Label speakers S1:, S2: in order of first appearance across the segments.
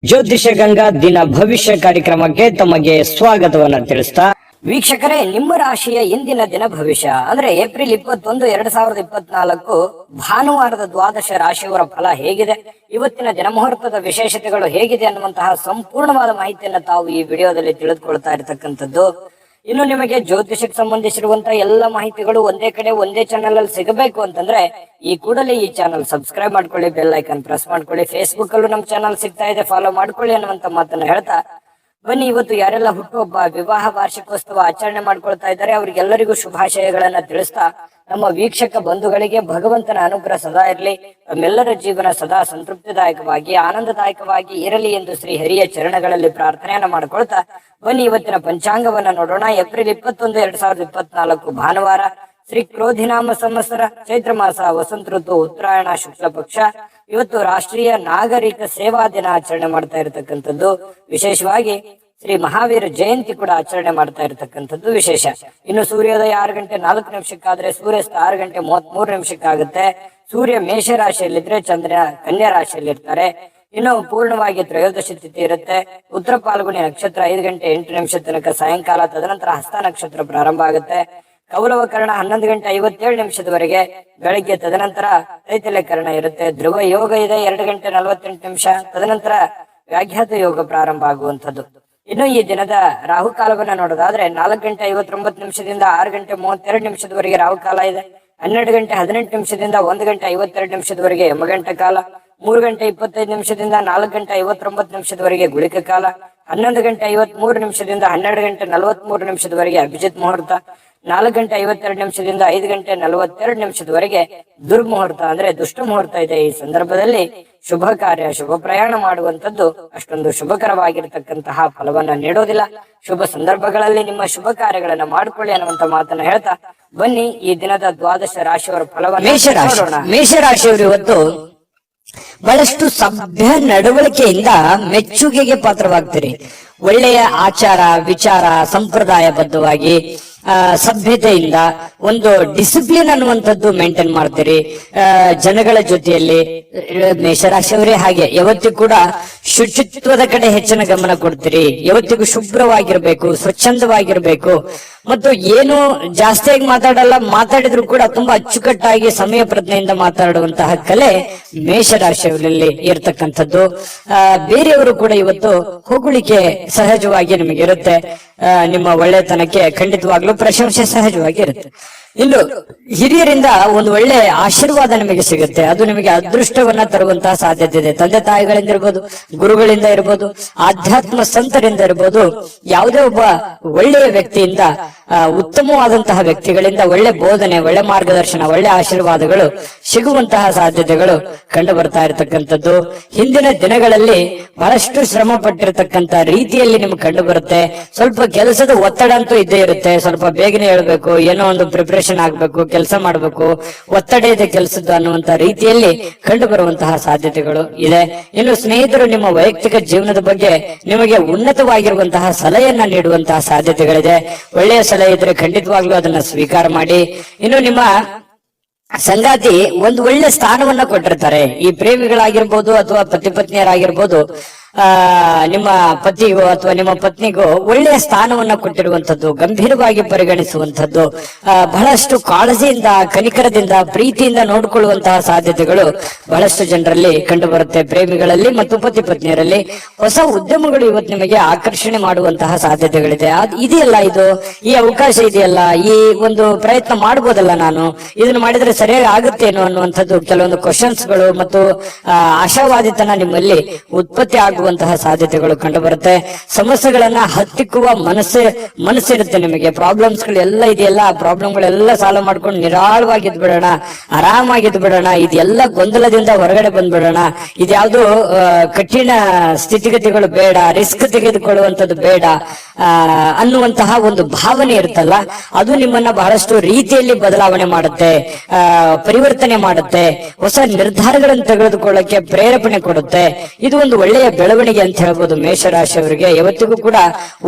S1: ಜ್ಯೋತಿಷ ಗಂಗಾ ದಿನ ಭವಿಷ್ಯ ಕಾರ್ಯಕ್ರಮಕ್ಕೆ ತಮಗೆ ಸ್ವಾಗತವನ್ನ ತಿಳಿಸ್ತಾ
S2: ವೀಕ್ಷಕರೇ, ನಿಮ್ಮ ರಾಶಿಯ ಇಂದಿನ ದಿನ ಭವಿಷ್ಯ ಅಂದ್ರೆ ಏಪ್ರಿಲ್ 21, 2024 ಭಾನುವಾರದ ದ್ವಾದಶ ರಾಶಿಯವರ ಫಲ ಹೇಗಿದೆ, ಇವತ್ತಿನ ದಿನಮುಹೂರ್ತದ ವಿಶೇಷತೆಗಳು ಹೇಗಿದೆ ಅನ್ನುವಂತಹ ಸಂಪೂರ್ಣವಾದ ಮಾಹಿತಿಯನ್ನು ತಾವು ಈ ವಿಡಿಯೋದಲ್ಲಿ ತಿಳಿದುಕೊಳ್ತಾ ಇರತಕ್ಕಂಥದ್ದು. ಇನ್ನು ನಿಮಗೆ ಜ್ಯೋತಿಷಕ್ಕೆ ಸಂಬಂಧಿಸಿರುವಂತಹ ಎಲ್ಲ ಮಾಹಿತಿಗಳು ಒಂದೇ ಕಡೆ ಒಂದೇ ಚಾನೆಲ್ ಅಲ್ಲಿ ಸಿಗಬೇಕು ಅಂತಂದ್ರೆ ಈ ಕೂಡಲೇ ಈ ಚಾನಲ್ ಸಬ್ಸ್ಕ್ರೈಬ್ ಮಾಡ್ಕೊಳ್ಳಿ, ಬೆಲ್ ಐಕನ್ ಪ್ರೆಸ್ ಮಾಡ್ಕೊಳ್ಳಿ. ಫೇಸ್ಬುಕ್ ಅಲ್ಲೂ ನಮ್ಮ ಚಾನಲ್ ಸಿಗ್ತಾ ಇದೆ, ಫಾಲೋ ಮಾಡ್ಕೊಳ್ಳಿ ಅನ್ನುವಂತ ಮಾತನ್ನ ಹೇಳ್ತಾ ಬನ್ನಿ, ಇವತ್ತು ಯಾರೆಲ್ಲ ಹುಟ್ಟುಹಬ್ಬ, ವಿವಾಹ ವಾರ್ಷಿಕೋತ್ಸವ ಆಚರಣೆ ಮಾಡ್ಕೊಳ್ತಾ ಇದ್ದಾರೆ ಅವರಿಗೆಲ್ಲರಿಗೂ ಶುಭಾಶಯಗಳನ್ನ ತಿಳಿಸ್ತಾ ನಮ್ಮ ವೀಕ್ಷಕ ಬಂಧುಗಳಿಗೆ ಭಗವಂತನ ಅನುಗ್ರಹ ಸದಾ ಇರಲಿ, ನಮ್ಮೆಲ್ಲರ ಜೀವನ ಸದಾ ಸಂತೃಪ್ತಿದಾಯಕವಾಗಿ ಆನಂದದಾಯಕವಾಗಿ ಇರಲಿ ಎಂದು ಶ್ರೀ ಹರಿಯ ಚರಣಗಳಲ್ಲಿ ಪ್ರಾರ್ಥನೆಯನ್ನ ಮಾಡ್ಕೊಳ್ತಾ ಬನ್ನಿ ಇವತ್ತಿನ ಪಂಚಾಂಗವನ್ನ ನೋಡೋಣ. ಏಪ್ರಿಲ್ 21, 2024 ಭಾನುವಾರ, ಶ್ರೀ ಕ್ರೋಧಿನಾಮ ಸಂವತ್ಸರ, ಚೈತ್ರ ಮಾಸ, ವಸಂತ ಋತು, ಉತ್ತರಾಯಣ ಶುಕ್ಲ ಪಕ್ಷ. ಇವತ್ತು ರಾಷ್ಟ್ರೀಯ ನಾಗರಿಕ ಸೇವಾ ದಿನ ಆಚರಣೆ ಮಾಡ್ತಾ ಇರತಕ್ಕಂಥದ್ದು ವಿಶೇಷವಾಗಿ. ಶ್ರೀ ಮಹಾವೀರ ಜಯಂತಿ ಕೂಡ ಆಚರಣೆ ಮಾಡ್ತಾ ಇರತಕ್ಕಂಥದ್ದು ವಿಶೇಷ. ಇನ್ನು ಸೂರ್ಯೋದಯ 6 ಗಂಟೆ 4 ನಿಮಿಷಕ್ಕಾದ್ರೆ ಸೂರ್ಯಾಸ್ತ 6 ಗಂಟೆ 33 ನಿಮಿಷಕ್ಕಾಗುತ್ತೆ. ಸೂರ್ಯ ಮೇಷ ರಾಶಿಯಲ್ಲಿದ್ರೆ ಚಂದ್ರ ಕನ್ಯಾ ರಾಶಿಯಲ್ಲಿ ಇರ್ತಾರೆ. ಇನ್ನು ಪೂರ್ಣವಾಗಿ ತ್ರಯೋದಶಿ ತಿಥಿ ಇರುತ್ತೆ. ಉತ್ತರ ಪಾಲ್ಗುಣಿ ನಕ್ಷತ್ರ 5 ಗಂಟೆ 8 ನಿಮಿಷ ತನಕ ಸಾಯಂಕಾಲ, ತದನಂತರ ಹಸ್ತ ನಕ್ಷತ್ರ ಪ್ರಾರಂಭ ಆಗುತ್ತೆ. ಕೌಲವ ಕರ್ಣ 11 ಗಂಟೆ 57 ನಿಮಿಷದವರೆಗೆ ಬೆಳಗ್ಗೆ, ತದನಂತರ ತೈತಲ್ಯ ಕರ್ಣ ಇರುತ್ತೆ. ಧ್ರುವ ಯೋಗ ಇದೆ 2 ಗಂಟೆ 48 ನಿಮಿಷ, ತದನಂತರ ವ್ಯಾಘ್ಯಾತ ಯೋಗ ಪ್ರಾರಂಭ ಆಗುವಂಥದ್ದು. ಇನ್ನು ಈ ದಿನದ ರಾಹುಕಾಲವನ್ನ ನೋಡೋದಾದ್ರೆ 4 ಗಂಟೆ 59 ನಿಮಿಷದಿಂದ 6 ಗಂಟೆ 32 ನಿಮಿಷದವರೆಗೆ ರಾಹುಕಾಲ ಇದೆ. 12 ಗಂಟೆ 18 ನಿಮಿಷದಿಂದ 1 ಗಂಟೆ 52 ನಿಮಿಷದವರೆಗೆ ಯಮಗಂಟ ಕಾಲ. 3 ಗಂಟೆ 25 ನಿಮಿಷದಿಂದ 4 ಗಂಟೆ 59 ನಿಮಿಷದವರೆಗೆ ಗುಳಿಕ ಕಾಲ. 11 ಗಂಟೆ 53 ನಿಮಿಷದಿಂದ 12 ಗಂಟೆ 43 ನಿಮಿಷದವರೆಗೆ ಅಭಿಜಿತ್ ಮುಹೂರ್ತ. 4 ಗಂಟೆ 52 ನಿಮಿಷದಿಂದ 5 ಗಂಟೆ 42 ನಿಮಿಷದವರೆಗೆ ದುರ್ಮುಹೂರ್ತ ಅಂದ್ರೆ ದುಷ್ಟ ಮುಹೂರ್ತ ಇದೆ. ಈ ಸಂದರ್ಭದಲ್ಲಿ ಶುಭ ಕಾರ್ಯ, ಶುಭ ಪ್ರಯಾಣ ಮಾಡುವಂತದ್ದು ಅಷ್ಟೊಂದು ಶುಭಕರವಾಗಿರ್ತಕ್ಕಂತಹ ಫಲವನ್ನ ನೀಡೋದಿಲ್ಲ. ಶುಭ ಸಂದರ್ಭಗಳಲ್ಲಿ ನಿಮ್ಮ ಶುಭ ಕಾರ್ಯಗಳನ್ನ ಮಾಡ್ಕೊಳ್ಳಿ ಅನ್ನುವಂತ ಮಾತನ್ನ ಹೇಳ್ತಾ ಬನ್ನಿ ಈ ದಿನದ ದ್ವಾದಶ ರಾಶಿಯವರ ಫಲವನ್ನ ನೋಡೋಣ.
S1: ಮೇಷರಾಶಿಯವರು ಇವತ್ತು ಬಹಳಷ್ಟು ಸಭ್ಯ ನಡವಳಿಕೆಯಿಂದ ಮೆಚ್ಚುಗೆಗೆ ಪಾತ್ರವಾಗ್ತೀರಿ. ಒಳ್ಳೆಯ ಆಚಾರ ವಿಚಾರ ಸಂಪ್ರದಾಯಬದ್ಧವಾಗಿ ಸಭ್ಯತೆಯಿಂದ ಒಂದು ಡಿಸಿಪ್ಲಿನ್ ಅನ್ನುವಂಥದ್ದು ಮೇಂಟೈನ್ ಮಾಡ್ತೀರಿ. ಜನಗಳ ಜೊತೆಯಲ್ಲಿ ಮೇಷರಾಶಿಯವರೇ ಹಾಗೆ ಯಾವತ್ತಿಗೂ ಕೂಡ ಶುಚಿತ್ವದ ಕಡೆ ಹೆಚ್ಚಿನ ಗಮನ ಕೊಡ್ತೀರಿ. ಯಾವತ್ತಿಗೂ ಶುಭ್ರವಾಗಿರ್ಬೇಕು, ಸ್ವಚ್ಛಂದವಾಗಿರ್ಬೇಕು ಮತ್ತು ಏನು ಜಾಸ್ತಿಯಾಗಿ ಮಾತಾಡಲ್ಲ, ಮಾತಾಡಿದ್ರು ಕೂಡ ತುಂಬಾ ಅಚ್ಚುಕಟ್ಟಾಗಿ ಸಮಯ ಪ್ರಜ್ಞೆಯಿಂದ ಮಾತಾಡುವಂತಹ ಕಲೆ ಮೇಷರಾಶಿಯವರಲ್ಲಿ ಇರ್ತಕ್ಕಂಥದ್ದು. ಬೇರೆಯವರು ಕೂಡ ಇವತ್ತು ಹೊಗಳಿಕೆ ಸಹಜವಾಗಿ ನಿಮಗೆ ಇರುತ್ತೆ. ನಿಮ್ಮ ಒಳ್ಳೆತನಕ್ಕೆ ಖಂಡಿತವಾಗ್ಲೂ ಪ್ರಶಂಸೆ ಸಹಜವಾಗಿ ಇರುತ್ತೆ. ಇನ್ನು ಹಿರಿಯರಿಂದ ಒಂದು ಒಳ್ಳೆ ಆಶೀರ್ವಾದ ನಿಮಗೆ ಸಿಗುತ್ತೆ. ಅದು ನಿಮಗೆ ಅದೃಷ್ಟವನ್ನ ತರುವಂತಹ ಸಾಧ್ಯತೆ ಇದೆ. ತಂದೆ ತಾಯಿಗಳಿಂದ ಇರ್ಬೋದು, ಗುರುಗಳಿಂದ ಇರ್ಬೋದು, ಆಧ್ಯಾತ್ಮ ಸಂತರಿಂದ ಇರ್ಬೋದು, ಯಾವುದೇ ಒಬ್ಬ ಒಳ್ಳೆಯ ವ್ಯಕ್ತಿಯಿಂದ, ಉತ್ತಮವಾದಂತಹ ವ್ಯಕ್ತಿಗಳಿಂದ ಒಳ್ಳೆ ಬೋಧನೆ, ಒಳ್ಳೆ ಮಾರ್ಗದರ್ಶನ, ಒಳ್ಳೆ ಆಶೀರ್ವಾದಗಳು ಸಿಗುವಂತಹ ಸಾಧ್ಯತೆಗಳು ಕಂಡು ಬರ್ತಾ ಇರತಕ್ಕಂಥದ್ದು. ಹಿಂದಿನ ದಿನಗಳಲ್ಲಿ ಬಹಳಷ್ಟು ಶ್ರಮ ಪಟ್ಟಿರ್ತಕ್ಕಂಥ ರೀತಿಯಲ್ಲಿ ನಿಮ್ಗೆ ಕಂಡು ಬರುತ್ತೆ. ಸ್ವಲ್ಪ ಕೆಲಸದ ಒತ್ತಡ ಅಂತೂ ಇದ್ದೇ ಇರುತ್ತೆ. ಸ್ವಲ್ಪ ಬೇಗನೆ ಹೇಳ್ಬೇಕು, ಏನೋ ಒಂದು ಪ್ರಿಪರೇಷನ್ ಆಗ್ಬೇಕು, ಕೆಲಸ ಮಾಡ್ಬೇಕು, ಒತ್ತಡ ಇದೆ ಕೆಲಸದ್ದು ಅನ್ನುವಂತ ರೀತಿಯಲ್ಲಿ ಕಂಡು ಬರುವಂತಹ ಸಾಧ್ಯತೆಗಳು ಇದೆ. ಇನ್ನು ಸ್ನೇಹಿತರು ನಿಮ್ಮ ವೈಯಕ್ತಿಕ ಜೀವನದ ಬಗ್ಗೆ ನಿಮಗೆ ಉನ್ನತವಾಗಿರುವಂತಹ ಸಲಹೆಯನ್ನ ನೀಡುವಂತಹ ಸಾಧ್ಯತೆಗಳಿದೆ. ಒಳ್ಳೆಯ ಸಲಹೆ ಇದ್ರೆ ಖಂಡಿತವಾಗ್ಲೂ ಅದನ್ನ ಸ್ವೀಕಾರ ಮಾಡಿ. ಇನ್ನು ನಿಮ್ಮ ಸಂಗಾತಿ ಒಂದು ಒಳ್ಳೆ ಸ್ಥಾನವನ್ನ ಕೊಟ್ಟಿರ್ತಾರೆ. ಈ ಪ್ರೇಮಿಗಳಾಗಿರ್ಬೋದು ಅಥವಾ ಪತಿ ಪತ್ನಿಯರಾಗಿರ್ಬೋದು, ನಿಮ್ಮ ಪತಿಗೋ ಅಥವಾ ನಿಮ್ಮ ಪತ್ನಿಗೋ ಒಳ್ಳೆಯ ಸ್ಥಾನವನ್ನ ಕೊಟ್ಟಿರುವಂತದ್ದು, ಗಂಭೀರವಾಗಿ ಪರಿಗಣಿಸುವಂತದ್ದು, ಬಹಳಷ್ಟು ಕಾಳಜಿಯಿಂದ, ಕನಿಕರದಿಂದ, ಪ್ರೀತಿಯಿಂದ ನೋಡಿಕೊಳ್ಳುವಂತಹ ಸಾಧ್ಯತೆಗಳು ಬಹಳಷ್ಟು ಜನರಲ್ಲಿ ಕಂಡು ಬರುತ್ತೆ. ಪ್ರೇಮಿಗಳಲ್ಲಿ ಮತ್ತು ಪತಿ ಪತ್ನಿಯರಲ್ಲಿ ಹೊಸ ಉದ್ಯಮಗಳು ಇವತ್ತು ನಿಮಗೆ ಆಕರ್ಷಣೆ ಮಾಡುವಂತಹ ಸಾಧ್ಯತೆಗಳಿದೆ. ಇದೆಯಲ್ಲ, ಇದು ಈ ಅವಕಾಶ ಇದೆಯಲ್ಲ, ಈ ಒಂದು ಪ್ರಯತ್ನ ಮಾಡಬಹುದಲ್ಲ, ನಾನು ಇದನ್ನು ಮಾಡಿದ್ರೆ ಸರಿಯಾಗಿ ಆಗುತ್ತೇನೋ ಅನ್ನುವಂಥದ್ದು ಕೆಲವೊಂದು ಕ್ವಶನ್ಸ್ಗಳು ಮತ್ತು ಆಶಾವಾದಿತನ ನಿಮ್ಮಲ್ಲಿ ಉತ್ಪತ್ತಿ ಆಗುವಂತಹ ಸಾಧ್ಯತೆಗಳು ಕಂಡು ಬರುತ್ತೆ. ಸಮಸ್ಯೆಗಳನ್ನ ಹತ್ತಿಕ್ಕುವ ಮನಸ್ಸಿರುತ್ತೆ ನಿಮಗೆ. ಪ್ರಾಬ್ಲಮ್ಸ್ ಗಳು ಎಲ್ಲ ಇದೆಯಲ್ಲ, ಆ ಪ್ರಾಬ್ಲಮ್ಗಳೆಲ್ಲ ಸಾಲ್ವ್ ಮಾಡ್ಕೊಂಡು ನಿರಾಳವಾಗಿದ್ ಬಿಡೋಣ, ಆರಾಮಾಗಿದ್ ಬಿಡೋಣ, ಇದೆಲ್ಲ ಗೊಂದಲದಿಂದ ಹೊರಗಡೆ ಬಂದ್ಬಿಡೋಣ, ಇದ್ಯಾವುದು ಕಠಿಣ ಸ್ಥಿತಿಗತಿಗಳು ಬೇಡ, ರಿಸ್ಕ್ ತೆಗೆದುಕೊಳ್ಳುವಂಥದ್ದು ಬೇಡ ಅನ್ನುವಂತಹ ಒಂದು ಭಾವನೆ ಇರುತ್ತಲ್ಲ, ಅದು ನಿಮ್ಮನ್ನ ಬಹಳಷ್ಟು ರೀತಿಯಲ್ಲಿ ಬದಲಾವಣೆ ಮಾಡುತ್ತೆ, ಪರಿವರ್ತನೆ ಮಾಡುತ್ತೆ, ಹೊಸ ನಿರ್ಧಾರಗಳನ್ನು ತೆಗೆದುಕೊಳ್ಳಕ್ಕೆ ಪ್ರೇರೇಪಣೆ ಕೊಡುತ್ತೆ. ಇದು ಒಂದು ಒಳ್ಳೆಯ ಬೆಳವಣಿಗೆ ಅಂತ ಹೇಳ್ಬೋದು ಮೇಷರಾಶಿಯವರಿಗೆ. ಯಾವತ್ತಿಗೂ ಕೂಡ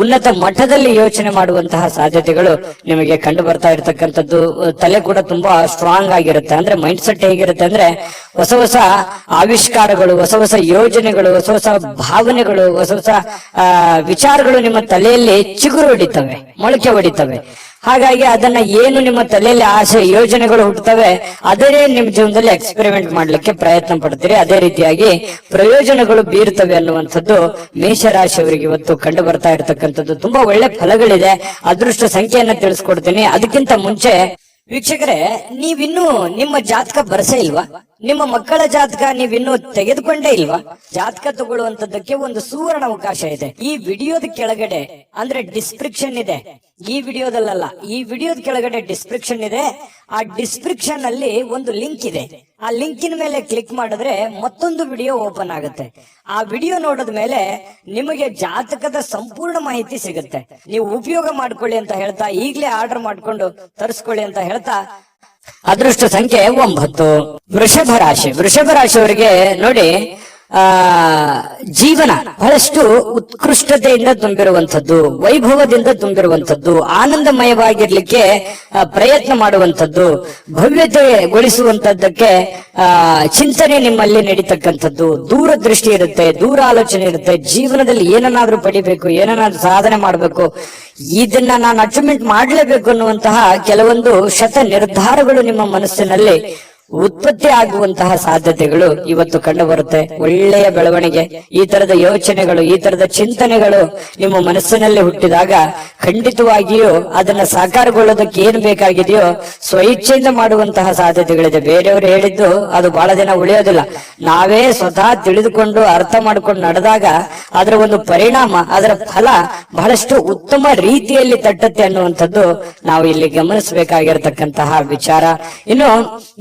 S1: ಉನ್ನತ ಮಟ್ಟದಲ್ಲಿ ಯೋಚನೆ ಮಾಡುವಂತಹ ಸಾಧ್ಯತೆಗಳು ನಿಮಗೆ ಕಂಡು ಬರ್ತಾ ಇರತಕ್ಕಂಥದ್ದು. ತಲೆ ಕೂಡ ತುಂಬಾ ಸ್ಟ್ರಾಂಗ್ ಆಗಿರುತ್ತೆ. ಅಂದ್ರೆ ಮೈಂಡ್ ಸೆಟ್ ಹೇಗಿರುತ್ತೆ ಅಂದ್ರೆ ಹೊಸ ಹೊಸ ಆವಿಷ್ಕಾರಗಳು, ಹೊಸ ಹೊಸ ಯೋಜನೆಗಳು, ಹೊಸ ಹೊಸ ಭಾವನೆಗಳು, ಹೊಸ ಹೊಸ ವಿಚಾರಗಳು ನಿಮ್ಮ ತಲೆಯಲ್ಲಿ ಚಿಗುರು ಹೊಡಿತವೆ, ಮೊಳಕೆ ಹೊಡಿತವೆ. ಹಾಗಾಗಿ ಅದನ್ನ ಏನು ನಿಮ್ಮ ತಲೆಯಲ್ಲಿ ಆಸೆ ಯೋಜನೆಗಳು ಹುಟ್ಟುತ್ತವೆ ಅದೇ ನಿಮ್ಮ ಜೀವನದಲ್ಲಿ ಎಕ್ಸ್ಪೆರಿಮೆಂಟ್ ಮಾಡ್ಲಿಕ್ಕೆ ಪ್ರಯತ್ನ ಪಡ್ತೀರಿ. ಅದೇ ರೀತಿಯಾಗಿ ಪ್ರಯೋಜನಗಳು ಬೀರ್ತವೆ ಅನ್ನುವಂಥದ್ದು ಮೇಷರಾಶಿಯವರಿಗೆ ಇವತ್ತು ಕಂಡು ಬರ್ತಾ ಇರತಕ್ಕಂಥದ್ದು. ತುಂಬಾ ಒಳ್ಳೆ ಫಲಗಳಿದೆ. ಅದೃಷ್ಟ ಸಂಖ್ಯೆಯನ್ನ ತಿಳಿಸ್ಕೊಡ್ತೀನಿ. ಅದಕ್ಕಿಂತ ಮುಂಚೆ ವೀಕ್ಷಕರೇ, ನೀವಿನ್ನೂ ನಿಮ್ಮ ಜಾತಕ ಬರಸೇ ಇಲ್ವಾ? ನಿಮ್ಮ ಮಕ್ಕಳ ಜಾತಕ ನೀವಿನ್ನೂ ತೆಗೆದುಕೊಂಡೇ ಇಲ್ವಾ? ಜಾತಕ ತಗೊಳ್ಳುವಂತದ್ದಕ್ಕೆ ಒಂದು ಸುವರ್ಣ ಅವಕಾಶ ಇದೆ. ಈ ವಿಡಿಯೋದ ಕೆಳಗಡೆ ಅಂದ್ರೆ ಡಿಸ್ಕ್ರಿಪ್ಷನ್ ಇದೆ. ಈ ವಿಡಿಯೋದಲ್ಲ, ಈ ವಿಡಿಯೋದ ಕೆಳಗಡೆ ಡಿಸ್ಕ್ರಿಪ್ಷನ್ ಇದೆ. ಆ ಡಿಸ್ಕ್ರಿಪ್ಷನ್ ಅಲ್ಲಿ ಒಂದು ಲಿಂಕ್ ಇದೆ. ಆ ಲಿಂಕಿನ ಮೇಲೆ ಕ್ಲಿಕ್ ಮಾಡಿದ್ರೆ ಮತ್ತೊಂದು ವಿಡಿಯೋ ಓಪನ್ ಆಗುತ್ತೆ. ಆ ವಿಡಿಯೋ ನೋಡಿದ ಮೇಲೆ ನಿಮಗೆ ಜಾತಕದ ಸಂಪೂರ್ಣ ಮಾಹಿತಿ ಸಿಗುತ್ತೆ. ನೀವು ಉಪಯೋಗ ಮಾಡ್ಕೊಳ್ಳಿ ಅಂತ ಹೇಳ್ತಾ, ಈಗಲೇ ಆರ್ಡರ್ ಮಾಡ್ಕೊಂಡು ತರಿಸ್ಕೊಳ್ಳಿ ಅಂತ ಹೇಳ್ತಾ, ಅದೃಷ್ಟ ಸಂಖ್ಯೆ 9. ವೃಷಭ ರಾಶಿ. ವೃಷಭ ರಾಶಿಯವರಿಗೆ ನೋಡಿ, ಜೀವನ ಬಹಳಷ್ಟು ಉತ್ಕೃಷ್ಟತೆಯಿಂದ ತುಂಬಿರುವಂಥದ್ದು, ವೈಭವದಿಂದ ತುಂಬಿರುವಂಥದ್ದು, ಆನಂದಮಯವಾಗಿರ್ಲಿಕ್ಕೆ ಪ್ರಯತ್ನ ಮಾಡುವಂಥದ್ದು, ಭವ್ಯತೆಗೊಳಿಸುವಂತದ್ದಕ್ಕೆ ಚಿಂತನೆ ನಿಮ್ಮಲ್ಲಿ ನಡೀತಕ್ಕಂಥದ್ದು, ದೂರದೃಷ್ಟಿ ಇರುತ್ತೆ, ದೂರ ಆಲೋಚನೆ ಇರುತ್ತೆ. ಜೀವನದಲ್ಲಿ ಏನನ್ನಾದ್ರೂ ಪಡಿಬೇಕು, ಏನನ್ನಾದ್ರೂ ಸಾಧನೆ ಮಾಡಬೇಕು, ಇದನ್ನ ನಾನು ಅಚೀವ್ಮೆಂಟ್ ಮಾಡಲೇಬೇಕು ಅನ್ನುವಂತಹ ಕೆಲವೊಂದು ಶತ ನಿರ್ಧಾರಗಳು ನಿಮ್ಮ ಮನಸ್ಸಿನಲ್ಲಿ ಉತ್ಪತ್ತಿ ಆಗುವಂತಹ ಸಾಧ್ಯತೆಗಳು ಇವತ್ತು ಕಂಡು ಬರುತ್ತೆ. ಒಳ್ಳೆಯ ಬೆಳವಣಿಗೆ, ಈ ತರದ ಯೋಚನೆಗಳು, ಈ ತರದ ಚಿಂತನೆಗಳು ನಿಮ್ಮ ಮನಸ್ಸಿನಲ್ಲಿ ಹುಟ್ಟಿದಾಗ ಖಂಡಿತವಾಗಿಯೂ ಅದನ್ನ ಸಾಕಾರಗೊಳ್ಳೋದಕ್ಕೆ ಏನ್ ಬೇಕಾಗಿದೆಯೋ ಸ್ವಇಚ್ಛೆಯಿಂದ ಮಾಡುವಂತಹ ಸಾಧ್ಯತೆಗಳಿದೆ. ಬೇರೆಯವರು ಹೇಳಿದ್ದು ಅದು ಬಹಳ ದಿನ ಉಳಿಯೋದಿಲ್ಲ. ನಾವೇ ಸ್ವತಃ ತಿಳಿದುಕೊಂಡು ಅರ್ಥ ಮಾಡ್ಕೊಂಡು ನಡೆದಾಗ ಅದರ ಒಂದು ಪರಿಣಾಮ, ಅದರ ಫಲ ಬಹಳಷ್ಟು ಉತ್ತಮ ರೀತಿಯಲ್ಲಿ ತಟ್ಟತ್ತೆ ಅನ್ನುವಂಥದ್ದು ನಾವು ಇಲ್ಲಿ ಗಮನಿಸಬೇಕಾಗಿರತಕ್ಕಂತಹ ವಿಚಾರ. ಇನ್ನು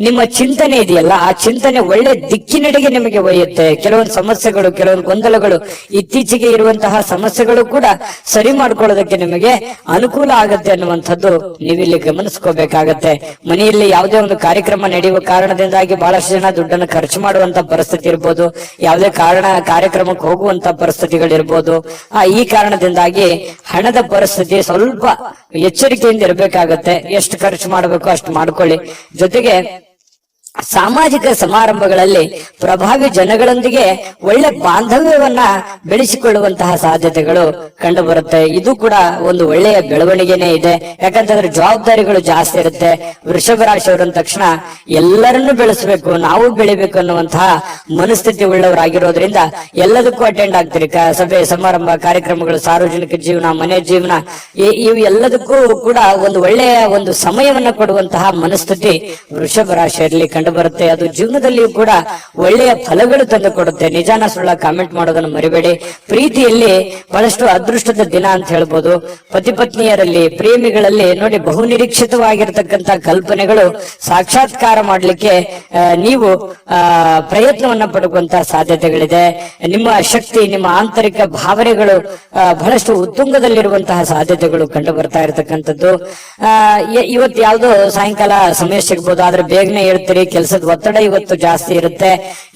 S1: ನಿಮ್ಮ ಚಿಂತನೆ ಇದೆಯಲ್ಲ, ಆ ಚಿಂತನೆ ಒಳ್ಳೆ ದಿಕ್ಕಿನೆಡೆಗೆ ನಿಮಗೆ ಒಯ್ಯುತ್ತೆ. ಕೆಲವೊಂದು ಸಮಸ್ಯೆಗಳು, ಕೆಲವೊಂದು ಗೊಂದಲಗಳು, ಇತ್ತೀಚೆಗೆ ಇರುವಂತಹ ಸಮಸ್ಯೆಗಳು ಕೂಡ ಸರಿ ಮಾಡ್ಕೊಳ್ಳೋದಕ್ಕೆ ನಿಮಗೆ ಅನುಕೂಲ ಆಗುತ್ತೆ ಅನ್ನುವಂಥದ್ದು ನೀವಿಲ್ಲಿ ಗಮನಿಸ್ಕೋಬೇಕಾಗತ್ತೆ. ಮನೆಯಲ್ಲಿ ಯಾವುದೇ ಒಂದು ಕಾರ್ಯಕ್ರಮ ನಡೆಯುವ ಕಾರಣದಿಂದಾಗಿ ಬಹಳಷ್ಟು ಜನ ದುಡ್ಡನ್ನು ಖರ್ಚು ಮಾಡುವಂತ ಪರಿಸ್ಥಿತಿ ಇರ್ಬೋದು, ಯಾವುದೇ ಕಾರ್ಯಕ್ರಮಕ್ಕೆ ಹೋಗುವಂತ ಪರಿಸ್ಥಿತಿಗಳಿರ್ಬೋದು. ಈ ಕಾರಣದಿಂದಾಗಿ ಹಣದ ಪರಿಸ್ಥಿತಿ ಸ್ವಲ್ಪ ಎಚ್ಚರಿಕೆಯಿಂದ ಇರಬೇಕಾಗತ್ತೆ. ಎಷ್ಟು ಖರ್ಚು ಮಾಡಬೇಕು ಅಷ್ಟು ಮಾಡ್ಕೊಳ್ಳಿ. ಜೊತೆಗೆ ಸಾಮಾಜಿಕ ಸಮಾರಂಭಗಳಲ್ಲಿ ಪ್ರಭಾವಿ ಜನಗಳೊಂದಿಗೆ ಒಳ್ಳೆ ಬಾಂಧವ್ಯವನ್ನ ಬೆಳೆಸಿಕೊಳ್ಳುವಂತಹ ಸಾಧ್ಯತೆಗಳು ಕಂಡು ಬರುತ್ತೆ. ಇದು ಕೂಡ ಒಂದು ಒಳ್ಳೆಯ ಬೆಳವಣಿಗೆನೇ ಇದೆ. ಯಾಕಂತಂದ್ರೆ ಜವಾಬ್ದಾರಿಗಳು ಜಾಸ್ತಿ ಇರುತ್ತೆ. ವೃಷಭ ರಾಶಿಯವರು ಅಂದ ತಕ್ಷಣ ಎಲ್ಲರನ್ನೂ ಬೆಳೆಸಬೇಕು, ನಾವು ಬೆಳಿಬೇಕು ಅನ್ನುವಂತಹ ಮನಸ್ಥಿತಿ ಉಳ್ಳವರಾಗಿರೋದ್ರಿಂದ ಎಲ್ಲದಕ್ಕೂ ಅಟೆಂಡ್ ಆಗ್ತೀರಿ. ಸಭೆ ಸಮಾರಂಭ, ಕಾರ್ಯಕ್ರಮಗಳು, ಸಾರ್ವಜನಿಕ ಜೀವನ, ಮನೆ ಜೀವನ, ಇವು ಎಲ್ಲದಕ್ಕೂ ಕೂಡ ಒಂದು ಒಳ್ಳೆಯ ಒಂದು ಸಮಯವನ್ನ ಕೊಡುವಂತಹ ಮನಸ್ಥಿತಿ ವೃಷಭ ರಾಶಿಯಲ್ಲಿ ಕಂಡು ಬರುತ್ತೆ. ಅದು ಜೀವನದಲ್ಲಿಯೂ ಕೂಡ ಒಳ್ಳೆಯ ಫಲಗಳು ತಂದು ಕೊಡುತ್ತೆ. ನಿಜಾನ ಸುಳ್ಳ ಕಾಮೆಂಟ್ ಮಾಡೋದನ್ನು ಮರಿಬೇಡಿ. ಪ್ರೀತಿಯಲ್ಲಿ ಬಹಳಷ್ಟು ಅದೃಷ್ಟದ ದಿನ ಅಂತ ಹೇಳ್ಬೋದು. ಪತಿ ಪತ್ನಿಯರಲ್ಲಿ, ಪ್ರೇಮಿಗಳಲ್ಲಿ ನೋಡಿ, ಬಹುನಿರೀಕ್ಷಿತವಾಗಿರ್ತಕ್ಕಂಥ ಕಲ್ಪನೆಗಳು ಸಾಕ್ಷಾತ್ಕಾರ ಮಾಡ್ಲಿಕ್ಕೆ ನೀವು ಪ್ರಯತ್ನವನ್ನ ಪಡುವಂತಹ ಸಾಧ್ಯತೆಗಳಿದೆ. ನಿಮ್ಮ ಶಕ್ತಿ, ನಿಮ್ಮ ಆಂತರಿಕ ಭಾವನೆಗಳು ಬಹಳಷ್ಟು ಉತ್ತುಂಗದಲ್ಲಿರುವಂತಹ ಸಾಧ್ಯತೆಗಳು ಕಂಡು ಬರ್ತಾ ಇರತಕ್ಕಂಥದ್ದು. ಇವತ್ತು ಯಾವ್ದೋ ಸಾಯಂಕಾಲ ಸಮಯ ಸಿಗ್ಬೋದು, ಆದ್ರೆ ಬೇಗನೆ ಹೇಳ್ತೀರಿ. ಕೆಲಸದ ಒತ್ತಡ ಇವತ್ತು ಜಾಸ್ತಿ ಇರುತ್ತೆ.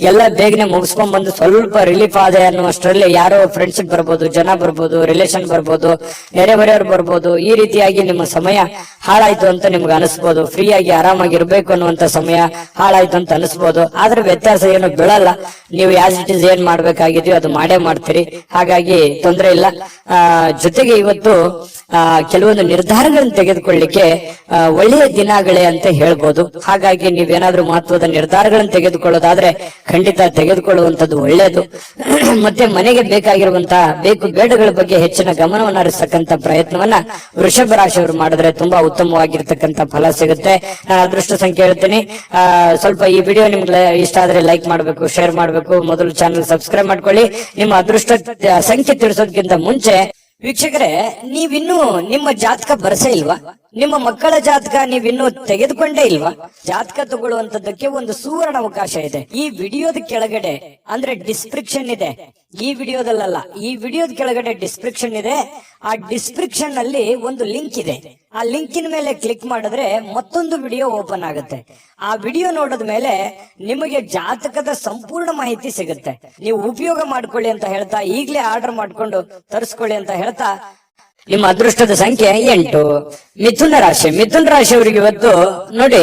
S1: ಎಲ್ಲ ಬೇಗನೆ ಮುಗಿಸ್ಕೊಂಡ್ ಬಂದು ಸ್ವಲ್ಪ ರಿಲೀಫ್ ಆದೆ ಅನ್ನುವಷ್ಟರಲ್ಲಿ ಯಾರೋ ಫ್ರೆಂಡ್ಶಿಪ್ ಬರ್ಬೋದು, ಜನ ಬರ್ಬೋದು, ರಿಲೇಷನ್ ಬರ್ಬೋದು, ನೆರೆಹೊರೆಯವರು ಬರ್ಬೋದು. ಈ ರೀತಿಯಾಗಿ ನಿಮ್ಮ ಸಮಯ ಹಾಳಾಯ್ತು ಅಂತ ನಿಮ್ಗೆ ಅನಿಸ್ಬೋದು. ಫ್ರೀ ಆಗಿ ಆರಾಮಾಗಿ ಇರ್ಬೇಕು ಅನ್ನುವಂತ ಸಮಯ ಹಾಳಾಯ್ತು ಅಂತ ಅನಿಸ್ಬೋದು. ಆದ್ರೆ ವ್ಯತ್ಯಾಸ ಏನು ಬೀಳಲ್ಲ. ನೀವು ಆಸ್ ಇಟ್ ಇಸ್ ಏನ್ ಮಾಡ್ಬೇಕಾಗಿದೆಯೋ ಅದು ಮಾಡೇ ಮಾಡ್ತೀರಿ. ಹಾಗಾಗಿ ತೊಂದರೆ ಇಲ್ಲ. ಜೊತೆಗೆ ಇವತ್ತು ಕೆಲವೊಂದು ನಿರ್ಧಾರಗಳನ್ನು ತೆಗೆದುಕೊಳ್ಳಿಕ್ಕೆ ಒಳ್ಳೆಯ ದಿನಗಳೇ ಅಂತ ಹೇಳ್ಬೋದು. ಹಾಗಾಗಿ ನೀವೇನಾದ್ರೂ ಮಹತ್ವದ ನಿರ್ಧಾರಗಳನ್ನು ತೆಗೆದುಕೊಳ್ಳೋದಾದ್ರೆ ಖಂಡಿತ ತೆಗೆದುಕೊಳ್ಳುವಂತದ್ದು ಒಳ್ಳೆಯದು. ಮತ್ತೆ ಮನೆಗೆ ಬೇಕಾಗಿರುವಂತಹ ಬೇಕು ಬೇಡಗಳ ಬಗ್ಗೆ ಹೆಚ್ಚಿನ ಗಮನವನ್ನು ಹರಿಸತಕ್ಕಂತ ಪ್ರಯತ್ನವನ್ನ ವೃಷಭ ರಾಶಿಯವರು ಮಾಡಿದ್ರೆ ತುಂಬಾ ಉತ್ತಮವಾಗಿರ್ತಕ್ಕಂಥ ಫಲ ಸಿಗುತ್ತೆ. ನಾನು ಅದೃಷ್ಟ ಸಂಖ್ಯೆ ಹೇಳ್ತೀನಿ. ಸ್ವಲ್ಪ ಈ ವಿಡಿಯೋ ನಿಮ್ಗೆ ಇಷ್ಟ ಆದ್ರೆ ಲೈಕ್ ಮಾಡಬೇಕು, ಶೇರ್ ಮಾಡಬೇಕು. ಮೊದಲು ಚಾನಲ್ ಸಬ್ಸ್ಕ್ರೈಬ್ ಮಾಡ್ಕೊಳ್ಳಿ. ನಿಮ್ಮ ಅದೃಷ್ಟ ಸಂಖ್ಯೆ ತಿಳಿಸೋದಕ್ಕಿಂತ ಮುಂಚೆ ವೀಕ್ಷಕರೇ, ನೀವಿನ್ನೂ ನಿಮ್ಮ ಜಾತಕ ಬರಸೇ ಇಲ್ವಾ? ನಿಮ್ಮ ಮಕ್ಕಳ ಜಾತಕ ನೀವಿನ್ನೂ ತೆಗೆದುಕೊಂಡೇ ಇಲ್ವಾ? ಜಾತಕ ತಗೊಳ್ಳುವಂತದ್ದಕ್ಕೆ ಒಂದು ಸುವರ್ಣ ಅವಕಾಶ ಇದೆ. ಈ ವಿಡಿಯೋದ ಕೆಳಗಡೆ ಅಂದ್ರೆ ಡಿಸ್ಕ್ರಿಪ್ಷನ್ ಇದೆ, ಈ ವಿಡಿಯೋದಲ್ಲ, ಈ ವಿಡಿಯೋದ ಕೆಳಗಡೆ ಡಿಸ್ಕ್ರಿಪ್ಷನ್ ಇದೆ. ಆ ಡಿಸ್ಕ್ರಿಪ್ಷನ್ ಅಲ್ಲಿ ಒಂದು ಲಿಂಕ್ ಇದೆ. ಆ ಲಿಂಕಿನ ಮೇಲೆ ಕ್ಲಿಕ್ ಮಾಡಿದ್ರೆ ಮತ್ತೊಂದು ವಿಡಿಯೋ ಓಪನ್ ಆಗುತ್ತೆ. ಆ ವಿಡಿಯೋ ನೋಡಿದ ಮೇಲೆ ನಿಮಗೆ ಜಾತಕದ ಸಂಪೂರ್ಣ ಮಾಹಿತಿ ಸಿಗುತ್ತೆ. ನೀವು ಉಪಯೋಗ ಮಾಡ್ಕೊಳ್ಳಿ ಅಂತ ಹೇಳ್ತಾ, ಈಗಲೇ ಆರ್ಡರ್ ಮಾಡ್ಕೊಂಡು ತರಿಸ್ಕೊಳ್ಳಿ ಅಂತ ಹೇಳ್ತಾ, ನಿಮ್ಮ ಅದೃಷ್ಟದ ಸಂಖ್ಯೆ 8. ಮಿಥುನ ರಾಶಿ. ಮಿಥುನ ರಾಶಿಯವರಿಗೆ ಇವತ್ತು ನೋಡಿ,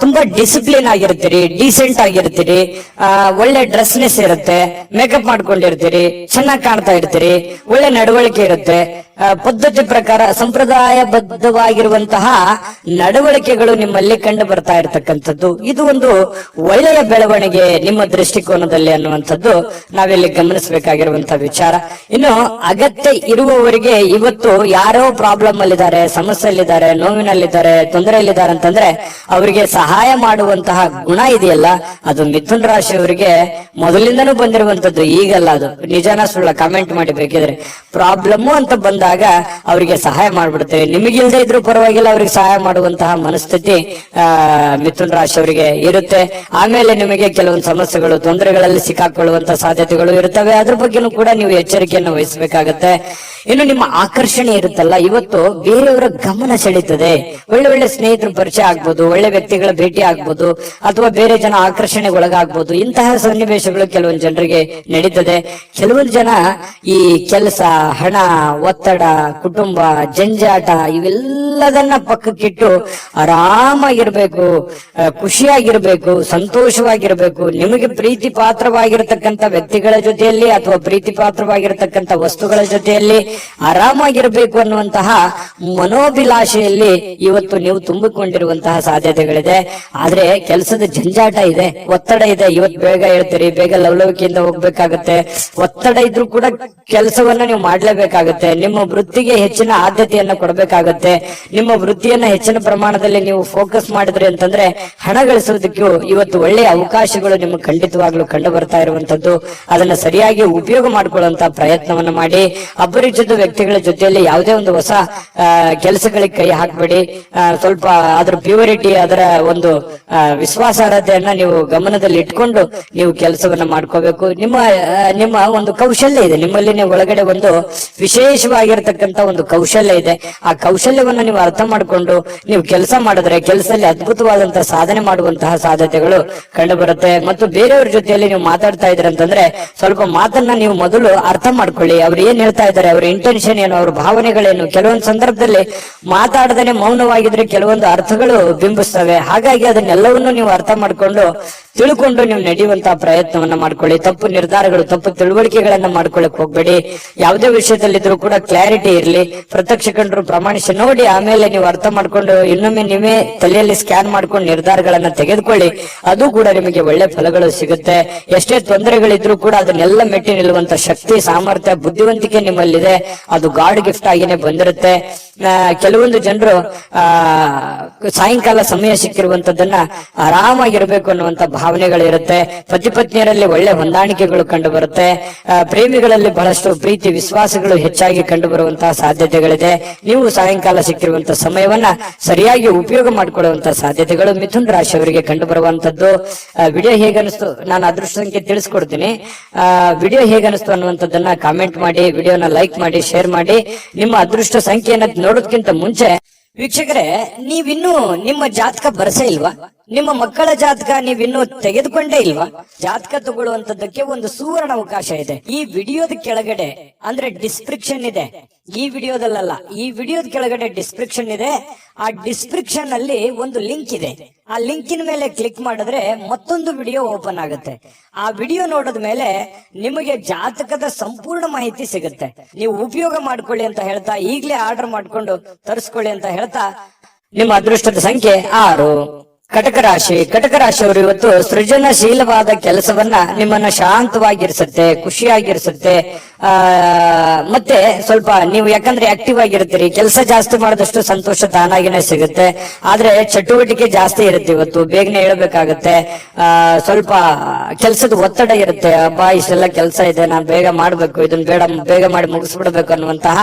S1: ತುಂಬಾ ಡಿಸಿಪ್ಲಿನ್ ಆಗಿರ್ತೀರಿ, ಡೀಸೆಂಟ್ ಆಗಿರ್ತೀರಿ, ಒಳ್ಳೆ ಡ್ರೆಸ್ನೆಸ್ ಇರುತ್ತೆ, ಮೇಕಪ್ ಮಾಡ್ಕೊಂಡಿರ್ತೀರಿ, ಚೆನ್ನಾಗಿ ಕಾಣ್ತಾ ಇರ್ತೀರಿ, ಒಳ್ಳೆ ನಡವಳಿಕೆ ಇರುತ್ತೆ, ಪದ್ಧತಿ ಪ್ರಕಾರ ಸಂಪ್ರದಾಯಬದ್ಧವಾಗಿರುವಂತಹ ನಡವಳಿಕೆಗಳು ನಿಮ್ಮಲ್ಲಿ ಕಂಡು ಬರ್ತಾ ಇರತಕ್ಕಂಥದ್ದು. ಇದು ಒಂದು ಒಳ್ಳೆಯ ಬೆಳವಣಿಗೆ ನಿಮ್ಮ ದೃಷ್ಟಿಕೋನದಲ್ಲಿ ಅನ್ನುವಂಥದ್ದು ನಾವಿಲ್ಲಿ ಗಮನಿಸಬೇಕಾಗಿರುವಂತಹ ವಿಚಾರ. ಇನ್ನು ಅಗತ್ಯ ಇರುವವರಿಗೆ ಇವತ್ತು ಯಾರೋ ಪ್ರಾಬ್ಲಮ್ ಅಲ್ಲಿದ್ದಾರೆ, ಸಮಸ್ಯೆಯಲ್ಲಿದ್ದಾರೆ, ನೋವಿನಲ್ಲಿದ್ದಾರೆ, ತೊಂದರೆಯಲ್ಲಿದ್ದಾರೆ ಅಂತಂದ್ರೆ ಅವರಿಗೆ ಸಹಾಯ ಮಾಡುವಂತಹ ಗುಣ ಇದೆಯಲ್ಲ, ಅದು ಮಿಥುನ ರಾಶಿಯವರಿಗೆ ಮೊದಲಿಂದನೂ ಬಂದಿರುವಂತದ್ದು, ಈಗಲ್ಲ. ಅದು ನಿಜಾನ ಸುಳ್ಳ ಕಾಮೆಂಟ್ ಮಾಡಿ ಬೇಕಿದ್ರೆ. ಪ್ರಾಬ್ಲಮ್ ಅಂತ ಬಂದಾಗ ಅವರಿಗೆ ಸಹಾಯ ಮಾಡ್ಬಿಡ್ತೇವೆ. ನಿಮಗಿಲ್ದೇ ಇದ್ರೂ ಪರವಾಗಿಲ್ಲ, ಅವ್ರಿಗೆ ಸಹಾಯ ಮಾಡುವಂತಹ ಮನಸ್ಥಿತಿ ಮಿಥುನ ರಾಶಿಯವರಿಗೆ ಇರುತ್ತೆ. ಆಮೇಲೆ ನಿಮಗೆ ಕೆಲವೊಂದು ಸಮಸ್ಯೆಗಳು, ತೊಂದರೆಗಳಲ್ಲಿ ಸಿಕ್ಕಾಕೊಳ್ಳುವಂತಹ ಸಾಧ್ಯತೆಗಳು ಇರ್ತವೆ. ಅದ್ರ ಬಗ್ಗೆನೂ ಕೂಡ ನೀವು ಎಚ್ಚರಿಕೆಯನ್ನು ವಹಿಸಬೇಕಾಗತ್ತೆ. ಇನ್ನು ನಿಮ್ಮ ಆಕರ್ಷಣೆ ಇರುತ್ತಲ್ಲ, ಇವತ್ತು ಬೇರೆಯವರ ಗಮನ ಸೆಳೀತದೆ. ಒಳ್ಳೆ ಒಳ್ಳೆ ಸ್ನೇಹಿತರ ಪರಿಚಯ ಆಗ್ಬೋದು, ಒಳ್ಳೆ ವ್ಯಕ್ತಿಗಳ ಭೇಟಿ ಆಗ್ಬೋದು, ಅಥವಾ ಬೇರೆ ಜನ ಆಕರ್ಷಣೆಗೆ ಒಳಗಾಗ್ಬೋದು. ಇಂತಹ ಸನ್ನಿವೇಶಗಳು ಕೆಲವೊಂದು ಜನರಿಗೆ ನಡೀತದೆ. ಕೆಲವೊಂದು ಜನ ಈ ಕೆಲಸ, ಹಣ, ಒತ್ತಡ, ಕುಟುಂಬ, ಜಂಜಾಟ ಇವೆಲ್ಲದನ್ನ ಪಕ್ಕಕ್ಕಿಟ್ಟು ಆರಾಮಾಗಿರ್ಬೇಕು, ಖುಷಿಯಾಗಿರ್ಬೇಕು, ಸಂತೋಷವಾಗಿರ್ಬೇಕು, ನಿಮಗೆ ಪ್ರೀತಿ ಪಾತ್ರವಾಗಿರತಕ್ಕಂತ ವ್ಯಕ್ತಿಗಳ ಜೊತೆಯಲ್ಲಿ ಅಥವಾ ಪ್ರೀತಿ ಪಾತ್ರವಾಗಿರತಕ್ಕಂತ ವಸ್ತುಗಳ ಜೊತೆಯಲ್ಲಿ ಆರಾಮಾಗಿರ್ಬೇಕು ಅನ್ನುವಂತಹ ಮನೋಭಿಲಾಷೆಯಲ್ಲಿ ಇವತ್ತು ನೀವು ತುಂಬಿಕೊಂಡಿರುವಂತಹ ಸಾಧ್ಯತೆಗಳಿದೆ. ಆದ್ರೆ ಕೆಲಸದ ಜಂಜಾಟ ಇದೆ, ಒತ್ತಡ ಇದೆ. ಇವತ್ತು ಬೇಗ ಹೇಳ್ತೀರಿ, ಬೇಗ ಲವಲವಿಕೆಯಿಂದ ಹೋಗ್ಬೇಕಾಗತ್ತೆ. ಒತ್ತಡ ಇದ್ರೂ ಕೂಡ ಕೆಲಸವನ್ನ ನೀವು ಮಾಡ್ಲೇಬೇಕಾಗತ್ತೆ. ನಿಮ್ಮ ವೃತ್ತಿಗೆ ಹೆಚ್ಚಿನ ಆದ್ಯತೆಯನ್ನ ಕೊಡಬೇಕಾಗತ್ತೆ. ನಿಮ್ಮ ವೃತ್ತಿಯನ್ನ ಹೆಚ್ಚಿನ ಪ್ರಮಾಣದಲ್ಲಿ ನೀವು ಫೋಕಸ್ ಮಾಡಿದ್ರಿ ಅಂತಂದ್ರೆ ಹಣ ಗಳಿಸೋದಕ್ಕೂ ಇವತ್ತು ಒಳ್ಳೆಯ ಅವಕಾಶಗಳು ನಿಮಗೆ ಖಂಡಿತವಾಗ್ಲೂ ಕಂಡು ಬರ್ತಾ ಇರುವಂತದ್ದು. ಅದನ್ನ ಸರಿಯಾಗಿ ಉಪಯೋಗ ಮಾಡ್ಕೊಳ್ಳುವಂತ ಪ್ರಯತ್ನವನ್ನ ಮಾಡಿ. ಅಪರಿಚಿತ ವ್ಯಕ್ತಿಗಳ ಜೊತೆಯಲ್ಲಿ ಯಾವುದೇ ಒಂದು ಹೊಸ ಕೆಲಸಗಳಿಗೆ ಕೈ ಹಾಕ್ಬೇಡಿ. ಸ್ವಲ್ಪ ಅದರ ಪ್ಯೂರಿಟಿ, ಅದರ ಒಂದು ವಿಶ್ವಾಸಾರ್ಹತೆಯನ್ನ ನೀವು ಗಮನದಲ್ಲಿ ಇಟ್ಕೊಂಡು ನೀವು ಕೆಲಸವನ್ನ ಮಾಡ್ಕೋಬೇಕು. ನಿಮ್ಮ ಒಂದು ಕೌಶಲ್ಯ ಇದೆ ನಿಮ್ಮಲ್ಲಿ, ಒಳಗಡೆ ಒಂದು ವಿಶೇಷವಾಗಿರ್ತಕ್ಕಂತ ಒಂದು ಕೌಶಲ್ಯ ಇದೆ. ಆ ಕೌಶಲ್ಯವನ್ನ ನೀವು ಅರ್ಥ ಮಾಡ್ಕೊಂಡು ನೀವು ಕೆಲಸ ಮಾಡಿದ್ರೆ ಕೆಲಸದಲ್ಲಿ ಅದ್ಭುತವಾದಂತಹ ಸಾಧನೆ ಮಾಡುವಂತಹ ಸಾಧ್ಯತೆಗಳು ಕಂಡು ಬರುತ್ತೆ. ಮತ್ತು ಬೇರೆಯವ್ರ ಜೊತೆಯಲ್ಲಿ ನೀವು ಮಾತಾಡ್ತಾ ಇದ್ರೆ ಅಂತಂದ್ರೆ ಸ್ವಲ್ಪ ಮಾತನ್ನ ನೀವು ಮೊದಲು ಅರ್ಥ ಮಾಡ್ಕೊಳ್ಳಿ. ಅವ್ರು ಏನ್ ಹೇಳ್ತಾ ಇದ್ದಾರೆ, ಅವ್ರ ಇಂಟೆನ್ಷನ್ ಏನು, ಅವ್ರ ಭಾವನೆಗಳೇನು. ಕೆಲವೊಂದು ಸಂದರ್ಭದಲ್ಲಿ ಮಾತಾಡದೇನೆ ಮೌನವಾಗಿದ್ರೆ ಕೆಲವೊಂದು ಅರ್ಥಗಳು ಬಿಂಬಿಸ್ತವೆ. ಹಾಗಾಗಿ ಅದನ್ನೆಲ್ಲವನ್ನು ನೀವು ಅರ್ಥ ಮಾಡ್ಕೊಂಡು ತಿಳ್ಕೊಂಡು ನೀವು ನಡೆಯುವಂತಹ ಪ್ರಯತ್ನವನ್ನ ಮಾಡ್ಕೊಳ್ಳಿ. ತಪ್ಪು ನಿರ್ಧಾರಗಳು, ತಪ್ಪು ತಿಳುವಳಿಕೆಗಳನ್ನ ಮಾಡ್ಕೊಳ್ಳಕ್ ಹೋಗ್ಬೇಡಿ. ಯಾವುದೇ ವಿಷಯದಲ್ಲಿದ್ರು ಕೂಡ ಕ್ಲಾರಿಟಿ ಇರ್ಲಿ. ಪ್ರತ್ಯಕ್ಷ ಕಂಡ್ರು ಪ್ರಮಾಣಿಸಿ ನೋಡಿ, ಆಮೇಲೆ ನೀವು ಅರ್ಥ ಮಾಡ್ಕೊಂಡು ಇನ್ನೊಮ್ಮೆ ನೀವೇ ತಲೆಯಲ್ಲಿ ಸ್ಕ್ಯಾನ್ ಮಾಡ್ಕೊಂಡು ನಿರ್ಧಾರಗಳನ್ನ ತೆಗೆದುಕೊಳ್ಳಿ. ಅದು ಕೂಡ ನಿಮಗೆ ಒಳ್ಳೆ ಫಲಗಳು ಸಿಗುತ್ತೆ. ಎಷ್ಟೇ ತೊಂದರೆಗಳಿದ್ರು ಕೂಡ ಅದನ್ನೆಲ್ಲ ಮೆಟ್ಟಿ ನಿಲ್ಲುವಂತ ಶಕ್ತಿ, ಸಾಮರ್ಥ್ಯ, ಬುದ್ಧಿವಂತಿಕೆ ನಿಮ್ಮಲ್ಲಿದೆ. ಅದು ಗಾಡ್ ಗಿಫ್ಟ್ ಆಗಿನೇ ಬಂದಿರುತ್ತೆ. ಕೆಲವೊಂದು ಜನರು ಸಾಯಂಕಾಲ ಸಮಯ ಸಿಕ್ಕಿರುವಂತದ್ದನ್ನ ಆರಾಮಾಗಿರ್ಬೇಕು ಅನ್ನುವಂತ ಭಾವನೆಗಳಿರುತ್ತೆ. ಪತಿ ಪತ್ನಿಯರಲ್ಲಿ ಒಳ್ಳೆ ಹೊಂದಾಣಿಕೆಗಳು ಕಂಡು ಬರುತ್ತೆ. ಪ್ರೇಮಿಗಳಲ್ಲಿ ಬಹಳಷ್ಟು ಪ್ರೀತಿ, ವಿಶ್ವಾಸಗಳು ಹೆಚ್ಚಾಗಿ ಕಂಡು ಬರುವಂತಹ ಸಾಧ್ಯತೆಗಳಿದೆ. ನೀವು ಸಾಯಂಕಾಲ ಸಿಕ್ಕಿರುವಂತಹ ಸಮಯವನ್ನ ಸರಿಯಾಗಿ ಉಪಯೋಗ ಮಾಡಿಕೊಳ್ಳುವಂತಹ ಸಾಧ್ಯತೆಗಳು ಮಿಥುನ ರಾಶಿಯವರಿಗೆ ಕಂಡು ಬರುವಂತದ್ದು. ವಿಡಿಯೋ ಹೇಗನಿಸ್ತು, ನಾನು ಅದೃಷ್ಟ ಸಂಖ್ಯೆ ತಿಳಿಸ್ಕೊಡ್ತೀನಿ. ವಿಡಿಯೋ ಹೇಗನಿಸ್ತು ಅನ್ನುವಂಥದ್ದನ್ನ ಕಾಮೆಂಟ್ ಮಾಡಿ, ವಿಡಿಯೋನ ಲೈಕ್ ಮಾಡಿ, ಶೇರ್ ಮಾಡಿ. ನಿಮ್ಮ ಅದೃಷ್ಟ ಸಂಖ್ಯೆಯನ್ನ ನೋಡೋದಕ್ಕಿಂತ ಮುಂಚೆ ವೀಕ್ಷಕರೇ, ನೀವಿನ್ನೂ ನಿಮ್ಮ ಜಾತಕ ಬರಸೇ ಇಲ್ವಾ? ನಿಮ್ಮ ಮಕ್ಕಳ ಜಾತಕ ನೀವಿನ್ನೂ ತೆಗೆದುಕೊಂಡೇ ಇಲ್ವಾ? ಜಾತಕ ತಗೊಳ್ಳುವಂತದ್ದಕ್ಕೆ ಒಂದು ಸುವರ್ಣ ಅವಕಾಶ ಇದೆ. ಈ ವಿಡಿಯೋದ ಕೆಳಗಡೆ ಅಂದ್ರೆ ಡಿಸ್ಕ್ರಿಪ್ಷನ್ ಇದೆ, ಈ ವಿಡಿಯೋದಲ್ಲ, ಈ ವಿಡಿಯೋದ ಕೆಳಗಡೆ ಡಿಸ್ಕ್ರಿಪ್ಷನ್ ಇದೆ. ಆ ಡಿಸ್ಕ್ರಿಪ್ಷನ್ ಅಲ್ಲಿ ಒಂದು ಲಿಂಕ್ ಇದೆ. ಆ ಲಿಂಕಿನ ಮೇಲೆ ಕ್ಲಿಕ್ ಮಾಡಿದ್ರೆ ಮತ್ತೊಂದು ವಿಡಿಯೋ ಓಪನ್ ಆಗುತ್ತೆ. ಆ ವಿಡಿಯೋ ನೋಡಿದ ಮೇಲೆ ನಿಮಗೆ ಜಾತಕದ ಸಂಪೂರ್ಣ ಮಾಹಿತಿ ಸಿಗುತ್ತೆ. ನೀವು ಉಪಯೋಗ ಮಾಡ್ಕೊಳ್ಳಿ ಅಂತ ಹೇಳ್ತಾ, ಈಗಲೇ ಆರ್ಡರ್ ಮಾಡ್ಕೊಂಡು ತರಿಸ್ಕೊಳ್ಳಿ ಅಂತ ಹೇಳ್ತಾ, ನಿಮ್ಮ ಅದೃಷ್ಟದ ಸಂಖ್ಯೆ 6. ಕಟಕ ರಾಶಿಯವರು ಇವತ್ತು ಸೃಜನಶೀಲವಾದ ಕೆಲಸವನ್ನ ನಿಮ್ಮನ್ನ ಶಾಂತವಾಗಿರಿಸುತ್ತೆ, ಖುಷಿಯಾಗಿರಿಸುತ್ತೆ. ಮತ್ತೆ ಸ್ವಲ್ಪ ನೀವು ಯಾಕಂದ್ರೆ ಆಕ್ಟಿವ್ ಆಗಿರ್ತೀರಿ, ಕೆಲಸ ಜಾಸ್ತಿ ಮಾಡಿದಷ್ಟು ಸಂತೋಷ ತಾನಾಗಿನೇ ಸಿಗುತ್ತೆ. ಆದ್ರೆ ಚಟುವಟಿಕೆ ಜಾಸ್ತಿ ಇರುತ್ತೆ, ಇವತ್ತು ಬೇಗನೆ ಹೇಳ್ಬೇಕಾಗತ್ತೆ. ಸ್ವಲ್ಪ ಕೆಲಸದ ಒತ್ತಡ ಇರುತ್ತೆ. ಅಬ್ಬಾ ಇಷ್ಟೆಲ್ಲ ಕೆಲಸ ಇದೆ, ನಾನು ಬೇಗ ಮಾಡ್ಬೇಕು, ಇದನ್ನ ಬೇಗ ಮಾಡಿ ಮುಗಿಸ್ಬಿಡ್ಬೇಕು ಅನ್ನುವಂತಹ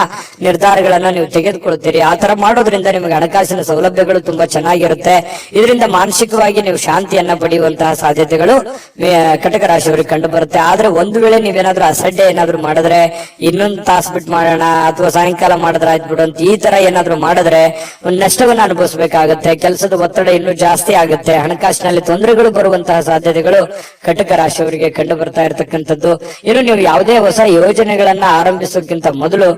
S1: ನಿರ್ಧಾರಗಳನ್ನ ನೀವು ತೆಗೆದುಕೊಳ್ತೀರಿ. ಆ ತರ ಮಾಡೋದ್ರಿಂದ ನಿಮಗೆ ಹಣಕಾಸಿನ ಸೌಲಭ್ಯಗಳು ತುಂಬಾ ಚೆನ್ನಾಗಿರುತ್ತೆ. ಇದರಿಂದ ಮಾನಸಿಕವಾಗಿ ನೀವು ಶಾಂತಿಯನ್ನ ಪಡೆಯುವಂತಹ ಸಾಧ್ಯತೆಗಳು ಕಟಕ ರಾಶಿಯವರಿಗೆ ಕಂಡು ಬರುತ್ತೆ. ಆದ್ರೆ ಒಂದು ವೇಳೆ ನೀವೇನಾದ್ರೂ ಅಸಡ್ಡೆ ಏನಾದ್ರು ಮಾಡಿದ್ರೆ, ಇನ್ನೊಂದು ತಾಸು ಬಿಟ್ಟು ಮಾಡೋಣ ಅಥವಾ ಸಾಯಂಕಾಲ ಮಾಡಿದ್ರೆ ಆಯ್ತು ಬಿಡು ಅಂತ ಈ ತರ ಏನಾದ್ರು ಮಾಡಿದ್ರೆ ಒಂದು ನಷ್ಟವನ್ನ ಅನುಭವಿಸಬೇಕಾಗತ್ತೆ. ಕೆಲಸದ ಒತ್ತಡ ಇನ್ನೂ ಜಾಸ್ತಿ ಆಗುತ್ತೆ. ಹಣಕಾಸಿನಲ್ಲಿ ತೊಂದರೆಗಳು ಬರುವಂತಹ ಸಾಧ್ಯತೆಗಳು ಕಟಕ ರಾಶಿಯವರಿಗೆ ಕಂಡು ಬರ್ತಾ ಇರತಕ್ಕಂಥದ್ದು. ಇನ್ನು ನೀವು ಯಾವುದೇ ಹೊಸ ಯೋಜನೆಗಳನ್ನ ಆರಂಭಿಸೋಕ್ಕಿಂತ ಮೊದಲು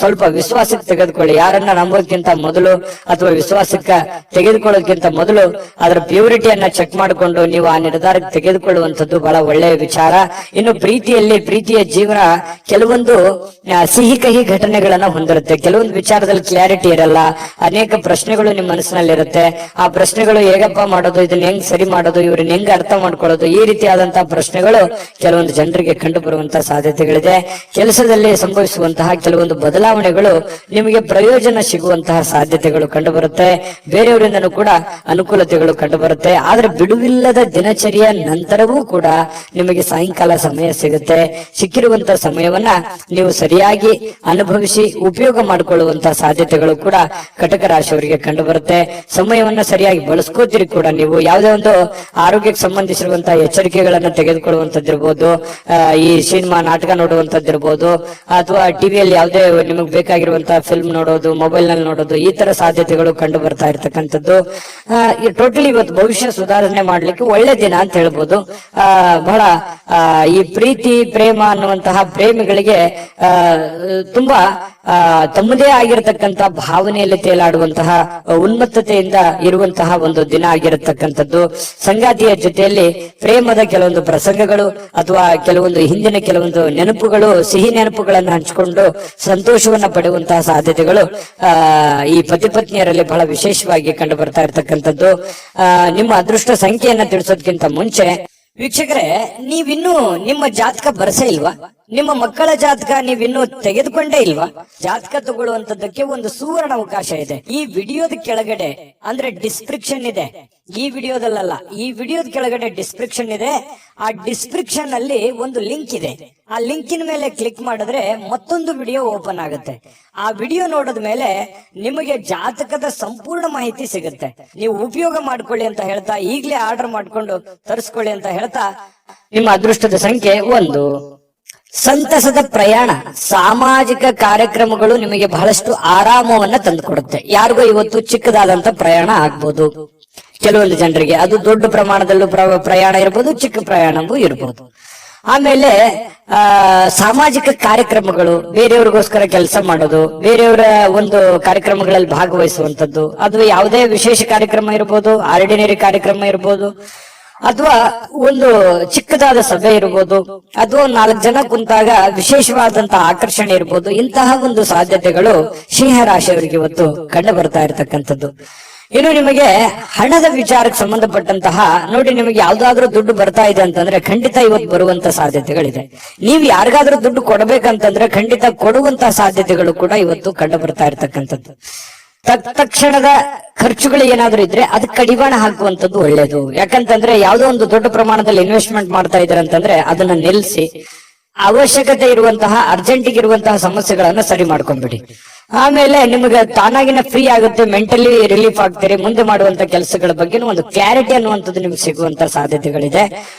S1: ಸ್ವಲ್ಪ ವಿಶ್ವಾಸಕ್ಕೆ ತೆಗೆದುಕೊಳ್ಳಿ. ಯಾರನ್ನ ನಂಬೋದಕ್ಕಿಂತ ಮೊದಲು ಅಥವಾ ವಿಶ್ವಾಸಕ್ಕೆ ತೆಗೆದುಕೊಳ್ಳೋದಕ್ಕಿಂತ ಮೊದಲು ಅದರ ಪ್ಯೂರಿಟಿಯನ್ನ ಚೆಕ್ ಮಾಡಿಕೊಂಡು ನೀವು ಆ ನಿರ್ಧಾರಕ್ಕೆ ತೆಗೆದುಕೊಳ್ಳುವಂಥದ್ದು ಬಹಳ ಒಳ್ಳೆಯ ವಿಚಾರ. ಇನ್ನು ಪ್ರೀತಿಯ ಜೀವನ ಕೆಲವೊಂದು ಸಿಹಿ ಕಹಿ ಘಟನೆಗಳನ್ನ ಹೊಂದಿರುತ್ತೆ. ಕೆಲವೊಂದು ವಿಚಾರದಲ್ಲಿ ಕ್ಲಾರಿಟಿ ಇರಲ್ಲ, ಅನೇಕ ಪ್ರಶ್ನೆಗಳು ನಿಮ್ಮ ಮನಸ್ಸಿನಲ್ಲಿರುತ್ತೆ. ಆ ಪ್ರಶ್ನೆಗಳು ಹೇಗಪ್ಪ ಮಾಡೋದು, ಇದನ್ನ ಹೆಂಗ್ ಸರಿ ಮಾಡೋದು, ಇವ್ರನ್ನ ಹೆಂಗ್ ಅರ್ಥ ಮಾಡ್ಕೊಳ್ಳೋದು, ಈ ರೀತಿಯಾದಂತಹ ಪ್ರಶ್ನೆಗಳು ಕೆಲವೊಂದು ಜನರಿಗೆ ಕಂಡು ಬರುವಂತಹ ಸಾಧ್ಯತೆಗಳಿದೆ. ಕೆಲಸದಲ್ಲಿ ಸಂಭವಿಸುವಂತಹ ಕೆಲವೊಂದು ಬದಲಾವಣೆಗಳು ನಿಮಗೆ ಪ್ರಯೋಜನ ಸಿಗುವಂತಹ ಸಾಧ್ಯತೆಗಳು ಕಂಡು ಬರುತ್ತೆ. ಬೇರೆಯವರಿಂದನೂ ಕೂಡ ಅನುಕೂಲತೆಗಳು ಕಂಡು ಬರುತ್ತೆ. ಆದ್ರೆ ಬಿಡುವಿಲ್ಲದ ದಿನಚರಿಯ ನಂತರವೂ ಕೂಡ ನಿಮಗೆ ಸಾಯಂಕಾಲ ಸಮಯ ಸಿಗುತ್ತೆ. ಸಿಕ್ಕಿರುವಂತಹ ಸಮಯವನ್ನ ನೀವು ಸರಿಯಾಗಿ ಅನುಭವಿಸಿ ಉಪಯೋಗ ಮಾಡಿಕೊಳ್ಳುವಂತಹ ಸಾಧ್ಯತೆಗಳು ಕೂಡ ಕಟಕ ರಾಶಿಯವರಿಗೆ ಕಂಡು ಬರುತ್ತೆ. ಸಮಯವನ್ನ ಸರಿಯಾಗಿ ಬಳಸ್ಕೋತೀರಿ ಕೂಡ. ನೀವು ಯಾವುದೇ ಒಂದು ಆರೋಗ್ಯಕ್ಕೆ ಸಂಬಂಧಿಸಿರುವಂತಹ ಎಚ್ಚರಿಕೆಗಳನ್ನ ತೆಗೆದುಕೊಳ್ಳುವಂತದ್ದಿರ್ಬೋದು, ಈ ಸಿನಿಮಾ ನಾಟಕ ನೋಡುವಂತದ್ದಿರ್ಬೋದು, ಅಥವಾ ಟಿವಿಯಲ್ಲಿ ಯಾವುದೇ ನಿಮಗೆ ಬೇಕಾಗಿರುವಂತಹ ಫಿಲ್ಮ್ ನೋಡೋದು, ಮೊಬೈಲ್ ನಲ್ಲಿ ನೋಡೋದು, ಈ ತರ ಸಾಧ್ಯತೆಗಳು ಕಂಡು ಬರ್ತಾ ಇರ್ತಕ್ಕಂಥದ್ದು. ಟೋಟಲಿ ಇವತ್ತು ಭವಿಷ್ಯ ಸುಧಾರಣೆ ಮಾಡ್ಲಿಕ್ಕೆ ಒಳ್ಳೆ ದಿನ ಅಂತ ಹೇಳ್ಬೋದು. ಬಹಳ ಈ ಪ್ರೀತಿ ಪ್ರೇಮ ಅನ್ನುವಂತಹ ಪ್ರೇಮಿಗಳಿಗೆ ತುಂಬಾ ತಮ್ಮದೇ ಆಗಿರತಕ್ಕಂತ ಭಾವನೆಯಲ್ಲಿ ತೇಲಾಡುವಂತಹ ಉನ್ಮತ್ತತೆಯಿಂದ ಇರುವಂತಹ ಒಂದು ದಿನ ಆಗಿರತಕ್ಕಂಥದ್ದು. ಸಂಗಾತಿಯ ಜೊತೆಯಲ್ಲಿ ಪ್ರೇಮದ ಕೆಲವೊಂದು ಪ್ರಸಂಗಗಳು ಅಥವಾ ಕೆಲವೊಂದು ಹಿಂದಿನ ಕೆಲವೊಂದು ನೆನಪುಗಳು, ಸಿಹಿ ನೆನಪುಗಳನ್ನು ಹಂಚಿಕೊಂಡು ಸಂತೋಷವನ್ನ ಪಡೆಯುವಂತಹ ಸಾಧ್ಯತೆಗಳು ಈ ಪತಿ ಪತ್ನಿಯರಲ್ಲಿ ಬಹಳ ವಿಶೇಷವಾಗಿ ಕಂಡು ಬರ್ತಾ ಇರ್ತಕ್ಕಂಥದ್ದು. ನಿಮ್ಮ ಅದೃಷ್ಟ ಸಂಖ್ಯೆಯನ್ನ ತಿಳಿಸೋದಕ್ಕಿಂತ ಮುಂಚೆ ವೀಕ್ಷಕರೇ, ನೀವಿನ್ನೂ ನಿಮ್ಮ ಜಾತಕ ಬರಸೇ ಇಲ್ವಾ? ನಿಮ್ಮ ಮಕ್ಕಳ ಜಾತಕ ನೀವಿನ್ನೂ ತೆಗೆದುಕೊಂಡೇ ಇಲ್ವಾ? ಜಾತಕ ತಗೊಳ್ಳುವಂತದ್ದಕ್ಕೆ ಒಂದು ಸುವರ್ಣ ಅವಕಾಶ ಇದೆ. ಈ ವಿಡಿಯೋದ ಕೆಳಗಡೆ ಅಂದ್ರೆ ಡಿಸ್ಕ್ರಿಪ್ಷನ್ ಇದೆ. ಈ ವಿಡಿಯೋದಲ್ಲ, ಈ ವಿಡಿಯೋದ ಕೆಳಗಡೆ ಡಿಸ್ಕ್ರಿಪ್ಷನ್ ಇದೆ. ಆ ಡಿಸ್ಕ್ರಿಪ್ಷನ್ ಅಲ್ಲಿ ಒಂದು ಲಿಂಕ್ ಇದೆ. ಆ ಲಿಂಕಿನ ಮೇಲೆ ಕ್ಲಿಕ್ ಮಾಡಿದ್ರೆ ಮತ್ತೊಂದು ವಿಡಿಯೋ ಓಪನ್ ಆಗುತ್ತೆ. ಆ ವಿಡಿಯೋ ನೋಡಿದ ಮೇಲೆ ನಿಮಗೆ ಜಾತಕದ ಸಂಪೂರ್ಣ ಮಾಹಿತಿ ಸಿಗುತ್ತೆ. ನೀವು ಉಪಯೋಗ ಮಾಡ್ಕೊಳ್ಳಿ ಅಂತ ಹೇಳ್ತಾ, ಈಗಲೇ ಆರ್ಡರ್ ಮಾಡ್ಕೊಂಡು ತರಿಸ್ಕೊಳ್ಳಿ ಅಂತ ಹೇಳ್ತಾ, ನಿಮ್ಮ ಅದೃಷ್ಟದ ಸಂಖ್ಯೆ 1. ಸಂತಸದ ಪ್ರಯಾಣ, ಸಾಮಾಜಿಕ ಕಾರ್ಯಕ್ರಮಗಳು ನಿಮಗೆ ಬಹಳಷ್ಟು ಆರಾಮವನ್ನ ತಂದುಕೊಡುತ್ತೆ. ಯಾರಿಗೋ ಇವತ್ತು ಚಿಕ್ಕದಾದಂತ ಪ್ರಯಾಣ ಆಗ್ಬೋದು. ಕೆಲವೊಂದು ಜನರಿಗೆ ಅದು ದೊಡ್ಡ ಪ್ರಮಾಣದಲ್ಲೂ ಪ್ರಯಾಣ ಇರ್ಬೋದು, ಚಿಕ್ಕ ಪ್ರಯಾಣವೂ ಇರ್ಬೋದು. ಆಮೇಲೆ ಸಾಮಾಜಿಕ ಕಾರ್ಯಕ್ರಮಗಳು, ಬೇರೆಯವ್ರಿಗೋಸ್ಕರ ಕೆಲಸ ಮಾಡೋದು, ಬೇರೆಯವರ ಒಂದು ಕಾರ್ಯಕ್ರಮಗಳಲ್ಲಿ ಭಾಗವಹಿಸುವಂತದ್ದು, ಅದು ಯಾವುದೇ ವಿಶೇಷ ಕಾರ್ಯಕ್ರಮ ಇರ್ಬೋದು, ಆರ್ಡಿನರಿ ಕಾರ್ಯಕ್ರಮ ಇರ್ಬೋದು, ಅಥವಾ ಒಂದು ಚಿಕ್ಕದಾದ ಸಭೆ ಇರ್ಬೋದು, ಅಥವಾ 4 ಜನ ಕುಂತಾಗ ವಿಶೇಷವಾದಂತಹ ಆಕರ್ಷಣೆ ಇರ್ಬೋದು. ಇಂತಹ ಒಂದು ಸಾಧ್ಯತೆಗಳು ಸಿಂಹ ರಾಶಿಯವರಿಗೆ ಇವತ್ತು ಕಂಡು ಬರ್ತಾ ಇರತಕ್ಕಂಥದ್ದು. ಇನ್ನು ನಿಮಗೆ ಹಣದ ವಿಚಾರಕ್ಕೆ ಸಂಬಂಧಪಟ್ಟಂತಹ ನೋಡಿ, ನಿಮಗೆ ಯಾವ್ದಾದ್ರೂ ದುಡ್ಡು ಬರ್ತಾ ಇದೆ ಅಂತಂದ್ರೆ ಖಂಡಿತ ಇವತ್ತು ಬರುವಂತ ಸಾಧ್ಯತೆಗಳಿದೆ. ನೀವು ಯಾರಿಗಾದ್ರೂ ದುಡ್ಡು ಕೊಡಬೇಕಂತಂದ್ರೆ ಖಂಡಿತ ಕೊಡುವಂತಹ ಸಾಧ್ಯತೆಗಳು ಕೂಡ ಇವತ್ತು ಕಂಡು ಬರ್ತಾ ಇರ್ತಕ್ಕಂಥದ್ದು. ತಕ್ಷಣದ ಖರ್ಚುಗಳು ಏನಾದ್ರೂ ಇದ್ರೆ ಅದಕ್ಕೆ ಕಡಿವಾಣ ಹಾಕುವಂತದ್ದು ಒಳ್ಳೇದು. ಯಾಕಂತಂದ್ರೆ ಯಾವುದೋ ಒಂದು ದೊಡ್ಡ ಪ್ರಮಾಣದಲ್ಲಿ ಇನ್ವೆಸ್ಟ್ಮೆಂಟ್ ಮಾಡ್ತಾ ಇದ್ದಾರೆ ಅಂತಂದ್ರೆ ಅದನ್ನ ನಿಲ್ಲಿಸಿ ಅವಶ್ಯಕತೆ ಇರುವಂತಹ ಅರ್ಜೆಂಟಿಗೆ ಇರುವಂತಹ ಸಮಸ್ಯೆಗಳನ್ನ ಸರಿ ಮಾಡ್ಕೊಂಡ್ಬಿಡಿ. ಆಮೇಲೆ ನಿಮಗೆ ತಾನಾಗಿನ ಫ್ರೀ ಆಗುತ್ತೆ, ಮೆಂಟಲಿ ರಿಲೀಫ್ ಆಗ್ತೀರಿ. ಮುಂದೆ ಮಾಡುವಂತ ಕೆಲಸಗಳ ಬಗ್ಗೆ ಒಂದು ಕ್ಲಾರಿಟಿ ಅನ್ನುವಂಥದ್ದು ನಿಮ್ಗೆ ಸಿಗುವಂತ ಸಾಧ್ಯತೆಗಳಿದೆ.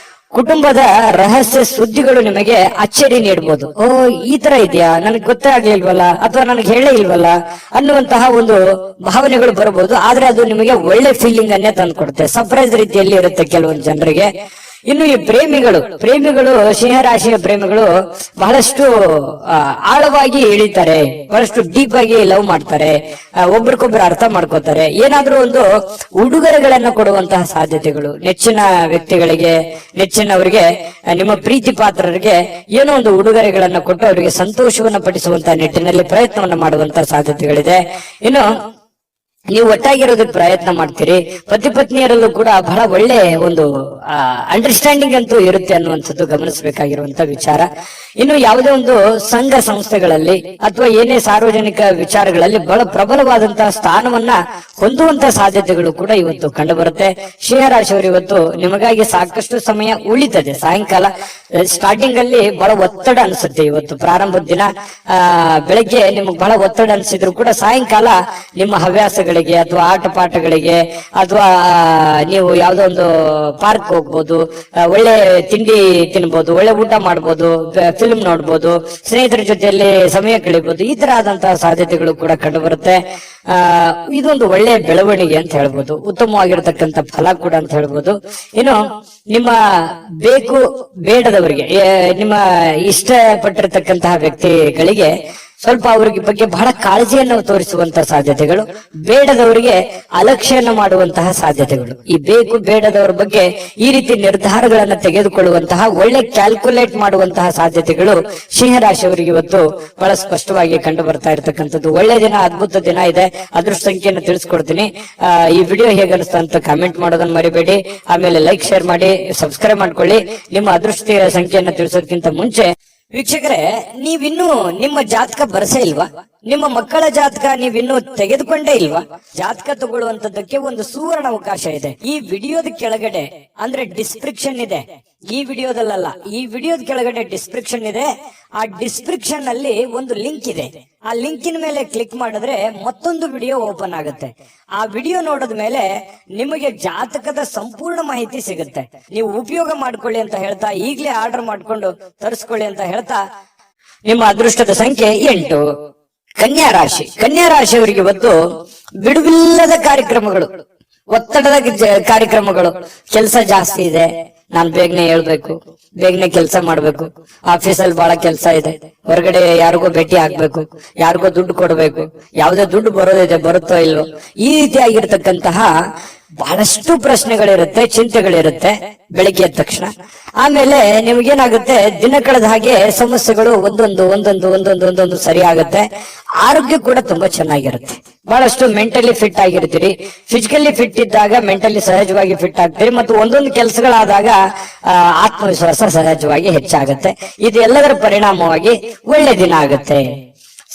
S1: ಕುಟುಂಬದ ರಹಸ್ಯ ಸುದ್ದಿಗಳು ನಿಮಗೆ ಅಚ್ಚರಿ ನೀಡಬಹುದು. ಈ ತರ ಇದೆಯಾ, ನನಗೆ ಗೊತ್ತೇ ಆಗ್ಲಿಲ್ವಲ್ಲ, ಅಥವಾ ನನಗೆ ಹೇಳೇ ಇಲ್ವಲ್ಲ ಅನ್ನುವಂತಹ ಒಂದು ಭಾವನೆಗಳು ಬರಬಹುದು. ಆದ್ರೆ ಅದು ನಿಮಗೆ ಒಳ್ಳೆ ಫೀಲಿಂಗ್ ಅನ್ನೇ ತಂದ್ಕೊಡುತ್ತೆ. ಸರ್ಪ್ರೈಸ್ ರೀತಿಯಲ್ಲಿ ಇರುತ್ತೆ ಕೆಲವೊಂದು ಜನರಿಗೆ. ಇನ್ನು ಈ ಪ್ರೇಮಿಗಳು ಸಿಂಹರಾಶಿಯ ಪ್ರೇಮಿಗಳು ಬಹಳಷ್ಟು ಆಳವಾಗಿ ಇಳಿತಾರೆ, ಬಹಳಷ್ಟು ಡೀಪ್ ಆಗಿ ಲವ್ ಮಾಡ್ತಾರೆ, ಒಬ್ರಿಗೊಬ್ರು ಅರ್ಥ ಮಾಡ್ಕೋತಾರೆ. ಏನಾದ್ರೂ ಒಂದು ಉಡುಗೊರೆಗಳನ್ನ ಕೊಡುವಂತಹ ಸಾಧ್ಯತೆಗಳು, ನೆಚ್ಚಿನ ವ್ಯಕ್ತಿಗಳಿಗೆ, ನೆಚ್ಚಿನವರಿಗೆ, ನಿಮ್ಮ ಪ್ರೀತಿ ಪಾತ್ರರಿಗೆ ಏನೋ ಒಂದು ಉಡುಗೊರೆಗಳನ್ನ ಕೊಟ್ಟು ಅವರಿಗೆ ಸಂತೋಷವನ್ನ ಪಡಿಸುವಂತಹ ನಿಟ್ಟಿನಲ್ಲಿ ಪ್ರಯತ್ನವನ್ನ ಮಾಡುವಂತಹ ಸಾಧ್ಯತೆಗಳಿದೆ. ಇನ್ನು ನೀವು ಒಟ್ಟಾಗಿರೋದಕ್ಕೆ ಪ್ರಯತ್ನ ಮಾಡ್ತೀರಿ. ಪತಿ ಪತ್ನಿಯರಲ್ಲೂ ಕೂಡ ಬಹಳ ಒಳ್ಳೆ ಒಂದು ಅಂಡರ್ಸ್ಟ್ಯಾಂಡಿಂಗ್ ಅಂತೂ ಇರುತ್ತೆ ಅನ್ನುವಂಥದ್ದು ಗಮನಿಸಬೇಕಾಗಿರುವಂತ ವಿಚಾರ. ಇನ್ನು ಯಾವುದೇ ಒಂದು ಸಂಘ ಸಂಸ್ಥೆಗಳಲ್ಲಿ ಅಥವಾ ಏನೇ ಸಾರ್ವಜನಿಕ ವಿಚಾರಗಳಲ್ಲಿ ಬಹಳ ಪ್ರಬಲವಾದಂತಹ ಸ್ಥಾನವನ್ನ ಹೊಂದುವಂತ ಸಾಧ್ಯತೆಗಳು ಕೂಡ ಇವತ್ತು ಕಂಡು ಬರುತ್ತೆ. ಸಿಂಹರಾಶಿಯವರು ಇವತ್ತು ನಿಮಗಾಗಿ ಸಾಕಷ್ಟು ಸಮಯ ಉಳಿತದೆ. ಸಾಯಂಕಾಲ ಸ್ಟಾರ್ಟಿಂಗ್ ಅಲ್ಲಿ ಬಹಳ ಒತ್ತಡ ಅನ್ಸುತ್ತೆ. ಇವತ್ತು ಪ್ರಾರಂಭದ ದಿನ ಬೆಳಗ್ಗೆ ನಿಮಗೆ ಬಹಳ ಒತ್ತಡ ಅನ್ಸಿದ್ರು ಕೂಡ ಸಾಯಂಕಾಲ ನಿಮ್ಮ ಹವ್ಯಾಸಗಳಿಗೆ ಅಥವಾ ಆಟ ಪಾಠಗಳಿಗೆ ಅಥವಾ ನೀವು ಯಾವ್ದೋ ಒಂದು ಪಾರ್ಕ್ ಹೋಗ್ಬೋದು, ಒಳ್ಳೆ ತಿಂಡಿ ತಿನ್ಬೋದು, ಒಳ್ಳೆ ಊಟ ಮಾಡ್ಬೋದು, ಫಿಲ್ಮ್ ನೋಡ್ಬೋದು, ಸ್ನೇಹಿತರ ಜೊತೆಯಲ್ಲಿ ಸಮಯ ಕಳಿಬಹುದು. ಈ ತರ ಆದಂತಹ ಸಾಧ್ಯತೆಗಳು ಕೂಡ ಕಂಡು ಬರುತ್ತೆ. ಇದೊಂದು ಒಳ್ಳೆ ಬೆಳವಣಿಗೆ ಅಂತ ಹೇಳ್ಬೋದು, ಉತ್ತಮವಾಗಿರತಕ್ಕಂತ ಫಲ ಕೂಡ ಅಂತ ಹೇಳ್ಬೋದು. ಇನ್ನು ನಿಮ್ಮ ಬೇಕು ಬೇಡದವರಿಗೆ, ನಿಮ್ಮ ಇಷ್ಟಪಟ್ಟಿರತಕ್ಕಂತಹ ವ್ಯಕ್ತಿಗಳಿಗೆ ಸ್ವಲ್ಪ ಅವ್ರಿಗೆ ಬಗ್ಗೆ ಬಹಳ ಕಾಳಜಿಯನ್ನು ತೋರಿಸುವಂತಹ ಸಾಧ್ಯತೆಗಳು, ಬೇಡದವರಿಗೆ ಅಲಕ್ಷ್ಯನ ಮಾಡುವಂತಹ ಸಾಧ್ಯತೆಗಳು. ಈ ಬೇಕು ಬೇಡದವರ ಬಗ್ಗೆ ಈ ರೀತಿ ನಿರ್ಧಾರಗಳನ್ನ ತೆಗೆದುಕೊಳ್ಳುವಂತಹ, ಒಳ್ಳೆ ಕ್ಯಾಲ್ಕುಲೇಟ್ ಮಾಡುವಂತಹ ಸಾಧ್ಯತೆಗಳು ಸಿಂಹರಾಶಿಯವರಿಗೆ ಇವತ್ತು ಬಹಳ ಸ್ಪಷ್ಟವಾಗಿ ಕಂಡು ಬರ್ತಾ ಇರತಕ್ಕಂಥದ್ದು. ಒಳ್ಳೆ ದಿನ, ಅದ್ಭುತ ದಿನ ಇದೆ. ಅದೃಷ್ಟ ಸಂಖ್ಯೆಯನ್ನು ತಿಳಿಸ್ಕೊಡ್ತೀನಿ. ಈ ವಿಡಿಯೋ ಹೇಗನ್ನಿಸ್ತಾ ಅಂತ ಕಾಮೆಂಟ್ ಮಾಡೋದನ್ನ ಮರಿಬೇಡಿ. ಆಮೇಲೆ ಲೈಕ್, ಶೇರ್ ಮಾಡಿ, ಸಬ್ಸ್ಕ್ರೈಬ್ ಮಾಡ್ಕೊಳ್ಳಿ. ನಿಮ್ಮ ಅದೃಷ್ಟ ಸಂಖ್ಯೆಯನ್ನು ತಿಳಿಸೋದಕ್ಕಿಂತ ಮುಂಚೆ ವೀಕ್ಷಕರೇ, ನೀವಿನ್ನೂ ನಿಮ್ಮ ಜಾತಕ ಬರಸೇ ಇಲ್ವಾ? ನಿಮ್ಮ ಮಕ್ಕಳ ಜಾತಕ ನೀವಿನ್ನೂ ತೆಗೆದುಕೊಂಡೇ ಇಲ್ವಾ? ಜಾತಕ ತಗೊಳ್ಳುವಂತದ್ದಕ್ಕೆ ಒಂದು ಸುವರ್ಣ ಅವಕಾಶ ಇದೆ. ಈ ವಿಡಿಯೋದ ಕೆಳಗಡೆ ಅಂದ್ರೆ ಡಿಸ್ಕ್ರಿಪ್ಷನ್ ಇದೆ. ಈ ವಿಡಿಯೋದಲ್ಲ, ಈ ವಿಡಿಯೋದ ಕೆಳಗಡೆ ಡಿಸ್ಕ್ರಿಪ್ಷನ್ ಇದೆ. ಆ ಡಿಸ್ಕ್ರಿಪ್ಷನ್ ಅಲ್ಲಿ ಒಂದು ಲಿಂಕ್ ಇದೆ. ಆ ಲಿಂಕಿನ ಮೇಲೆ ಕ್ಲಿಕ್ ಮಾಡಿದ್ರೆ ಮತ್ತೊಂದು ವಿಡಿಯೋ ಓಪನ್ ಆಗುತ್ತೆ. ಆ ವಿಡಿಯೋ ನೋಡಿದ ಮೇಲೆ ನಿಮಗೆ ಜಾತಕದ ಸಂಪೂರ್ಣ ಮಾಹಿತಿ ಸಿಗುತ್ತೆ. ನೀವು ಉಪಯೋಗ ಮಾಡ್ಕೊಳ್ಳಿ ಅಂತ ಹೇಳ್ತಾ, ಈಗಲೇ ಆರ್ಡರ್ ಮಾಡ್ಕೊಂಡು ತರಿಸ್ಕೊಳ್ಳಿ ಅಂತ ಹೇಳ್ತಾ, ನಿಮ್ಮ ಅದೃಷ್ಟದ ಸಂಖ್ಯೆ 8. ಕನ್ಯಾ ರಾಶಿ. ಕನ್ಯಾ ರಾಶಿಯವರಿಗೆ ಇವತ್ತು ಬಿಡುವಿಲ್ಲದ ಕಾರ್ಯಕ್ರಮಗಳು, ಒತ್ತಡದ ಕಾರ್ಯಕ್ರಮಗಳು. ಕೆಲಸ ಜಾಸ್ತಿ ಇದೆ, ನಾನ್ ಬೇಗನೆ ಹೇಳ್ಬೇಕು, ಬೇಗನೆ ಕೆಲಸ ಮಾಡ್ಬೇಕು, ಆಫೀಸಲ್ಲಿ ಬಹಳ ಕೆಲಸ ಇದೆ, ಹೊರಗಡೆ ಯಾರಿಗೋ ಭೇಟಿ ಆಗ್ಬೇಕು, ಯಾರಿಗೋ ದುಡ್ಡು ಕೊಡ್ಬೇಕು, ಯಾವ್ದೇ ದುಡ್ಡು ಬರೋದಿದೆ, ಬರುತ್ತೋ ಇಲ್ವೋ, ಈ ರೀತಿಯಾಗಿರ್ತಕ್ಕಂತಹ ಬಹಳಷ್ಟು ಪ್ರಶ್ನೆಗಳಿರುತ್ತೆ, ಚಿಂತೆಗಳಿರುತ್ತೆ ಬೆಳಿಗ್ಗೆ ಎದ್ದ ತಕ್ಷಣ. ಆಮೇಲೆ ನಿಮ್ಗೇನಾಗುತ್ತೆ, ದಿನ ಕಳೆದ ಹಾಗೆ ಸಮಸ್ಯೆಗಳು ಒಂದೊಂದು ಸರಿ ಆಗುತ್ತೆ. ಆರೋಗ್ಯ ಕೂಡ ತುಂಬಾ ಚೆನ್ನಾಗಿರುತ್ತೆ. ಬಹಳಷ್ಟು ಮೆಂಟಲಿ ಫಿಟ್ ಆಗಿರ್ತೀರಿ. ಫಿಸಿಕಲಿ ಫಿಟ್ ಇದ್ದಾಗ ಮೆಂಟಲಿ ಸಹಜವಾಗಿ ಫಿಟ್ ಆಗ್ತೀರಿ. ಮತ್ತು ಒಂದೊಂದು ಕೆಲಸಗಳಾದಾಗ ಆತ್ಮವಿಶ್ವಾಸ ಸಹಜವಾಗಿ ಹೆಚ್ಚಾಗುತ್ತೆ. ಇದು ಎಲ್ಲದರ ಪರಿಣಾಮವಾಗಿ ಒಳ್ಳೆ ದಿನ ಆಗುತ್ತೆ.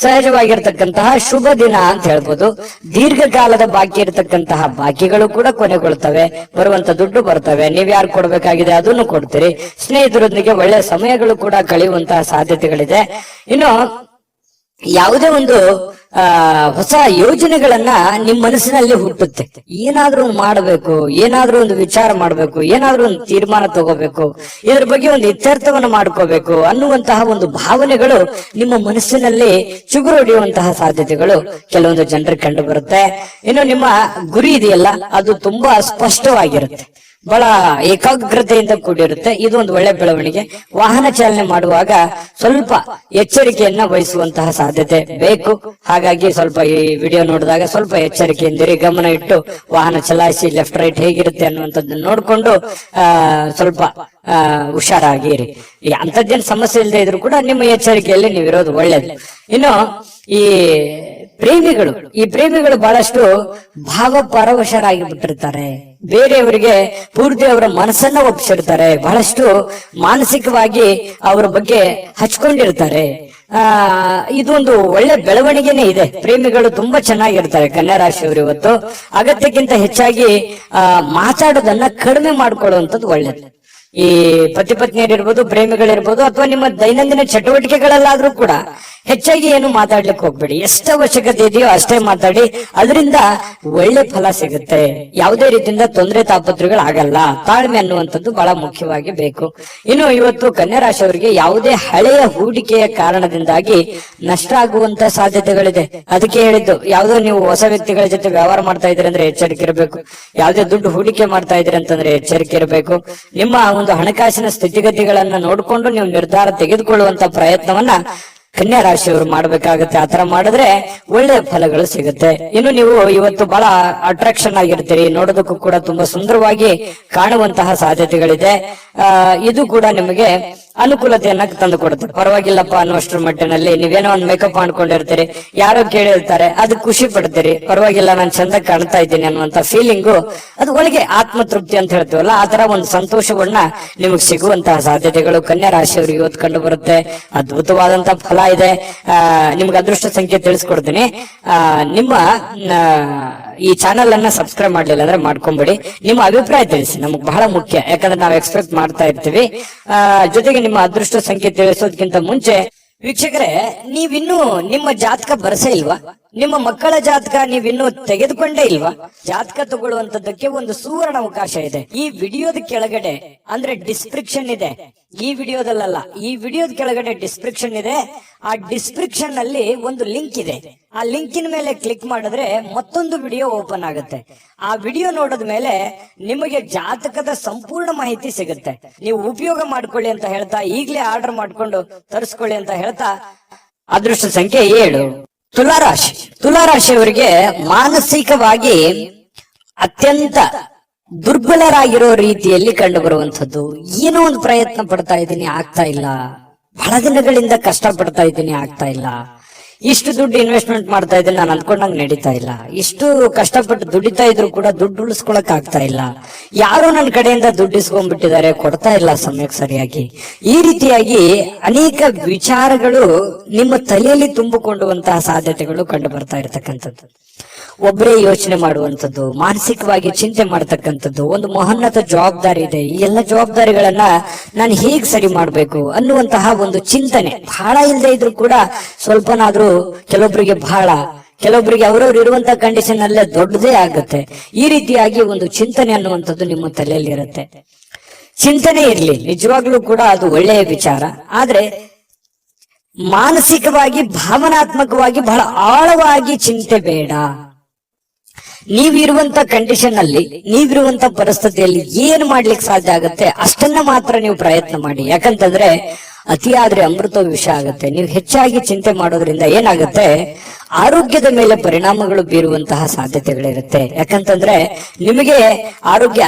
S1: ಸಹಜವಾಗಿರ್ತಕ್ಕಂತಹ ಶುಭ ದಿನ ಅಂತ ಹೇಳ್ಬೋದು. ದೀರ್ಘಕಾಲದ ಬಾಕಿ ಇರತಕ್ಕಂತಹ ಬಾಕಿಗಳು ಕೂಡ ಕೊನೆಗೊಳ್ತವೆ. ಬರುವಂತ ದುಡ್ಡು ಬರ್ತವೆ. ನೀವ್ ಯಾರು ಕೊಡ್ಬೇಕಾಗಿದೆ ಅದನ್ನು ಕೊಡ್ತೀರಿ. ಸ್ನೇಹಿತರೊಂದಿಗೆ ಒಳ್ಳೆ ಸಮಯಗಳು ಕೂಡ ಕಳೆಯುವಂತಹ ಸಾಧ್ಯತೆಗಳಿದೆ. ಇನ್ನು ಯಾವುದೇ ಒಂದು ಹೊಸ ಯೋಜನೆಗಳನ್ನ ನಿಮ್ ಮನಸ್ಸಿನಲ್ಲಿ ಹುಟ್ಟುತ್ತೆ. ಏನಾದ್ರೂ ಒಂದು ಮಾಡಬೇಕು, ಏನಾದ್ರೂ ಒಂದು ವಿಚಾರ ಮಾಡಬೇಕು, ಏನಾದ್ರೂ ಒಂದು ತೀರ್ಮಾನ ತಗೋಬೇಕು, ಇದ್ರ ಬಗ್ಗೆ ಒಂದು ಇತ್ಯರ್ಥವನ್ನು ಮಾಡ್ಕೋಬೇಕು ಅನ್ನುವಂತಹ ಒಂದು ಭಾವನೆಗಳು ನಿಮ್ಮ ಮನಸ್ಸಿನಲ್ಲಿ ಚುಗುರು ಹೊಡೆಯುವಂತಹ ಸಾಧ್ಯತೆಗಳು ಕೆಲವೊಂದು ಜನರಿಗೆ ಕಂಡು ಬರುತ್ತೆ. ಇನ್ನು ನಿಮ್ಮ ಗುರಿ ಇದೆಯಲ್ಲ, ಅದು ತುಂಬಾ ಸ್ಪಷ್ಟವಾಗಿರುತ್ತೆ, ಬಹಳ ಏಕಾಗ್ರತೆಯಿಂದ ಕೂಡಿರುತ್ತೆ. ಇದು ಒಂದು ಒಳ್ಳೆ ಬೆಳವಣಿಗೆ. ವಾಹನ ಚಾಲನೆ ಮಾಡುವಾಗ ಸ್ವಲ್ಪ ಎಚ್ಚರಿಕೆಯನ್ನ ವಹಿಸುವಂತಹ ಸಾಧ್ಯತೆ ಬೇಕು. ಹಾಗಾಗಿ ಸ್ವಲ್ಪ ಈ ವಿಡಿಯೋ ನೋಡಿದಾಗ ಸ್ವಲ್ಪ ಎಚ್ಚರಿಕೆಯಿಂದಿರಿ, ಗಮನ ಇಟ್ಟು ವಾಹನ ಚಲಾಯಿಸಿ. ಲೆಫ್ಟ್ ರೈಟ್ ಹೇಗಿರುತ್ತೆ ಅನ್ನುವಂಥದ್ದನ್ನ ನೋಡ್ಕೊಂಡು ಸ್ವಲ್ಪ ಹುಷಾರಾಗಿರಿ. ಅಂತದ್ದೇನು ಸಮಸ್ಯೆ ಇಲ್ಲದೆ ಇದ್ರು ಕೂಡ ನಿಮ್ಮ ಎಚ್ಚರಿಕೆಯಲ್ಲಿ ನೀವಿರೋದು ಒಳ್ಳೇದು. ಇನ್ನು ಈ ಪ್ರೇಮಿಗಳು ಬಹಳಷ್ಟು ಭಾವಪರವಶರಾಗಿ ಬಿಟ್ಟಿರ್ತಾರೆ. ಬೇರೆಯವರಿಗೆ ಪೂರ್ತಿ ಅವರ ಮನಸ್ಸನ್ನ ಒಪ್ಪಿಸಿರ್ತಾರೆ. ಬಹಳಷ್ಟು ಮಾನಸಿಕವಾಗಿ ಅವರ ಬಗ್ಗೆ ಹಚ್ಕೊಂಡಿರ್ತಾರೆ. ಇದೊಂದು ಒಳ್ಳೆ ಬೆಳವಣಿಗೆನೇ ಇದೆ. ಪ್ರೇಮಿಗಳು ತುಂಬಾ ಚೆನ್ನಾಗಿರ್ತಾರೆ ಕನ್ಯಾ ರಾಶಿಯವರು. ಇವತ್ತು ಅಗತ್ಯಕ್ಕಿಂತ ಹೆಚ್ಚಾಗಿ ಮಾತಾಡೋದನ್ನ ಕಡಿಮೆ ಮಾಡ್ಕೊಳ್ಳುವಂಥದ್ದು ಒಳ್ಳೇದು. ಈ ಪತಿ ಪತ್ನಿಯರಿರ್ಬೋದು, ಪ್ರೇಮಿಗಳಿರ್ಬೋದು, ಅಥವಾ ನಿಮ್ಮ ದೈನಂದಿನ ಚಟುವಟಿಕೆಗಳಲ್ಲಾದ್ರೂ ಕೂಡ ಹೆಚ್ಚಾಗಿ ಏನು ಮಾತಾಡ್ಲಿಕ್ಕೆ ಹೋಗ್ಬೇಡಿ. ಎಷ್ಟು ಅವಶ್ಯಕತೆ ಇದೆಯೋ ಅಷ್ಟೇ ಮಾತಾಡಿ. ಅದರಿಂದ ಒಳ್ಳೆ ಫಲ ಸಿಗುತ್ತೆ. ಯಾವುದೇ ರೀತಿಯಿಂದ ತೊಂದರೆ ತಾಪತ್ರಗಳು ಆಗಲ್ಲ. ತಾಳ್ಮೆ ಅನ್ನುವಂಥದ್ದು ಬಹಳ ಮುಖ್ಯವಾಗಿ ಬೇಕು. ಇನ್ನು ಇವತ್ತು ಕನ್ಯಾ ರಾಶಿಯವರಿಗೆ ಯಾವುದೇ ಹಳೆಯ ಹೂಡಿಕೆಯ ಕಾರಣದಿಂದಾಗಿ ನಷ್ಟ ಆಗುವಂತ ಸಾಧ್ಯತೆಗಳಿದೆ. ಅದಕ್ಕೆ ಹೇಳಿದ್ದು, ಯಾವುದೋ ನೀವು ಹೊಸ ವ್ಯಕ್ತಿಗಳ ಜೊತೆ ವ್ಯವಹಾರ ಮಾಡ್ತಾ ಇದ್ದೀರಿ ಅಂದ್ರೆ ಎಚ್ಚರಿಕೆ ಇರಬೇಕು. ಯಾವುದೇ ದುಡ್ಡು ಹೂಡಿಕೆ ಮಾಡ್ತಾ ಇದ್ದೀರಿ ಅಂತಂದ್ರೆ ಎಚ್ಚರಿಕೆ ಇರಬೇಕು. ನಿಮ್ಮ ಒಂದು ಹಣಕಾಸಿನ ಸ್ಥಿತಿಗತಿಗಳನ್ನ ನೋಡಿಕೊಂಡು ನೀವು ನಿರ್ಧಾರ ತೆಗೆದುಕೊಳ್ಳುವಂತ ಪ್ರಯತ್ನವನ್ನ ಕನ್ಯಾ ರಾಶಿಯವರು ಮಾಡ್ಬೇಕಾಗತ್ತೆ. ಆತರ ಮಾಡಿದ್ರೆ ಒಳ್ಳೆ ಫಲಗಳು ಸಿಗುತ್ತೆ. ಇನ್ನು ನೀವು ಇವತ್ತು ಬಹಳ ಅಟ್ರಾಕ್ಷನ್ ಆಗಿರ್ತೀರಿ. ನೋಡೋದಕ್ಕೂ ಕೂಡ ತುಂಬಾ ಸುಂದರವಾಗಿ ಕಾಣುವಂತಹ ಸಾಧ್ಯತೆಗಳಿದೆ. ಇದು ಕೂಡ ನಿಮಗೆ ಅನುಕೂಲತೆಯನ್ನ ತಂದು ಕೊಡುತ್ತೆ. ಪರವಾಗಿಲ್ಲಪ್ಪ ಅನ್ನುವಷ್ಟರ ಮಟ್ಟಿನಲ್ಲಿ ನೀವೇನೋ ಒಂದು ಮೇಕಪ್ ಮಾಡ್ಕೊಂಡಿರ್ತೀರಿ, ಯಾರೋ ಕೇಳಿರ್ತಾರೆ, ಅದು ಖುಷಿ ಪಡ್ತೀರಿ, ಪರವಾಗಿಲ್ಲ ನಾನು ಚಂದ ಕಾಣ್ತಾ ಇದ್ದೀನಿ ಅನ್ನುವಂತ ಫೀಲಿಂಗು, ಅದು ಒಳಗೆ ಆತ್ಮತೃಪ್ತಿ ಅಂತ ಹೇಳ್ತೀವಲ್ಲ, ಆ ತರ ಒಂದು ಸಂತೋಷವನ್ನ ನಿಮಗೆ ಸಿಗುವಂತಹ ಸಾಧ್ಯತೆಗಳು ಕನ್ಯಾ ರಾಶಿಯವರಿಗೆ ಇವತ್ತು ಕಂಡು ಬರುತ್ತೆ. ಅದ್ಭುತವಾದಂತಹ ಫಲ ಇದೆ. ನಿಮ್ಗೆ ಅದೃಷ್ಟ ಸಂಖ್ಯೆ ತಿಳಿಸ್ಕೊಡ್ತೀನಿ. ನಿಮ್ಮ ಈ ಚಾನೆಲ್ ಅನ್ನ ಸಬ್ಸ್ಕ್ರೈಬ್ ಮಾಡ್ಲಿಲ್ಲ ಅಂದ್ರೆ ಮಾಡ್ಕೊಂಬಿಡಿ. ನಿಮ್ಮ ಅಭಿಪ್ರಾಯ ತಿಳಿಸಿ, ನಮಗ್ ಬಹಳ ಮುಖ್ಯ, ಯಾಕಂದ್ರೆ ನಾವು ಎಕ್ಸ್ಪೆಕ್ಟ್ ಮಾಡ್ತಾ ಇರ್ತೀವಿ. ಜೊತೆಗೆ ನಿಮ್ಮ ಅದೃಷ್ಟ ಸಂಖ್ಯೆ ತಿಳಿಸೋದಕ್ಕಿಂತ ಮುಂಚೆ ವೀಕ್ಷಕರೇ, ನೀವಿನ್ನೂ ನಿಮ್ಮ ಜಾತಕ ಬರಸೇ ಇಲ್ವಾ? ನಿಮ್ಮ ಮಕ್ಕಳ ಜಾತಕ ನೀವಿನ್ನೂ ತೆಗೆದುಕೊಂಡೇ ಇಲ್ವಾ? ಜಾತಕ ತಗೊಳ್ಳುವಂತದ್ದಕ್ಕೆ ಒಂದು ಸುವರ್ಣ ಅವಕಾಶ ಇದೆ. ಈ ವಿಡಿಯೋದ ಕೆಳಗಡೆ ಅಂದ್ರೆ ಡಿಸ್ಕ್ರಿಪ್ಷನ್ ಇದೆ, ಈ ವಿಡಿಯೋದಲ್ಲ, ಈ ವಿಡಿಯೋದ ಕೆಳಗಡೆ ಡಿಸ್ಕ್ರಿಪ್ಷನ್ ಇದೆ. ಆ ಡಿಸ್ಕ್ರಿಪ್ಷನ್ ನಲ್ಲಿ ಒಂದು ಲಿಂಕ್ ಇದೆ. ಆ ಲಿಂಕಿನ ಮೇಲೆ ಕ್ಲಿಕ್ ಮಾಡಿದ್ರೆ ಮತ್ತೊಂದು ವಿಡಿಯೋ ಓಪನ್ ಆಗುತ್ತೆ. ಆ ವಿಡಿಯೋ ನೋಡಿದ ಮೇಲೆ ನಿಮಗೆ ಜಾತಕದ ಸಂಪೂರ್ಣ ಮಾಹಿತಿ ಸಿಗುತ್ತೆ. ನೀವು ಉಪಯೋಗ ಮಾಡ್ಕೊಳ್ಳಿ ಅಂತ ಹೇಳ್ತಾ, ಈಗಲೇ ಆರ್ಡರ್ ಮಾಡ್ಕೊಂಡು ತರಿಸ್ಕೊಳ್ಳಿ ಅಂತ ಹೇಳ್ತಾ, ಅದೃಷ್ಟ ಸಂಖ್ಯೆ 7 ತುಲಾರಾಶಿ. ತುಲಾರಾಶಿಯವರಿಗೆ ಮಾನಸಿಕವಾಗಿ ಅತ್ಯಂತ ದುರ್ಬಲರಾಗಿರೋ ರೀತಿಯಲ್ಲಿ ಕಂಡು ಬರುವಂತದ್ದು. ಏನೋ ಒಂದು ಪ್ರಯತ್ನ ಪಡ್ತಾ ಇದ್ದೀನಿ, ಆಗ್ತಾ ಇಲ್ಲ. ಬಹಳ ದಿನಗಳಿಂದ ಕಷ್ಟ ಪಡ್ತಾ ಇದ್ದೀನಿ, ಆಗ್ತಾ ಇಲ್ಲ. ಇಷ್ಟು ದುಡ್ಡು ಇನ್ವೆಸ್ಟ್ಮೆಂಟ್ ಮಾಡ್ತಾ ಇದ್ದೀನಿ, ನಾನು ಅನ್ಕೊಂಡಂಗ್ ನಡೀತಾ ಇಲ್ಲ. ಇಷ್ಟು ಕಷ್ಟಪಟ್ಟು ದುಡಿತಾ ಇದ್ರು ಕೂಡ ದುಡ್ಡು ಉಳಿಸ್ಕೊಳಕ್ ಆಗ್ತಾ ಇಲ್ಲ. ಯಾರೋ ನನ್ನ ಕಡೆಯಿಂದ ದುಡ್ಡು ಇಸ್ಕೊಂಡ್ಬಿಟ್ಟಿದ್ದಾರೆ, ಕೊಡ್ತಾ ಇಲ್ಲ ಸಮಯಕ್ಕೆ ಸರಿಯಾಗಿ. ಈ ರೀತಿಯಾಗಿ ಅನೇಕ ವಿಚಾರಗಳು ನಿಮ್ಮ ತಲೆಯಲ್ಲಿ ತುಂಬಿಕೊಳ್ಳುವಂತಹ ಸಾಧ್ಯತೆಗಳು ಕಂಡು ಬರ್ತಾ ಇರತಕ್ಕಂಥದ್ದು. ಒಬ್ಬರೇ ಯೋಚನೆ ಮಾಡುವಂಥದ್ದು, ಮಾನಸಿಕವಾಗಿ ಚಿಂತೆ ಮಾಡ್ತಕ್ಕಂಥದ್ದು, ಒಂದು ಮಹೋನ್ನತ ಜವಾಬ್ದಾರಿ ಇದೆ, ಈ ಎಲ್ಲ ಜವಾಬ್ದಾರಿಗಳನ್ನ ನಾನು ಹೇಗ್ ಸರಿ ಮಾಡ್ಬೇಕು ಅನ್ನುವಂತಹ ಒಂದು ಚಿಂತನೆ ಬಹಳ ಇಲ್ಲದೆ ಇದ್ರು ಕೂಡ ಸ್ವಲ್ಪನಾದ್ರೂ ಕೆಲವೊಬ್ಬರಿಗೆ ಬಹಳ, ಕೆಲವೊಬ್ಬರಿಗೆ ಅವರವ್ರು ಇರುವಂತಹ ಕಂಡೀಷನ್ ಅಲ್ಲೇ ದೊಡ್ಡದೇ ಆಗುತ್ತೆ. ಈ ರೀತಿಯಾಗಿ ಒಂದು ಚಿಂತನೆ ಅನ್ನುವಂಥದ್ದು ನಿಮ್ಮ ತಲೆಯಲ್ಲಿ ಇರುತ್ತೆ. ಚಿಂತನೆ ಇರ್ಲಿ, ನಿಜವಾಗ್ಲೂ ಕೂಡ ಅದು ಒಳ್ಳೆಯ ವಿಚಾರ. ಆದ್ರೆ ಮಾನಸಿಕವಾಗಿ ಭಾವನಾತ್ಮಕವಾಗಿ ಬಹಳ ಆಳವಾಗಿ ಚಿಂತೆ ಬೇಡ. ನೀವಿರುವಂತ ಕಂಡೀಷನ್ ಅಲ್ಲಿ, ನೀವಿರುವಂತ ಪರಿಸ್ಥಿತಿಯಲ್ಲಿ ಏನು ಮಾಡ್ಲಿಕ್ಕೆ ಸಾಧ್ಯ ಆಗುತ್ತೆ ಅಷ್ಟನ್ನ ಮಾತ್ರ ನೀವು ಪ್ರಯತ್ನ ಮಾಡಿ. ಯಾಕಂತಂದ್ರೆ ಅತಿಯಾದ್ರೆ ಅಮೃತ ವಿಷ ಆಗುತ್ತೆ. ನೀವು ಹೆಚ್ಚಾಗಿ ಚಿಂತೆ ಮಾಡೋದ್ರಿಂದ ಏನಾಗುತ್ತೆ, ಆರೋಗ್ಯದ ಮೇಲೆ ಪರಿಣಾಮಗಳು ಬೀರುವಂತಹ ಸಾಧ್ಯತೆಗಳಿರುತ್ತೆ. ಯಾಕಂತಂದ್ರೆ ನಿಮಗೆ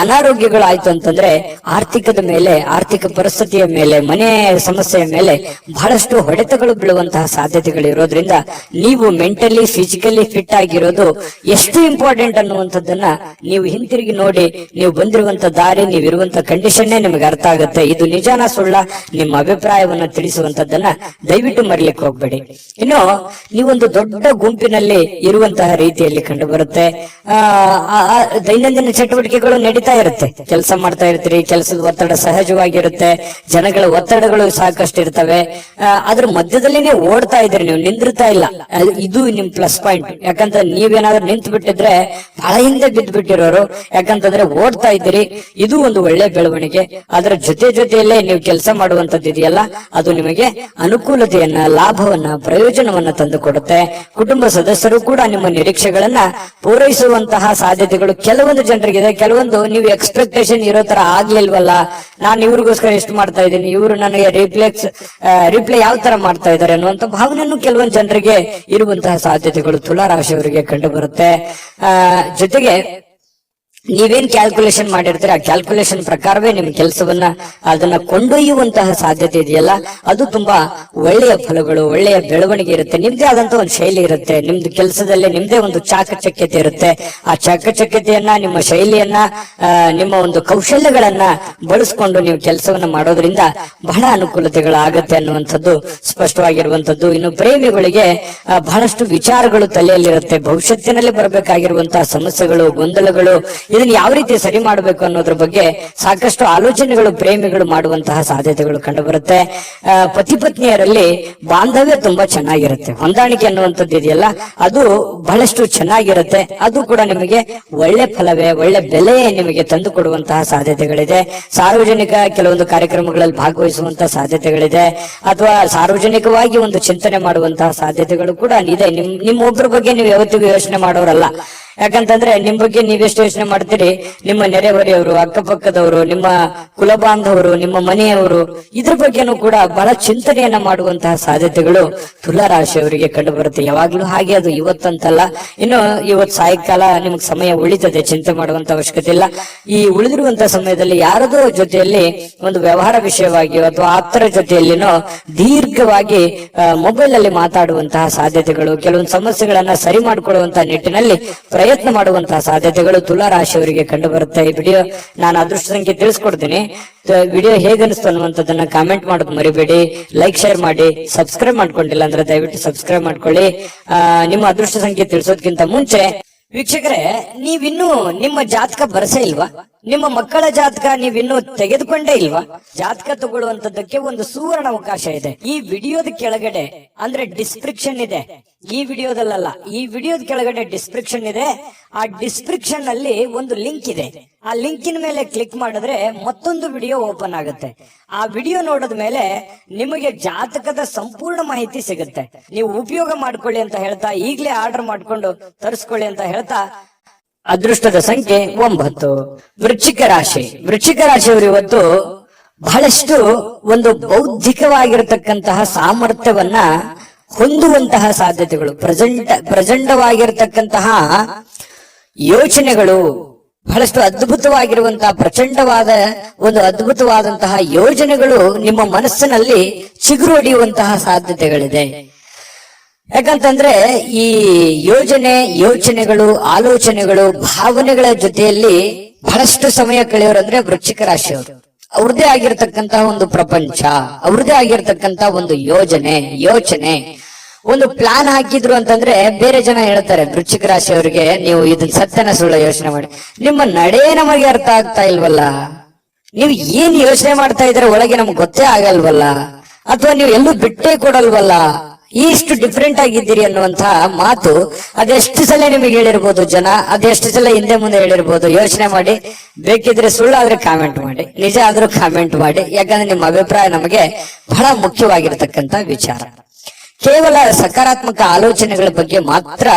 S1: ಅನಾರೋಗ್ಯಗಳು ಆಯ್ತು ಅಂತಂದ್ರೆ ಆರ್ಥಿಕದ ಮೇಲೆ, ಆರ್ಥಿಕ ಪರಿಸ್ಥಿತಿಯ ಮೇಲೆ, ಮನೆ ಸಮಸ್ಯೆಯ ಮೇಲೆ ಬಹಳಷ್ಟು ಹೊಡೆತಗಳು ಬೀಳುವಂತಹ ಸಾಧ್ಯತೆಗಳು ಇರೋದ್ರಿಂದ ನೀವು ಮೆಂಟಲಿ ಫಿಸಿಕಲಿ ಫಿಟ್ ಆಗಿರೋದು ಎಷ್ಟು ಇಂಪಾರ್ಟೆಂಟ್ ಅನ್ನುವಂಥದ್ದನ್ನ ನೀವು ಹಿಂತಿರುಗಿ ನೋಡಿ. ನೀವು ಬಂದಿರುವಂತ ದಾರಿ, ನೀವಿರುವಂತ ಕಂಡೀಷನ್ನೇ ನಿಮಗೆ ಅರ್ಥ ಆಗುತ್ತೆ. ಇದು ನಿಜಾನ ಸುಳ್ಳ, ನಿಮ್ಮ ಅಭಿಪ್ರಾಯವನ್ನ ತಿಳಿಸುವಂತದ್ದನ್ನ ದಯವಿಟ್ಟು ಮರಿಲಿಕ್ಕೆ ಹೋಗ್ಬೇಡಿ. ಇನ್ನು ನೀವೊಂದು ದೊಡ್ಡ ಗುಂಪಿನಲ್ಲಿ ಇರುವಂತಹ ರೀತಿಯಲ್ಲಿ ಕಂಡು ಬರುತ್ತೆ. ದೈನಂದಿನ ಚಟುವಟಿಕೆಗಳು ನಡೀತಾ ಇರುತ್ತೆ, ಕೆಲಸ ಮಾಡ್ತಾ ಇರ್ತೀರಿ, ಕೆಲಸದ ಒತ್ತಡ ಸಹಜವಾಗಿರುತ್ತೆ, ಜನಗಳ ಒತ್ತಡಗಳು ಸಾಕಷ್ಟು ಇರ್ತವೆ. ಅದ್ರ ಮಧ್ಯದಲ್ಲಿನೇ ಓಡ್ತಾ ಇದ್ರಿ, ನೀವು ನಿಂದಿರ್ತಾ ಇಲ್ಲ. ಇದು ನಿಮ್ ಪ್ಲಸ್ ಪಾಯಿಂಟ್. ಯಾಕಂದ್ರೆ ನೀವೇನಾದ್ರೂ ನಿಂತು ಬಿಟ್ಟಿದ್ರೆ ಬಹಳ ಹಿಂದೆ ಬಿದ್ದು ಬಿಟ್ಟಿರೋರು. ಯಾಕಂತಂದ್ರೆ ಓಡ್ತಾ ಇದ್ದೀರಿ, ಇದು ಒಂದು ಒಳ್ಳೆ ಬೆಳವಣಿಗೆ. ಅದರ ಜೊತೆಯಲ್ಲೇ ನೀವು ಕೆಲಸ ಮಾಡುವಂತದ್ದು ಇದೆಯಲ್ಲ, ಅದು ನಿಮಗೆ ಅನುಕೂಲತೆಯನ್ನ, ಲಾಭವನ್ನ, ಪ್ರಯೋಜನವನ್ನ ತಂದು ಕೊಡುತ್ತೆ. ಕುಟುಂಬ ಸದಸ್ಯರು ಕೂಡ ನಿಮ್ಮ ನಿರೀಕ್ಷೆಗಳನ್ನ ಪೂರೈಸುವಂತಹ ಸಾಧ್ಯತೆಗಳು ಕೆಲವೊಂದು ಜನರಿಗಿದೆ. ಕೆಲವೊಂದು ನೀವು ಎಕ್ಸ್ಪೆಕ್ಟೇಷನ್ ಇರೋ ತರ ಆಗ್ಲಿಲ್ವಲ್ಲ, ನಾನು ಇವ್ರಿಗೋಸ್ಕರ ಎಷ್ಟು ಮಾಡ್ತಾ ಇದ್ದೀನಿ, ಇವರು ನನಗೆ ರಿಪ್ಲೈ ಯಾವ ತರ ಮಾಡ್ತಾ ಇದ್ದಾರೆ ಅನ್ನುವಂತ ಭಾವನೆಯನ್ನು ಕೆಲವೊಂದು ಜನರಿಗೆ ಇರುವಂತಹ ಸಾಧ್ಯತೆಗಳು ತುಲಾ ರಾಶಿಯವರಿಗೆ ಕಂಡು ಬರುತ್ತೆ. ಜೊತೆಗೆ ನೀವೇನ್ ಕ್ಯಾಲ್ಕುಲೇಷನ್ ಮಾಡಿರ್ತೀರ, ಆ ಕ್ಯಾಲ್ಕುಲೇಷನ್ ಪ್ರಕಾರವೇ ನಿಮ್ ಕೆಲಸವನ್ನ ಅದನ್ನ ಕೊಂಡೊಯ್ಯುವಂತಹ ಸಾಧ್ಯತೆ ಇದೆಯಲ್ಲ, ಅದು ತುಂಬಾ ಒಳ್ಳೆಯ ಫಲಗಳು, ಒಳ್ಳೆಯ ಬೆಳವಣಿಗೆ ಇರುತ್ತೆ. ನಿಮ್ದೇ ಆದಂತ ಒಂದು ಶೈಲಿ ಇರುತ್ತೆ, ನಿಮ್ದು ಕೆಲಸದಲ್ಲಿ ನಿಮ್ದೇ ಒಂದು ಚಾಕಚಕ್ಯತೆ ಇರುತ್ತೆ. ಆ ಚಾಕಚಕ್ಯತೆಯನ್ನ, ನಿಮ್ಮ ಶೈಲಿಯನ್ನ, ನಿಮ್ಮ ಒಂದು ಕೌಶಲ್ಯಗಳನ್ನ ಬಳಸ್ಕೊಂಡು ನೀವು ಕೆಲಸವನ್ನ ಮಾಡೋದ್ರಿಂದ ಬಹಳ ಅನುಕೂಲತೆಗಳಾಗತ್ತೆ ಅನ್ನುವಂಥದ್ದು ಸ್ಪಷ್ಟವಾಗಿರುವಂತದ್ದು. ಇನ್ನು ಪ್ರೇಮಿಗಳಿಗೆ ಬಹಳಷ್ಟು ವಿಚಾರಗಳು ತಲೆಯಲ್ಲಿರುತ್ತೆ. ಭವಿಷ್ಯತ್ತಿನಲ್ಲಿ ಬರಬೇಕಾಗಿರುವಂತಹ ಸಮಸ್ಯೆಗಳು, ಗೊಂದಲಗಳು, ಇದನ್ನ ಯಾವ ರೀತಿ ಸರಿ ಮಾಡಬೇಕು ಅನ್ನೋದ್ರ ಬಗ್ಗೆ ಸಾಕಷ್ಟು ಆಲೋಚನೆಗಳು ಪ್ರೇಮಿಗಳು ಮಾಡುವಂತಹ ಸಾಧ್ಯತೆಗಳು ಕಂಡು ಬರುತ್ತೆ. ಪತಿ ಪತ್ನಿಯರಲ್ಲಿ ಬಾಂಧವ್ಯ ತುಂಬಾ ಚೆನ್ನಾಗಿರುತ್ತೆ. ಹೊಂದಾಣಿಕೆ ಅನ್ನುವಂಥದ್ದು ಇದೆಯಲ್ಲ, ಅದು ಬಹಳಷ್ಟು ಚೆನ್ನಾಗಿರುತ್ತೆ. ಅದು ಕೂಡ ನಿಮಗೆ ಒಳ್ಳೆ ಫಲವೇ, ಒಳ್ಳೆ ಬೆಲೆ ನಿಮಗೆ ತಂದು ಕೊಡುವಂತಹ ಸಾಧ್ಯತೆಗಳಿದೆ. ಸಾರ್ವಜನಿಕ ಕೆಲವೊಂದು ಕಾರ್ಯಕ್ರಮಗಳಲ್ಲಿ ಭಾಗವಹಿಸುವಂತಹ ಸಾಧ್ಯತೆಗಳಿದೆ, ಅಥವಾ ಸಾರ್ವಜನಿಕವಾಗಿ ಒಂದು ಚಿಂತನೆ ಮಾಡುವಂತಹ ಸಾಧ್ಯತೆಗಳು ಕೂಡ ಇದೆ. ನಿಮ್ಮೊಬ್ಬರ ಬಗ್ಗೆ ನೀವು ಯಾವತ್ತಿಗೂ ಯೋಚನೆ ಮಾಡೋರಲ್ಲ. ಯಾಕಂತಂದ್ರೆ ನಿಮ್ ಬಗ್ಗೆ ನೀವೆಷ್ಟು ಯೋಚನೆ ಮಾಡ್ತೀರಿ, ನಿಮ್ಮ ನೆರೆಹೊರೆಯವರು, ಅಕ್ಕಪಕ್ಕದವರು, ನಿಮ್ಮ ಕುಲ ಬಾಂಧವರು, ನಿಮ್ಮ ಮನೆಯವರು, ಇದ್ರ ಬಗ್ಗೆನೂ ಕೂಡ ಬಹಳ ಚಿಂತನೆಯನ್ನ ಮಾಡುವಂತಹ ಸಾಧ್ಯತೆಗಳು ತುಲಾ ರಾಶಿಯವರಿಗೆ ಕಂಡು ಬರುತ್ತೆ. ಯಾವಾಗ್ಲೂ ಹಾಗೆ, ಅದು ಇವತ್ತಂತಲ್ಲ. ಇನ್ನು ಇವತ್ತು ಸಾಯಂಕಾಲ ನಿಮ್ಗೆ ಸಮಯ ಉಳಿತದೆ, ಚಿಂತೆ ಮಾಡುವಂತ ಅವಶ್ಯಕತೆ ಇಲ್ಲ. ಈ ಉಳಿದಿರುವಂತಹ ಸಮಯದಲ್ಲಿ ಯಾರದೋ ಜೊತೆಯಲ್ಲಿ ಒಂದು ವ್ಯವಹಾರ ವಿಷಯವಾಗಿಯೋ ಅಥವಾ ಆಪ್ತರ ಜೊತೆಯಲ್ಲಿನೋ ದೀರ್ಘವಾಗಿ ಮೊಬೈಲ್ ಅಲ್ಲಿ ಮಾತಾಡುವಂತಹ ಸಾಧ್ಯತೆಗಳು, ಕೆಲವೊಂದು ಸಮಸ್ಯೆಗಳನ್ನ ಸರಿ ಮಾಡಿಕೊಳ್ಳುವಂತಹ ನಿಟ್ಟಿನಲ್ಲಿ ಪ್ರಯತ್ನ ಮಾಡುವಂತಹ ಸಾಧ್ಯತೆಗಳು ತುಲಾ ರಾಶಿಯವರಿಗೆ ಕಂಡು ಬರುತ್ತೆ. ಈ ವಿಡಿಯೋ ನಾನು ಅದೃಷ್ಟ ಸಂಖ್ಯೆ ತಿಳಿಸ್ಕೊಡ್ತೀನಿ. ವಿಡಿಯೋ ಹೇಗನ್ನಿಸ್ತು ಅನ್ನುವಂಥದ್ದನ್ನ ಕಾಮೆಂಟ್ ಮಾಡೋದು ಮರಿಬೇಡಿ. ಲೈಕ್ ಶೇರ್ ಮಾಡಿ. ಸಬ್ಸ್ಕ್ರೈಬ್ ಮಾಡ್ಕೊಂಡಿಲ್ಲ ಅಂದ್ರೆ ದಯವಿಟ್ಟು ಸಬ್ಸ್ಕ್ರೈಬ್ ಮಾಡ್ಕೊಳ್ಳಿ. ನಿಮ್ಮ ಅದೃಷ್ಟ ಸಂಖ್ಯೆ ತಿಳಿಸೋದಕ್ಕಿಂತ ಮುಂಚೆ ವೀಕ್ಷಕರೇ, ನೀವಿನ್ನೂ ನಿಮ್ಮ ಜಾತಕ ಬರಸೇ ಇಲ್ವಾ? ನಿಮ್ಮ ಮಕ್ಕಳ ಜಾತಕ ನೀವಿನ್ನೂ ತೆಗೆದುಕೊಂಡೇ ಇಲ್ವಾ? ಜಾತಕ ತಗೊಳ್ಳುವಂತದ್ದಕ್ಕೆ ಒಂದು ಸುವರ್ಣ ಅವಕಾಶ ಇದೆ. ಈ ವಿಡಿಯೋದ ಕೆಳಗಡೆ ಅಂದ್ರೆ ಡಿಸ್ಕ್ರಿಪ್ಷನ್ ಇದೆ. ಈ ವಿಡಿಯೋದಲ್ಲ, ಈ ವಿಡಿಯೋದ ಕೆಳಗಡೆ ಡಿಸ್ಕ್ರಿಪ್ಷನ್ ಇದೆ. ಆ ಡಿಸ್ಕ್ರಿಪ್ಷನ್ ಅಲ್ಲಿ ಒಂದು ಲಿಂಕ್ ಇದೆ. ಆ ಲಿಂಕಿನ ಮೇಲೆ ಕ್ಲಿಕ್ ಮಾಡಿದ್ರೆ ಮತ್ತೊಂದು ವಿಡಿಯೋ ಓಪನ್ ಆಗುತ್ತೆ. ಆ ವಿಡಿಯೋ ನೋಡಿದ ಮೇಲೆ ನಿಮಗೆ ಜಾತಕದ ಸಂಪೂರ್ಣ ಮಾಹಿತಿ ಸಿಗುತ್ತೆ. ನೀವು ಉಪಯೋಗ ಮಾಡ್ಕೊಳ್ಳಿ ಅಂತ ಹೇಳ್ತಾ, ಈಗಲೇ ಆರ್ಡರ್ ಮಾಡ್ಕೊಂಡು ತರಿಸ್ಕೊಳ್ಳಿ ಅಂತ ಹೇಳ್ತಾ, ಅದೃಷ್ಟದ ಸಂಖ್ಯೆ 9. ವೃಶ್ಚಿಕ ರಾಶಿ. ವೃಶ್ಚಿಕ ರಾಶಿಯವರು ಇವತ್ತು ಬಹಳಷ್ಟು ಒಂದು ಬೌದ್ಧಿಕವಾಗಿರತಕ್ಕಂತಹ ಸಾಮರ್ಥ್ಯವನ್ನ ಹೊಂದುವಂತಹ ಸಾಧ್ಯತೆಗಳು, ಪ್ರಚಂಡವಾಗಿರತಕ್ಕಂತಹ ಯೋಚನೆಗಳು, ಬಹಳಷ್ಟು ಅದ್ಭುತವಾಗಿರುವಂತಹ ಪ್ರಚಂಡವಾದ ಒಂದು ಅದ್ಭುತವಾದಂತಹ ಯೋಜನೆಗಳು ನಿಮ್ಮ ಮನಸ್ಸಿನಲ್ಲಿ ಚಿಗುರು ಹೊಡೆಯುವಂತಹ ಸಾಧ್ಯತೆಗಳಿದೆ. ಯಾಕಂತಂದ್ರೆ ಈ ಯೋಚನೆಗಳು, ಆಲೋಚನೆಗಳು, ಭಾವನೆಗಳ ಜೊತೆಯಲ್ಲಿ ಬಹಳಷ್ಟು ಸಮಯ ಕಳೆಯೋರಂದ್ರೆ ವೃಶ್ಚಿಕ ರಾಶಿಯವರು. ಅವ್ರದೇ ಆಗಿರ್ತಕ್ಕಂತಹ ಒಂದು ಪ್ರಪಂಚ, ಅವ್ರದೇ ಆಗಿರ್ತಕ್ಕಂತಹ ಒಂದು ಯೋಚನೆ, ಒಂದು ಪ್ಲಾನ್ ಹಾಕಿದ್ರು ಅಂತಂದ್ರೆ ಬೇರೆ ಜನ ಹೇಳ್ತಾರೆ ವೃಶ್ಚಿಕ ರಾಶಿಯವರಿಗೆ, ನೀವು ಇದನ್ನ ಸತ್ಯನ ಸುಳ್ಳ ಯೋಚನೆ ಮಾಡಿ, ನಿಮ್ಮ ನಡೆ ನಮಗೆ ಅರ್ಥ ಆಗ್ತಾ ಇಲ್ವಲ್ಲ, ನೀವು ಏನ್ ಯೋಚನೆ ಮಾಡ್ತಾ ಇದ್ರೆ ಒಳಗೆ ನಮ್ಗೆ ಗೊತ್ತೇ ಆಗಲ್ವಲ್ಲ, ಅಥವಾ ನೀವು ಎಲ್ಲೂ ಬಿಟ್ಟೇ ಕೊಡಲ್ವಲ್ಲ, ಇಷ್ಟು ಡಿಫ್ರೆಂಟ್ ಆಗಿದ್ದೀರಿ ಅನ್ನುವಂತ ಮಾತು ಅದೆಷ್ಟು ಸಲ ನಿಮಗೆ ಹೇಳಿರ್ಬೋದು ಜನ, ಅದೆಷ್ಟು ಸಲ ಹಿಂದೆ ಮುಂದೆ ಹೇಳಿರ್ಬೋದು. ಯೋಚನೆ ಮಾಡಿ. ಬೇಕಿದ್ರೆ ಸುಳ್ಳಾದ್ರೆ ಕಾಮೆಂಟ್ ಮಾಡಿ, ನಿಜ ಆದ್ರೂ ಕಾಮೆಂಟ್ ಮಾಡಿ. ಯಾಕಂದ್ರೆ ನಿಮ್ಮ ಅಭಿಪ್ರಾಯ ನಮಗೆ ಬಹಳ ಮುಖ್ಯವಾಗಿರ್ತಕ್ಕಂತ ವಿಚಾರ. ಕೇವಲ ಸಕಾರಾತ್ಮಕ ಆಲೋಚನೆಗಳ ಬಗ್ಗೆ ಮಾತ್ರ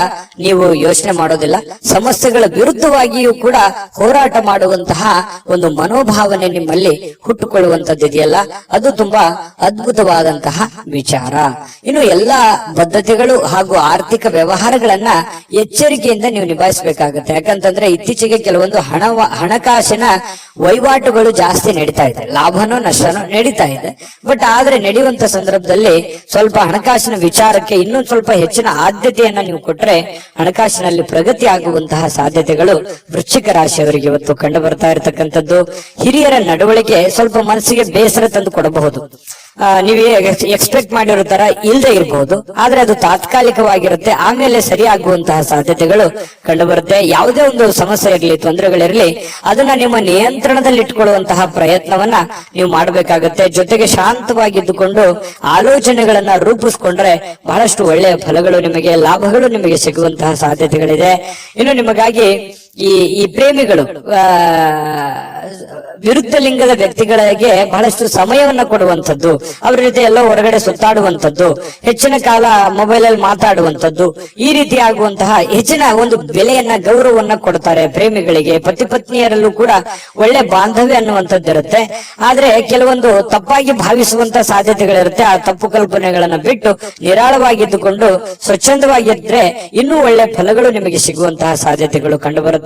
S1: ನೀವು ಯೋಚನೆ ಮಾಡೋದಿಲ್ಲ, ಸಮಸ್ಯೆಗಳ ವಿರುದ್ಧವಾಗಿಯೂ ಕೂಡ ಹೋರಾಟ ಮಾಡುವಂತಹ ಒಂದು ಮನೋಭಾವನೆ ನಿಮ್ಮಲ್ಲಿ ಹುಟ್ಟುಕೊಳ್ಳುವಂತದ್ದಿದೆಯಲ್ಲ, ಅದು ತುಂಬಾ ಅದ್ಭುತವಾದಂತಹ ವಿಚಾರ. ಇನ್ನು ಎಲ್ಲಾ ಬದ್ಧತೆಗಳು ಹಾಗೂ ಆರ್ಥಿಕ ವ್ಯವಹಾರಗಳನ್ನ ಎಚ್ಚರಿಕೆಯಿಂದ ನೀವು ನಿಭಾಯಿಸಬೇಕಾಗುತ್ತೆ. ಯಾಕಂತಂದ್ರೆ ಇತ್ತೀಚೆಗೆ ಕೆಲವೊಂದು ಹಣಕಾಸಿನ ವಹಿವಾಟುಗಳು ಜಾಸ್ತಿ ನಡೀತಾ ಇದೆ, ಲಾಭನೋ ನಷ್ಟನೋ ನಡೀತಾ ಇದೆ. ಬಟ್ ಆದ್ರೆ ನಡೆಯುವಂತ ಸಂದರ್ಭದಲ್ಲಿ ಸ್ವಲ್ಪ ಹಣಕಾಸಿನ ವಿಚಾರಕ್ಕೆ ಇನ್ನೊಂದು ಸ್ವಲ್ಪ ಹೆಚ್ಚಿನ ಆದ್ಯತೆಯನ್ನ ನೀವು ಕೊಟ್ರೆ ಹಣಕಾಸಿನಲ್ಲಿ ಪ್ರಗತಿ ಆಗುವಂತಹ ಸಾಧ್ಯತೆಗಳು ವೃಶ್ಚಿಕ ರಾಶಿಯವರಿಗೆ ಇವತ್ತು ಕಂಡು ಬರ್ತಾ ಇರತಕ್ಕಂಥದ್ದು. ಹಿರಿಯರ ನಡವಳಿಕೆ ಸ್ವಲ್ಪ ಮನಸ್ಸಿಗೆ ಬೇಸರ ತಂದು ಕೊಡಬಹುದು. ನೀವೇ ಎಕ್ಸ್ಪೆಕ್ಟ್ ಮಾಡಿರೋ ತರ ಇಲ್ಲದೆ ಇರಬಹುದು, ಆದ್ರೆ ಅದು ತಾತ್ಕಾಲಿಕವಾಗಿರುತ್ತೆ, ಆಮೇಲೆ ಸರಿಯಾಗುವಂತಹ ಸಾಧ್ಯತೆಗಳು ಕಂಡು ಬರುತ್ತೆ. ಯಾವುದೇ ಒಂದು ಸಮಸ್ಯೆ ಇರಲಿ, ತೊಂದರೆಗಳಿರಲಿ, ಅದನ್ನ ನಿಮ್ಮ ನಿಯಂತ್ರಣದಲ್ಲಿ ಇಟ್ಕೊಳ್ಳುವಂತಹ ಪ್ರಯತ್ನವನ್ನ ನೀವು ಮಾಡಬೇಕಾಗುತ್ತೆ. ಜೊತೆಗೆ ಶಾಂತವಾಗಿದ್ದುಕೊಂಡು ಆಲೋಚನೆಗಳನ್ನ ರೂಪಿಸ್ಕೊಂಡ್ರೆ ಬಹಳಷ್ಟು ಒಳ್ಳೆಯ ಫಲಗಳು ನಿಮಗೆ, ಲಾಭಗಳು ನಿಮಗೆ ಸಿಗುವಂತಹ ಸಾಧ್ಯತೆಗಳಿದೆ. ಇನ್ನು ನಿಮಗಾಗಿ ಈ ಪ್ರೇಮಿಗಳು ವಿರುದ್ಧ ಲಿಂಗದ ವ್ಯಕ್ತಿಗಳಿಗೆ ಬಹಳಷ್ಟು ಸಮಯವನ್ನ ಕೊಡುವಂಥದ್ದು, ಅವರ ಜೊತೆ ಎಲ್ಲ ಹೊರಗಡೆ ಸುತ್ತಾಡುವಂಥದ್ದು, ಹೆಚ್ಚಿನ ಕಾಲ ಮೊಬೈಲ್ ಅಲ್ಲಿ ಮಾತಾಡುವಂಥದ್ದು, ಈ ರೀತಿ ಆಗುವಂತಹ ಹೆಚ್ಚಿನ ಒಂದು ಬೆಲೆಯನ್ನ, ಗೌರವವನ್ನ ಕೊಡ್ತಾರೆ ಪ್ರೇಮಿಗಳಿಗೆ. ಪತಿ ಪತ್ನಿಯರಲ್ಲೂ ಕೂಡ ಒಳ್ಳೆ ಬಾಂಧವ್ಯ ಅನ್ನುವಂಥದ್ದು ಇರುತ್ತೆ. ಆದ್ರೆ ಕೆಲವೊಂದು ತಪ್ಪಾಗಿ ಭಾವಿಸುವಂತ ಸಾಧ್ಯತೆಗಳಿರುತ್ತೆ. ಆ ತಪ್ಪು ಕಲ್ಪನೆಗಳನ್ನ ಬಿಟ್ಟು ನಿರಾಳವಾಗಿದ್ದುಕೊಂಡು ಸ್ವಚ್ಛಂದವಾಗಿದ್ರೆ ಇನ್ನೂ ಒಳ್ಳೆ ಫಲಗಳು ನಿಮಗೆ ಸಿಗುವಂತಹ ಸಾಧ್ಯತೆಗಳು ಕಂಡು ಬರುತ್ತೆ.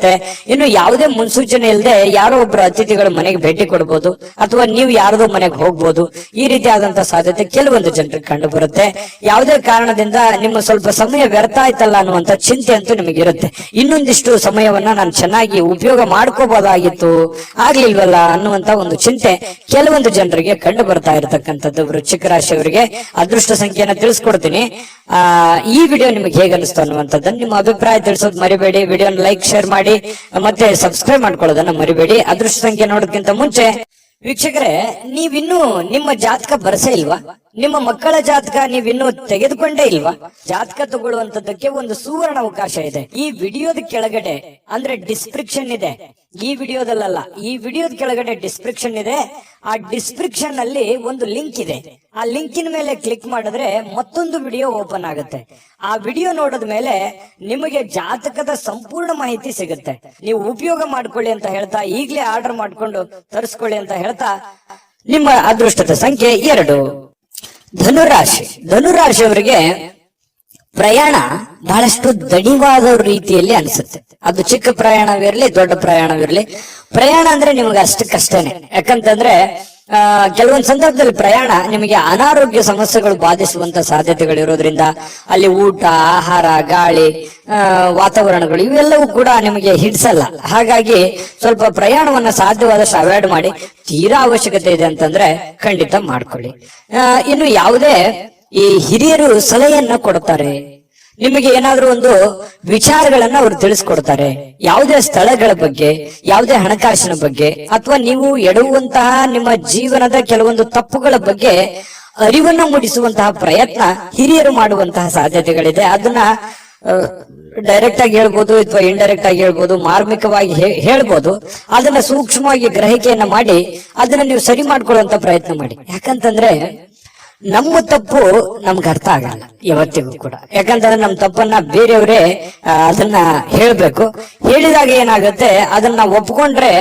S1: ಇನ್ನು ಯಾವುದೇ ಮುನ್ಸೂಚನೆ ಇಲ್ಲದೆ ಯಾರೋ ಒಬ್ಬರು ಅತಿಥಿಗಳು ಮನೆಗೆ ಭೇಟಿ ಕೊಡಬಹುದು, ಅಥವಾ ನೀವು ಯಾರದೋ ಮನೆಗೆ ಹೋಗ್ಬೋದು. ಈ ರೀತಿ ಆದಂತಹ ಸಾಧ್ಯತೆ ಕೆಲವೊಂದು ಜನರಿಗೆ ಕಂಡು ಬರುತ್ತೆ. ಯಾವುದೇ ಕಾರಣದಿಂದ ನಿಮ್ಮ ಸ್ವಲ್ಪ ಸಮಯ ವ್ಯರ್ಥ ಆಯ್ತಲ್ಲ ಅನ್ನುವಂತ ಚಿಂತೆ ಅಂತೂ ನಿಮಗಿರುತ್ತೆ. ಇನ್ನೊಂದಿಷ್ಟು ಸಮಯವನ್ನ ನಾನು ಚೆನ್ನಾಗಿ ಉಪಯೋಗ ಮಾಡ್ಕೋಬಹುದಾಗಿತ್ತು, ಆಗ್ಲಿಲ್ವಲ್ಲ ಅನ್ನುವಂತ ಒಂದು ಚಿಂತೆ ಕೆಲವೊಂದು ಜನರಿಗೆ ಕಂಡು ಬರ್ತಾ ಇರತಕ್ಕಂಥದ್ದು. ವೃಶ್ಚಿಕ ರಾಶಿಯವರಿಗೆ ಅದೃಷ್ಟ ಸಂಖ್ಯೆಯನ್ನ ತಿಳಿಸ್ಕೊಡ್ತೀನಿ. ಈ ವಿಡಿಯೋ ನಿಮಗೆ ಹೇಗೆ ಅನಿಸ್ತು ಅನ್ನುವಂಥದ್ದನ್ನ ನಿಮ್ಮ ಅಭಿಪ್ರಾಯ ತಿಳಿಸೋದು ಮರಿಬೇಡಿ. ವಿಡಿಯೋನ ಲೈಕ್ ಶೇರ್ ಮಾಡಿ, ಮತ್ತೆ ಸಬ್ಸ್ಕ್ರೈಬ್ ಮಾಡ್ಕೊಳ್ಳೋದನ್ನ ಮರಿಬೇಡಿ. ಅದೃಷ್ಟ ಸಂಖ್ಯೆ ನೋಡೋದಕ್ಕಿಂತ ಮುಂಚೆ ವೀಕ್ಷಕರೇ, ನೀವಿನ್ನೂ ನಿಮ್ಮ ಜಾತಕ ಬರಸೇ ಇಲ್ವಾ? ನಿಮ್ಮ ಮಕ್ಕಳ ಜಾತಕ ನೀವಿನ್ನೂ ತೆಗೆದುಕೊಂಡೇ ಇಲ್ವಾ? ಜಾತಕ ತಗೊಳ್ಳುವಂತದ್ದಕ್ಕೆ ಒಂದು ಸುವರ್ಣ ಅವಕಾಶ ಇದೆ. ಈ ವಿಡಿಯೋದ ಕೆಳಗಡೆ ಅಂದ್ರೆ ಡಿಸ್ಕ್ರಿಪ್ಷನ್ ಇದೆ, ಈ ವಿಡಿಯೋದಲ್ಲ, ಈ ವಿಡಿಯೋದ ಕೆಳಗಡೆ ಡಿಸ್ಕ್ರಿಪ್ಷನ್ ಇದೆ. ಆ ಡಿಸ್ಕ್ರಿಪ್ಷನ್ ಅಲ್ಲಿ ಒಂದು ಲಿಂಕ್ ಇದೆ. ಆ ಲಿಂಕಿನ ಮೇಲೆ ಕ್ಲಿಕ್ ಮಾಡಿದ್ರೆ ಮತ್ತೊಂದು ವಿಡಿಯೋ ಓಪನ್ ಆಗುತ್ತೆ. ಆ ವಿಡಿಯೋ ನೋಡಿದ ಮೇಲೆ ನಿಮಗೆ ಜಾತಕದ ಸಂಪೂರ್ಣ ಮಾಹಿತಿ ಸಿಗುತ್ತೆ. ನೀವು ಉಪಯೋಗ ಮಾಡ್ಕೊಳ್ಳಿ ಅಂತ ಹೇಳ್ತಾ, ಈಗಲೇ ಆರ್ಡರ್ ಮಾಡ್ಕೊಂಡು ತರಿಸ್ಕೊಳ್ಳಿ ಅಂತ ಹೇಳ್ತಾ, ನಿಮ್ಮ ಅದೃಷ್ಟದ ಸಂಖ್ಯೆ 2. ಧನುರಾಶಿ. ಧನುರಾಶಿಯವರಿಗೆ ಪ್ರಯಾಣ ಬಹಳಷ್ಟು ದಣಿವಾದ ರೀತಿಯಲ್ಲಿ ಅನಿಸುತ್ತೆ. ಅದು ಚಿಕ್ಕ ಪ್ರಯಾಣವಿರ್ಲಿ, ದೊಡ್ಡ ಪ್ರಯಾಣವಿರ್ಲಿ, ಪ್ರಯಾಣ ಅಂದ್ರೆ ನಿಮಗೆ ಅಷ್ಟಕ್ಕಷ್ಟೇನೆ. ಯಾಕಂತಂದ್ರೆ ಕೆಲವೊಂದು ಸಂದರ್ಭದಲ್ಲಿ ಪ್ರಯಾಣ ನಿಮಗೆ ಅನಾರೋಗ್ಯ ಸಮಸ್ಯೆಗಳು ಬಾಧಿಸುವಂತ ಸಾಧ್ಯತೆಗಳು ಇರೋದ್ರಿಂದ ಅಲ್ಲಿ ಊಟ, ಆಹಾರ, ಗಾಳಿ, ವಾತಾವರಣಗಳು ಇವೆಲ್ಲವೂ ಕೂಡ ನಿಮಗೆ ಹಿಡಿಸಲ್ಲ. ಹಾಗಾಗಿ ಸ್ವಲ್ಪ ಪ್ರಯಾಣವನ್ನ ಸಾಧ್ಯವಾದಷ್ಟು ಅವಾಯ್ಡ್ ಮಾಡಿ. ತೀರಾ ಅವಶ್ಯಕತೆ ಇದೆ ಅಂತಂದ್ರೆ ಖಂಡಿತ ಮಾಡ್ಕೊಳ್ಳಿ. ಇನ್ನು ಯಾವುದೇ ಈ ಹಿರಿಯರು ಸಲಹೆಯನ್ನ ಕೊಡ್ತಾರೆ, ನಿಮಗೆ ಏನಾದ್ರೂ ಒಂದು ವಿಚಾರಗಳನ್ನ ಅವರು ತಿಳಿಸ್ಕೊಡ್ತಾರೆ, ಯಾವುದೇ ಸ್ಥಳಗಳ ಬಗ್ಗೆ, ಯಾವುದೇ ಹಣಕಾಸಿನ ಬಗ್ಗೆ, ಅಥವಾ ನೀವು ಎಡುವಂತಹ ನಿಮ್ಮ ಜೀವನದ ಕೆಲವೊಂದು ತಪ್ಪುಗಳ ಬಗ್ಗೆ ಅರಿವನ್ನ ಮೂಡಿಸುವಂತಹ ಪ್ರಯತ್ನ ಹಿರಿಯರು ಮಾಡುವಂತಹ ಸಾಧ್ಯತೆಗಳಿದೆ. ಅದನ್ನ ಡೈರೆಕ್ಟ್ ಆಗಿ ಹೇಳ್ಬೋದು ಅಥವಾ ಇಂಡೈರೆಕ್ಟ್ ಆಗಿ ಹೇಳ್ಬೋದು, ಮಾರ್ಮಿಕವಾಗಿ ಹೇಳ್ಬೋದು. ಅದನ್ನ ಸೂಕ್ಷ್ಮವಾಗಿ ಗ್ರಹಿಕೆಯನ್ನ ಮಾಡಿ ಅದನ್ನ ನೀವು ಸರಿ ಮಾಡ್ಕೊಳ್ಳುವಂತ ಪ್ರಯತ್ನ ಮಾಡಿ. ಯಾಕಂತಂದ್ರೆ ನಮ್ಮ ತಪ್ಪು ನಮ್ಗೆ ಅರ್ಥ ಆಗಲ್ಲ ಯಾವತ್ತಿಗೂ ಕೂಡ. ಯಾಕಂತಂದ್ರೆ ನಮ್ಮ ತಪ್ಪನ್ನ ಬೇರೆಯವರೇ ಅದನ್ನ ಹೇಳ್ಬೇಕು. ಹೇಳಿದಾಗ ಏನಾಗುತ್ತೆ, ಅದನ್ನ ಒಪ್ಕೊಂಡ್ರೆ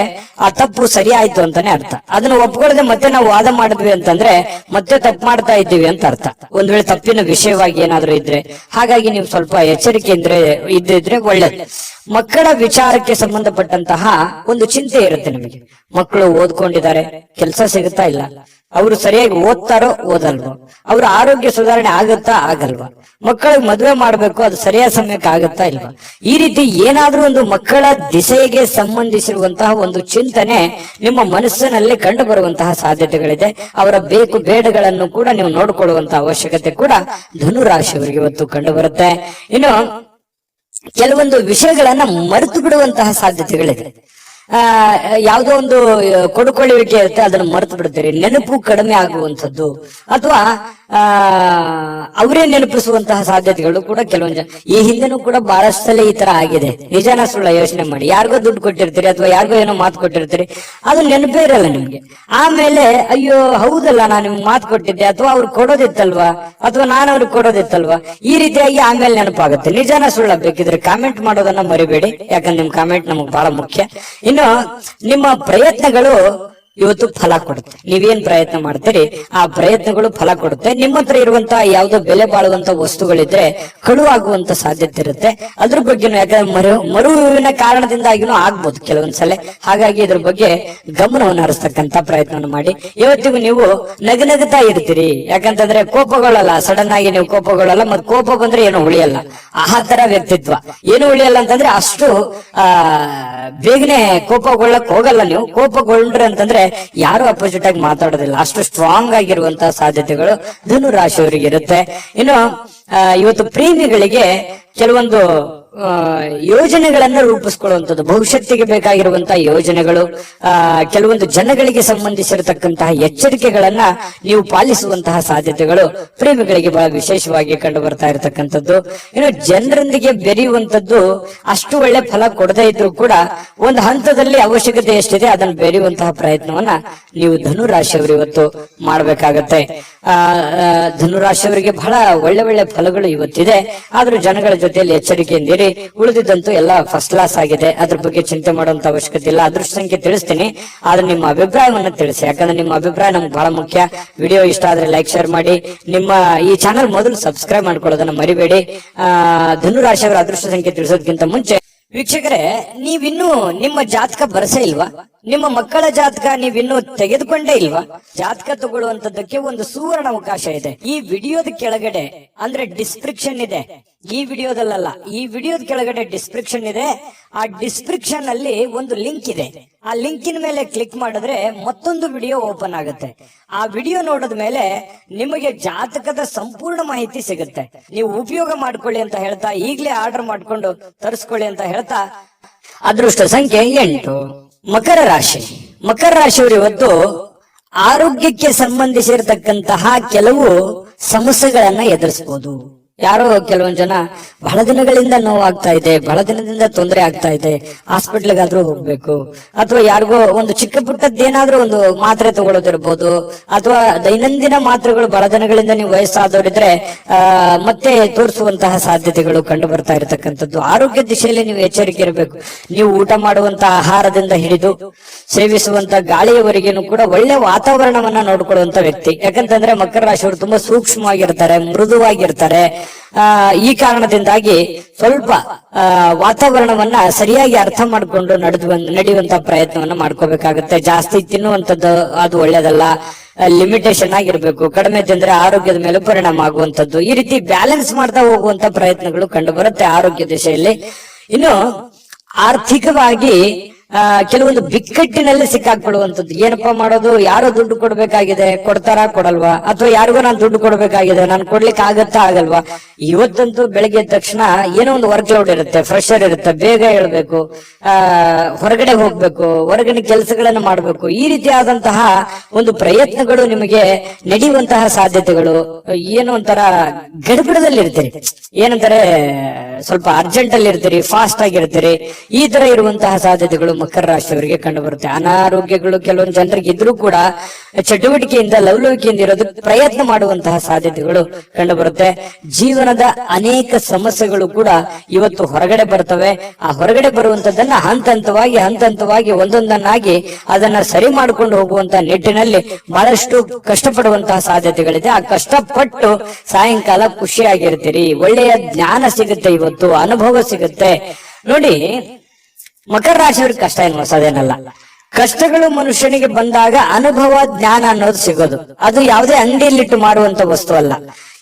S1: ಆ ತಪ್ಪು ಸರಿ ಆಯ್ತು ಅಂತಾನೆ ಅರ್ಥ. ಅದನ್ನ ಒಪ್ಕೊಳ್ಳದೆ ಮತ್ತೆ ನಾವು ವಾದ ಮಾಡಿದ್ವಿ ಅಂತಂದ್ರೆ ಮತ್ತೆ ತಪ್ಪು ಮಾಡ್ತಾ ಇದ್ದೀವಿ ಅಂತ ಅರ್ಥ, ಒಂದ್ ವೇಳೆ ತಪ್ಪಿನ ವಿಷಯವಾಗಿ ಏನಾದ್ರೂ ಇದ್ರೆ. ಹಾಗಾಗಿ ನೀವು ಸ್ವಲ್ಪ ಎಚ್ಚರಿಕೆಯಿಂದ ಇದ್ದಿದ್ರೆ ಒಳ್ಳೇದು. ಮಕ್ಕಳ ವಿಚಾರಕ್ಕೆ ಸಂಬಂಧಪಟ್ಟಂತಹ ಒಂದು ಚಿಂತೆ ಇರುತ್ತೆ ನಿಮಗೆ. ಮಕ್ಕಳು ಓದ್ಕೊಂಡಿದ್ದಾರೆ, ಕೆಲಸ ಸಿಗುತ್ತಾ ಇಲ್ಲ, ಅವರು ಸರಿಯಾಗಿ ಓದ್ತಾರೋ ಓದಲ್ವೋ, ಅವ್ರ ಆರೋಗ್ಯ ಸುಧಾರಣೆ ಆಗುತ್ತಾ ಆಗಲ್ವಾ, ಮಕ್ಕಳಿಗೆ ಮದುವೆ ಮಾಡ್ಬೇಕು, ಅದು ಸರಿಯಾದ ಸಮಯಕ್ಕೆ ಆಗುತ್ತಾ ಇಲ್ವಾ, ಈ ರೀತಿ ಏನಾದ್ರೂ ಒಂದು ಮಕ್ಕಳ ದಿಸೆಗೆ ಸಂಬಂಧಿಸಿರುವಂತಹ ಒಂದು ಚಿಂತನೆ ನಿಮ್ಮ ಮನಸ್ಸಿನಲ್ಲಿ ಕಂಡು ಬರುವಂತಹ ಸಾಧ್ಯತೆಗಳಿದೆ. ಅವರ ಬೇಕು ಬೇಡಗಳನ್ನು ಕೂಡ ನೀವು ನೋಡಿಕೊಳ್ಳುವಂತಹ ಅವಶ್ಯಕತೆ ಕೂಡ ಧನುರಾಶಿಯವರಿಗೆ ಇವತ್ತು ಕಂಡು ಬರುತ್ತೆ. ಇನ್ನು ಕೆಲವೊಂದು ವಿಷಯಗಳನ್ನ ಮರೆತು ಬಿಡುವಂತಹ ಸಾಧ್ಯತೆಗಳಿದೆ. ಯಾವುದೋ ಒಂದು ಕೊಡುಕೊಳ್ಳುವಿಕೆ ಇರುತ್ತೆ, ಅದನ್ನು ಮರೆತು ಬಿಡ್ತೀರಿ. ನೆನಪು ಕಡಿಮೆ ಆಗುವಂಥದ್ದು ಅಥವಾ ಅವರೇ ನೆನಪಿಸುವಂತಹ ಸಾಧ್ಯತೆಗಳು ಕೂಡ ಕೆಲವೊಂದು ಈ ಹಿಂದೆನೂ ಕೂಡ ಬಹಳಷ್ಟು ಸಲ ಈ ತರ ಆಗಿದೆ. ನಿಜಾನ ಸುಳ್ಳ ಯೋಚನೆ ಮಾಡಿ. ಯಾರಿಗೋ ದುಡ್ಡು ಕೊಟ್ಟಿರ್ತೀರಿ ಅಥವಾ ಯಾರಿಗೋ ಏನೋ ಮಾತು ಕೊಟ್ಟಿರ್ತೀರಿ, ಅದು ನೆನಪೇ ಇರಲ್ಲ ನಿಮ್ಗೆ. ಆಮೇಲೆ ಅಯ್ಯೋ ಹೌದಲ್ಲ, ನಾನು ನಿಮ್ಗೆ ಮಾತು ಕೊಟ್ಟಿದ್ದೆ, ಅಥವಾ ಅವ್ರು ಕೊಡೋದಿತ್ತಲ್ವಾ, ಅಥವಾ ನಾನು ಅವ್ರಿಗೆ ಕೊಡೋದಿತ್ತಲ್ವಾ, ಈ ರೀತಿಯಾಗಿ ಆಮೇಲೆ ನೆನಪಾಗುತ್ತೆ. ನಿಜಾನ ಸುಳ್ಳ ಬೇಕಿದ್ರೆ ಕಾಮೆಂಟ್ ಮಾಡೋದನ್ನ ಮರಿಬೇಡಿ, ಯಾಕಂದ್ರೆ ನಿಮ್ ಕಾಮೆಂಟ್ ನಮಗ್ ಬಹಳ ಮುಖ್ಯ. ಇನ್ನು ನಿಮ್ಮ ಪ್ರಯತ್ನಗಳು ಇವತ್ತು ಫಲ ಕೊಡುತ್ತೆ. ನೀವೇನ್ ಪ್ರಯತ್ನ ಮಾಡ್ತೀರಿ ಆ ಪ್ರಯತ್ನಗಳು ಫಲ ಕೊಡುತ್ತೆ. ನಿಮ್ಮ ಹತ್ರ ಇರುವಂತಹ ಯಾವುದೋ ಬೆಲೆ ಬಾಳುವಂತ ವಸ್ತುಗಳಿದ್ರೆ ಕಳುವಾಗುವಂತ ಸಾಧ್ಯತೆ ಇರುತ್ತೆ. ಅದ್ರ ಬಗ್ಗೆ ಯಾಕಂದ್ರೆ ಮರುವಿನ ಕಾರಣದಿಂದಾಗಿನೂ ಆಗ್ಬೋದು ಕೆಲವೊಂದ್ಸಲ. ಹಾಗಾಗಿ ಇದ್ರ ಬಗ್ಗೆ ಗಮನವನ್ನು ಹರಿಸ್ತಕ್ಕಂತ ಪ್ರಯತ್ನವನ್ನು ಮಾಡಿ. ಇವತ್ತಿಗೂ ನೀವು ನಗನಗುತ್ತಾ ಇರ್ತೀರಿ. ಯಾಕಂತಂದ್ರೆ ಕೋಪಗೊಳ್ಳಲ್ಲ, ಸಡನ್ ಆಗಿ ನೀವು ಕೋಪಗೊಳ್ಳಲ್ಲ. ಮತ್ ಕೋಪ ಬಂದ್ರೆ ಏನು ಉಳಿಯಲ್ಲ, ಆ ತರ ವ್ಯಕ್ತಿತ್ವ. ಏನು ಉಳಿಯಲ್ಲ ಅಂತಂದ್ರೆ ಅಷ್ಟು ಬೇಗನೆ ಕೋಪಗೊಳ್ಳಕ್ ಹೋಗಲ್ಲ ನೀವು. ಕೋಪಗೊಂಡ್ರೆ ಅಂತಂದ್ರೆ ಯಾರು ಅಪೋಸಿಟ್ ಆಗಿ ಮಾತಾಡೋದಿಲ್ಲ, ಅಷ್ಟು ಸ್ಟ್ರಾಂಗ್ ಆಗಿರುವಂತಹ ಸಾಧ್ಯತೆಗಳು ಧನುರಾಶಿಯವರಿಗೆ ಇರುತ್ತೆ. ಇನ್ನು ಇವತ್ತು ಪ್ರೇಮಿಗಳಿಗೆ ಕೆಲವೊಂದು ಯೋಜನೆಗಳನ್ನ ರೂಪಿಸ್ಕೊಳ್ಳುವಂಥದ್ದು, ಭವಿಷ್ಯತ್ತಿಗೆ ಬೇಕಾಗಿರುವಂತಹ ಯೋಜನೆಗಳು, ಕೆಲವೊಂದು ಜನಗಳಿಗೆ ಸಂಬಂಧಿಸಿರತಕ್ಕಂತಹ ಎಚ್ಚರಿಕೆಗಳನ್ನ ನೀವು ಪಾಲಿಸುವಂತಹ ಸಾಧ್ಯತೆಗಳು ಪ್ರೇಮಿಗಳಿಗೆ ಬಹಳ ವಿಶೇಷವಾಗಿ ಕಂಡು ಬರ್ತಾ ಇರತಕ್ಕಂಥದ್ದು. ಇನ್ನು ಜನರೊಂದಿಗೆ ಬೆರೆಯುವಂಥದ್ದು ಅಷ್ಟು ಒಳ್ಳೆ ಫಲ ಕೊಡದೇ ಇದ್ರು ಕೂಡ ಒಂದು ಹಂತದಲ್ಲಿ ಅವಶ್ಯಕತೆ ಎಷ್ಟಿದೆ ಅದನ್ನು ಬೆರೆಯುವಂತಹ ಪ್ರಯತ್ನವನ್ನ ನೀವು ಧನುರಾಶಿಯವರು ಇವತ್ತು ಮಾಡ್ಬೇಕಾಗತ್ತೆ. ಧನುರಾಶಿಯವರಿಗೆ ಬಹಳ ಒಳ್ಳೆ ಒಳ್ಳೆ ಫಲಗಳು ಇವತ್ತಿದೆ. ಆದ್ರೂ ಜನಗಳ ಜೊತೆಯಲ್ಲಿ ಎಚ್ಚರಿಕೆಯಿಂದಿರಿ. ಉಳಿದಿದ್ದಂತೂ ಎಲ್ಲ ಫಸ್ಟ್ ಕ್ಲಾಸ್ ಆಗಿದೆ, ಅದ್ರ ಬಗ್ಗೆ ಚಿಂತೆ ಮಾಡುವಂತ ಅವಶ್ಯಕತೆ ಇಲ್ಲ. ಅದೃಷ್ಟ ಸಂಖ್ಯೆ ತಿಳಿಸ್ತೀನಿ, ಆದ್ರೆ ನಿಮ್ಮ ಅಭಿಪ್ರಾಯವನ್ನ ತಿಳಿಸಿ. ಯಾಕಂದ್ರೆ ನಿಮ್ಮ ಅಭಿಪ್ರಾಯ ನಮ್ಗೆ ಬಹಳ ಮುಖ್ಯ. ವಿಡಿಯೋ ಇಷ್ಟ ಆದ್ರೆ ಲೈಕ್, ಶೇರ್ ಮಾಡಿ. ನಿಮ್ಮ ಈ ಚಾನಲ್ ಮೊದಲು ಸಬ್ಸ್ಕ್ರೈಬ್ ಮಾಡ್ಕೊಳ್ಳೋದನ್ನ ಮರಿಬೇಡಿ. ಧನುರಾಶಿಯವರ ಅದೃಷ್ಟ ಸಂಖ್ಯೆ ತಿಳಿಸೋದಕ್ಕಿಂತ ಮುಂಚೆ ವೀಕ್ಷಕರೇ, ನೀವಿನ್ನೂ ನಿಮ್ಮ ಜಾತಕ ಬರಸೇ ಇಲ್ವಾ? ನಿಮ್ಮ ಮಕ್ಕಳ ಜಾತಕ ನೀವಿನ್ನೂ ತೆಗೆದುಕೊಂಡೇ ಇಲ್ವಾ? ಜಾತಕ ತಗೊಳ್ಳುವಂತದ್ದಕ್ಕೆ ಒಂದು ಸುವರ್ಣ ಅವಕಾಶ ಇದೆ. ಈ ವಿಡಿಯೋದ ಕೆಳಗಡೆ ಅಂದ್ರೆ ಡಿಸ್ಕ್ರಿಪ್ಷನ್ ಇದೆ, ಈ ವಿಡಿಯೋದಲ್ಲ, ಈ ವಿಡಿಯೋದ ಕೆಳಗಡೆ ಡಿಸ್ಕ್ರಿಪ್ಷನ್ ಇದೆ. ಆ ಡಿಸ್ಕ್ರಿಪ್ಷನ್ ಅಲ್ಲಿ ಒಂದು ಲಿಂಕ್ ಇದೆ. ಆ ಲಿಂಕಿನ ಮೇಲೆ ಕ್ಲಿಕ್ ಮಾಡಿದ್ರೆ ಮತ್ತೊಂದು ವಿಡಿಯೋ ಓಪನ್ ಆಗುತ್ತೆ. ಆ ವಿಡಿಯೋ ನೋಡಿದ ಮೇಲೆ ನಿಮಗೆ ಜಾತಕದ ಸಂಪೂರ್ಣ ಮಾಹಿತಿ ಸಿಗುತ್ತೆ. ನೀವು ಉಪಯೋಗ ಮಾಡ್ಕೊಳ್ಳಿ ಅಂತ ಹೇಳ್ತಾ, ಈಗಲೇ ಆರ್ಡರ್ ಮಾಡ್ಕೊಂಡು ತರಿಸ್ಕೊಳ್ಳಿ ಅಂತ ಹೇಳ್ತಾ, ಅದೃಷ್ಟ ಸಂಖ್ಯೆ 8. ಮಕರ ರಾಶಿ. ಮಕರ ರಾಶಿಯವರು ಇವತ್ತು ಆರೋಗ್ಯಕ್ಕೆ ಸಂಬಂಧಿಸಿರತಕ್ಕಂತಹ ಕೆಲವು ಸಮಸ್ಯೆಗಳನ್ನ ಎದುರಿಸಬಹುದು. ಯಾರೋ ಕೆಲವೊಂದ್ ಜನ ಬಹಳ ದಿನಗಳಿಂದ ನೋವಾಗ್ತಾ ಇದೆ, ಬಹಳ ದಿನದಿಂದ ತೊಂದರೆ ಆಗ್ತಾ ಇದೆ, ಹಾಸ್ಪಿಟ್ಲ್ಗಾದ್ರೂ ಹೋಗ್ಬೇಕು, ಅಥವಾ ಯಾರಿಗೋ ಒಂದು ಚಿಕ್ಕ ಪುಟ್ಟದ್ದೇನಾದ್ರೂ ಒಂದು ಮಾತ್ರೆ ತಗೊಳ್ಳೋದಿರ್ಬೋದು, ಅಥವಾ ದೈನಂದಿನ ಮಾತ್ರೆಗಳು ಬಹಳ ದಿನಗಳಿಂದ ನೀವು ವಯಸ್ಸಾದವರಿದ್ರೆ ಮತ್ತೆ ತೋರಿಸುವಂತಹ ಸಾಧ್ಯತೆಗಳು ಕಂಡು ಬರ್ತಾ ಇರತಕ್ಕಂಥದ್ದು. ಆರೋಗ್ಯ ದಿಶೆಯಲ್ಲಿ ನೀವು ಎಚ್ಚರಿಕೆ ಇರಬೇಕು. ನೀವು ಊಟ ಮಾಡುವಂತಹ ಆಹಾರದಿಂದ ಹಿಡಿದು ಸೇವಿಸುವಂತ ಗಾಳಿಯವರೆಗೇನು ಕೂಡ ಒಳ್ಳೆ ವಾತಾವರಣವನ್ನ ನೋಡ್ಕೊಳ್ಳುವಂತ ವ್ಯಕ್ತಿ. ಯಾಕಂತಂದ್ರೆ ಮಕರ ರಾಶಿಯವರು ತುಂಬಾ ಸೂಕ್ಷ್ಮವಾಗಿರ್ತಾರೆ, ಮೃದುವಾಗಿರ್ತಾರೆ. ಈ ಕಾರಣದಿಂದಾಗಿ ಸ್ವಲ್ಪ ವಾತಾವರಣವನ್ನ ಸರಿಯಾಗಿ ಅರ್ಥ ಮಾಡಿಕೊಂಡು ನಡೆಯುವಂತ ಪ್ರಯತ್ನವನ್ನ ಮಾಡ್ಕೋಬೇಕಾಗುತ್ತೆ. ಜಾಸ್ತಿ ತಿನ್ನುವಂಥದ್ದು ಅದು ಒಳ್ಳೇದಲ್ಲ, ಲಿಮಿಟೇಷನ್ ಆಗಿರ್ಬೇಕು. ಕಡಿಮೆ ತಿಂದ್ರೆ ಆರೋಗ್ಯದ ಮೇಲೆ ಪರಿಣಾಮ ಆಗುವಂತದ್ದು. ಈ ರೀತಿ ಬ್ಯಾಲೆನ್ಸ್ ಮಾಡ್ತಾ ಹೋಗುವಂತ ಪ್ರಯತ್ನಗಳು ಕಂಡು ಬರುತ್ತೆ ಆರೋಗ್ಯ ದಿಶೆಯಲ್ಲಿ. ಇನ್ನು ಆರ್ಥಿಕವಾಗಿ ಕೆಲವೊಂದು ಬಿಕ್ಕಟ್ಟಿನಲ್ಲಿ ಸಿಕ್ಕಾಕೊಳ್ಳುವಂಥದ್ದು. ಏನಪ್ಪಾ ಮಾಡೋದು, ಯಾರೋ ದುಡ್ಡು ಕೊಡ್ಬೇಕಾಗಿದೆ, ಕೊಡ್ತಾರಾ ಕೊಡಲ್ವಾ, ಅಥವಾ ಯಾರಿಗೋ ನಾನು ದುಡ್ಡು ಕೊಡ್ಬೇಕಾಗಿದೆ, ನಾನು ಕೊಡ್ಲಿಕ್ಕೆ ಆಗತ್ತಾ ಆಗಲ್ವಾ. ಇವತ್ತಂತೂ ಬೆಳಗ್ಗೆ ಎದ್ದ ತಕ್ಷಣ ಏನೋ ಒಂದು ವರ್ಕ್ ಲೋಡ್ ಇರುತ್ತೆ, ಪ್ರೆಷರ್ ಇರುತ್ತೆ, ಬೇಗ ಹೇಳ್ಬೇಕು, ಹೊರಗಡೆ ಹೋಗ್ಬೇಕು, ಹೊರಗಡೆ ಕೆಲಸಗಳನ್ನ ಮಾಡ್ಬೇಕು. ಈ ರೀತಿಯಾದಂತಹ ಒಂದು ಪ್ರಯತ್ನಗಳು ನಿಮಗೆ ನಡೆಯುವಂತಹ ಸಾಧ್ಯತೆಗಳು. ಏನೋ ಒಂಥರ ಗಡಿಬಿಡದಲ್ಲಿ ಇರ್ತೀರಿ, ಏನಂತಾರೆ ಸ್ವಲ್ಪ ಅರ್ಜೆಂಟ್ ಅಲ್ಲಿ ಇರ್ತೀರಿ, ಫಾಸ್ಟ್ ಆಗಿರ್ತೀರಿ. ಈ ತರ ಇರುವಂತಹ ಸಾಧ್ಯತೆಗಳು ಮಕರ ರಾಶಿಯವರಿಗೆ ಕಂಡು ಬರುತ್ತೆ. ಅನಾರೋಗ್ಯಗಳು ಕೆಲವೊಂದು ಜನರಿಗೆ ಇದ್ರೂ ಕೂಡ ಚಟುವಟಿಕೆಯಿಂದ ಲವಲವಿಕೆಯಿಂದ ಇರೋದಕ್ಕೆ ಪ್ರಯತ್ನ ಮಾಡುವಂತಹ ಸಾಧ್ಯತೆಗಳು ಕಂಡು ಬರುತ್ತೆ. ಜೀವನದ ಅನೇಕ ಸಮಸ್ಯೆಗಳು ಕೂಡ ಇವತ್ತು ಹೊರಗಡೆ ಬರ್ತವೆ. ಆ ಹೊರಗಡೆ ಬರುವಂತದ್ದನ್ನ ಹಂತವಾಗಿ ಒಂದೊಂದನ್ನಾಗಿ ಅದನ್ನ ಸರಿ ಮಾಡಿಕೊಂಡು ಹೋಗುವಂತ ನಿಟ್ಟಿನಲ್ಲಿ ಬಹಳಷ್ಟು ಕಷ್ಟಪಡುವಂತಹ ಸಾಧ್ಯತೆಗಳಿದೆ. ಆ ಕಷ್ಟಪಟ್ಟು ಸಾಯಂಕಾಲ ಖುಷಿಯಾಗಿರ್ತೀರಿ, ಒಳ್ಳೆಯ ಜ್ಞಾನ ಸಿಗುತ್ತೆ, ಇವತ್ತು ಅನುಭವ ಸಿಗುತ್ತೆ. ನೋಡಿ, ಮಕರ ರಾಶಿಯವ್ರಿಗೆ ಕಷ್ಟ ಏನು ಹೊಸದೇನಲ್ಲ. ಕಷ್ಟಗಳು ಮನುಷ್ಯನಿಗೆ ಬಂದಾಗ ಅನುಭವ ಜ್ಞಾನ ಅನ್ನೋದು ಸಿಗೋದು. ಅದು ಯಾವುದೇ ಅಂಗಡಿಯಲ್ಲಿಟ್ಟು ಮಾಡುವಂತ ವಸ್ತು ಅಲ್ಲ.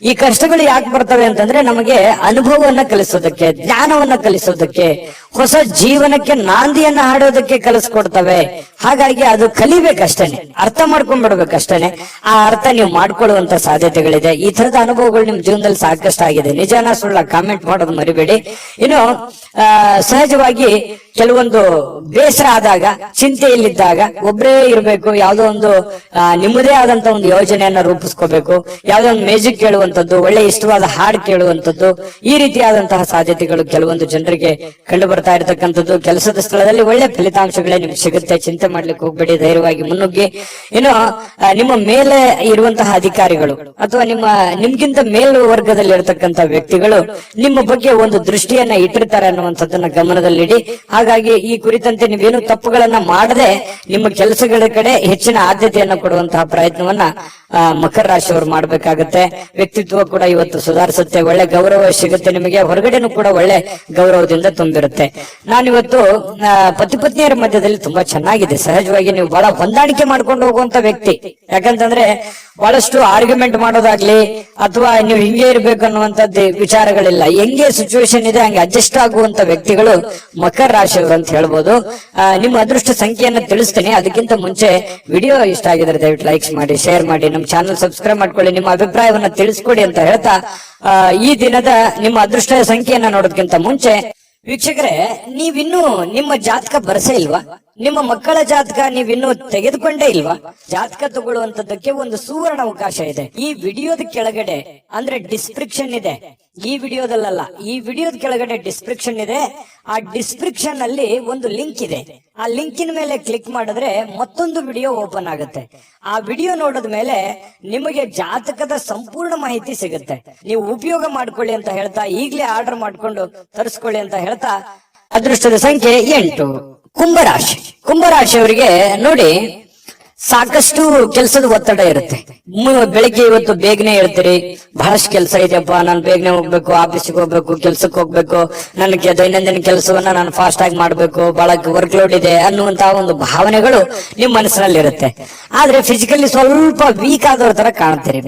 S1: ಈ ಕಷ್ಟಗಳು ಯಾಕೆ ಬರ್ತವೆ ಅಂತಂದ್ರೆ ನಮಗೆ ಅನುಭವವನ್ನ ಕಲಿಸೋದಕ್ಕೆ, ಜ್ಞಾನವನ್ನ ಕಲಿಸೋದಕ್ಕೆ, ಹೊಸ ಜೀವನಕ್ಕೆ ನಾಂದಿಯನ್ನ ಹಾಡೋದಕ್ಕೆ ಕಲಿಸ್ಕೊಡ್ತವೆ. ಹಾಗಾಗಿ ಅದು ಕಲಿಬೇಕಷ್ಟೇನೆ, ಅರ್ಥ ಮಾಡ್ಕೊಂಡ್ಬಿಡ್ಬೇಕಷ್ಟೇನೆ. ಆ ಅರ್ಥ ನೀವು ಮಾಡ್ಕೊಳ್ಳುವಂತ ಸಾಧ್ಯತೆಗಳಿದೆ. ಈ ತರದ ಅನುಭವಗಳು ನಿಮ್ ಜೀವನದಲ್ಲಿ ಸಾಕಷ್ಟು ಆಗಿದೆ. ನಿಜಾನ ಸುಳ್ಳ ಕಾಮೆಂಟ್ ಮಾಡೋದು ಮರಿಬೇಡಿ. ಇನ್ನು ಸಹಜವಾಗಿ ಕೆಲವೊಂದು ಬೇಸರ ಆದಾಗ, ಚಿಂತೆಯಲ್ಲಿದ್ದಾಗ ಒಬ್ಬರೇ ಇರಬೇಕು, ಯಾವುದೋ ಒಂದು ನಿಮ್ಮದೇ ಆದಂತ ಒಂದು ಯೋಜನೆಯನ್ನ ರೂಪಿಸ್ಕೋಬೇಕು, ಯಾವುದೋ ಒಂದು ಮ್ಯೂಸಿಕ್ ಕೇಳುವಂತದ್ದು, ಒಳ್ಳೆ ಇಷ್ಟವಾದ ಹಾಡು ಕೇಳುವಂತದ್ದು, ಈ ರೀತಿಯಾದಂತಹ ಸಾಧ್ಯತೆಗಳು ಕೆಲವೊಂದು ಜನರಿಗೆ ಕಂಡು ಬರ್ತಾ ಇರತಕ್ಕಂಥದ್ದು. ಕೆಲಸದ ಸ್ಥಳದಲ್ಲಿ ಒಳ್ಳೆ ಫಲಿತಾಂಶಗಳೇ ನಿಮ್ಗೆ ಸಿಗುತ್ತೆ, ಚಿಂತೆ ಮಾಡ್ಲಿಕ್ಕೆ ಹೋಗ್ಬೇಡಿ, ಧೈರ್ಯವಾಗಿ ಮುನ್ನುಗ್ಗಿ. ಇನ್ನು ನಿಮ್ಮ ಮೇಲೆ ಇರುವಂತಹ ಅಧಿಕಾರಿಗಳು ಅಥವಾ ನಿಮ್ಗಿಂತ ಮೇಲ್ವರ್ಗದಲ್ಲಿ ಇರತಕ್ಕಂತ ವ್ಯಕ್ತಿಗಳು ನಿಮ್ಮ ಬಗ್ಗೆ ಒಂದು ದೃಷ್ಟಿಯನ್ನ ಇಟ್ಟಿರ್ತಾರೆ ಅನ್ನುವಂಥದ್ದನ್ನ ಗಮನದಲ್ಲಿಡಿ. ಹಾಗಾಗಿ ಈ ಕುರಿತಂತೆ ನೀವೇನು ತಪ್ಪುಗಳನ್ನ ಮಾಡದೆ ನಿಮ್ಮ ಕೆಲಸಗಳ ಕಡೆ ಹೆಚ್ಚಿನ ಆದ್ಯತೆಯನ್ನ ಕೊಡುವಂತಹ ಪ್ರಯತ್ನವನ್ನ ಮಕರ ರಾಶಿಯವರು ಮಾಡ್ಬೇಕಾಗತ್ತೆ. ವ್ಯಕ್ತಿತ್ವ ಕೂಡ ಇವತ್ತು ಸುಧಾರಿಸುತ್ತೆ, ಒಳ್ಳೆ ಗೌರವ ಸಿಗುತ್ತೆ ನಿಮಗೆ, ಹೊರಗಡೆನೂ ಕೂಡ ಒಳ್ಳೆ ಗೌರವದಿಂದ ತುಂಬಿರುತ್ತೆ. ನಾನಿವತ್ತು ಪತಿ ಪತ್ನಿಯರ ಮಧ್ಯದಲ್ಲಿ ತುಂಬಾ ಚೆನ್ನಾಗಿದೆ. ಸಹಜವಾಗಿ ನೀವು ಬಹಳ ಹೊಂದಾಣಿಕೆ ಮಾಡ್ಕೊಂಡು ಹೋಗುವಂತ ವ್ಯಕ್ತಿ. ಯಾಕಂತಂದ್ರೆ ಬಹಳಷ್ಟು ಆರ್ಗ್ಯುಮೆಂಟ್ ಮಾಡೋದಾಗ್ಲಿ ಅಥವಾ ನೀವು ಹಿಂಗೆ ಇರ್ಬೇಕು ಅನ್ನುವಂಥದ್ದು ವಿಚಾರಗಳಿಲ್ಲ. ಹೆಂಗೆ ಸಿಚುವೇಶನ್ ಇದೆ ಹಂಗೆ ಅಡ್ಜಸ್ಟ್ ಆಗುವಂತ ವ್ಯಕ್ತಿಗಳು ಮಕರ ರಾಶಿಯವರು ಅಂತ ಹೇಳ್ಬೋದು. ನಿಮ್ಮ ಅದೃಷ್ಟ ಸಂಖ್ಯೆಯನ್ನ ತಿಳಿಸ್ತೀನಿ. ಅದಕ್ಕಿಂತ ಮುಂಚೆ ವಿಡಿಯೋ ಇಷ್ಟ ಆಗಿದ್ರೆ ದಯವಿಟ್ಟು ಲೈಕ್ಸ್ ಮಾಡಿ, ಶೇರ್ ಮಾಡಿ, ನಮ್ಮ ಚಾನಲ್ ಸಬ್ಸ್ಕ್ರೈಬ್ ಮಾಡ್ಕೊಳ್ಳಿ, ನಿಮ್ಮ ಅಭಿಪ್ರಾಯವನ್ನ ತಿಳಿಸ್ಕೊಡಿ ಅಂತ ಹೇಳ್ತಾ ಈ ದಿನದ ನಿಮ್ಮ ಅದೃಷ್ಟ ಸಂಖ್ಯೆಯನ್ನ ನೋಡೋದಕ್ಕಿಂತ ಮುಂಚೆ ವೀಕ್ಷಕರೇ, ನೀವಿನ್ನೂ ನಿಮ್ಮ ಜಾತಕ ಬರಸೇ ಇಲ್ವಾ? ನಿಮ್ಮ ಮಕ್ಕಳ ಜಾತಕ ನೀವಿನ್ನೂ ತೆಗೆದುಕೊಂಡೇ ಇಲ್ವಾ? ಜಾತಕ ತಗೊಳ್ಳುವಂತದ್ದಕ್ಕೆ ಒಂದು ಸುವರ್ಣ ಅವಕಾಶ ಇದೆ. ಈ ವಿಡಿಯೋದ ಕೆಳಗಡೆ ಅಂದ್ರೆ ಡಿಸ್ಕ್ರಿಪ್ಷನ್ ಇದೆ, ಈ ವಿಡಿಯೋದಲ್ಲ, ಈ ವಿಡಿಯೋದ ಕೆಳಗಡೆ ಡಿಸ್ಕ್ರಿಪ್ಷನ್ ಇದೆ. ಆ ಡಿಸ್ಕ್ರಿಪ್ಷನ್ ಅಲ್ಲಿ ಒಂದು ಲಿಂಕ್ ಇದೆ. ಆ ಲಿಂಕಿನ ಮೇಲೆ ಕ್ಲಿಕ್ ಮಾಡಿದ್ರೆ ಮತ್ತೊಂದು ವಿಡಿಯೋ ಓಪನ್ ಆಗುತ್ತೆ. ಆ ವಿಡಿಯೋ ನೋಡಿದ ಮೇಲೆ ನಿಮಗೆ ಜಾತಕದ ಸಂಪೂರ್ಣ ಮಾಹಿತಿ ಸಿಗುತ್ತೆ. ನೀವು ಉಪಯೋಗ ಮಾಡ್ಕೊಳ್ಳಿ ಅಂತ ಹೇಳ್ತಾ, ಈಗಲೇ ಆರ್ಡರ್ ಮಾಡ್ಕೊಂಡು ತರಿಸ್ಕೊಳ್ಳಿ ಅಂತ ಹೇಳ್ತಾ, ಅದೃಷ್ಟದ ಸಂಖ್ಯೆ 8. ಕುಂಭರಾಶಿ. ಕುಂಭರಾಶಿಯವರಿಗೆ ನೋಡಿ, ಸಾಕಷ್ಟು ಕೆಲಸದ ಒತ್ತಡ ಇರುತ್ತೆ. ಬೆಳಿಗ್ಗೆ ಇವತ್ತು ಬೇಗನೆ ಹೇಳ್ತೀರಿ, ಬಹಳಷ್ಟು ಕೆಲಸ ಇದೆಯಪ್ಪ, ನಾನು ಬೇಗನೆ ಹೋಗ್ಬೇಕು, ಆಫೀಸಿಗೆ ಹೋಗ್ಬೇಕು, ಕೆಲ್ಸಕ್ಕೆ ಹೋಗ್ಬೇಕು, ನನಗೆ ದೈನಂದಿನ ಕೆಲಸವನ್ನ ನಾನು ಫಾಸ್ಟ್ ಆಗಿ ಮಾಡ್ಬೇಕು, ಬಹಳ ವರ್ಕ್ ಲೋಡ್ ಇದೆ ಅನ್ನುವಂತಹ ಒಂದು ಭಾವನೆಗಳು ನಿಮ್ ಮನಸ್ಸಿನಲ್ಲಿ ಇರುತ್ತೆ. ಆದ್ರೆ ಫಿಸಿಕಲಿ ಸ್ವಲ್ಪ ವೀಕ್ ಆದವ್ರ ತರ ಕಾಣ್ತೀರಿ.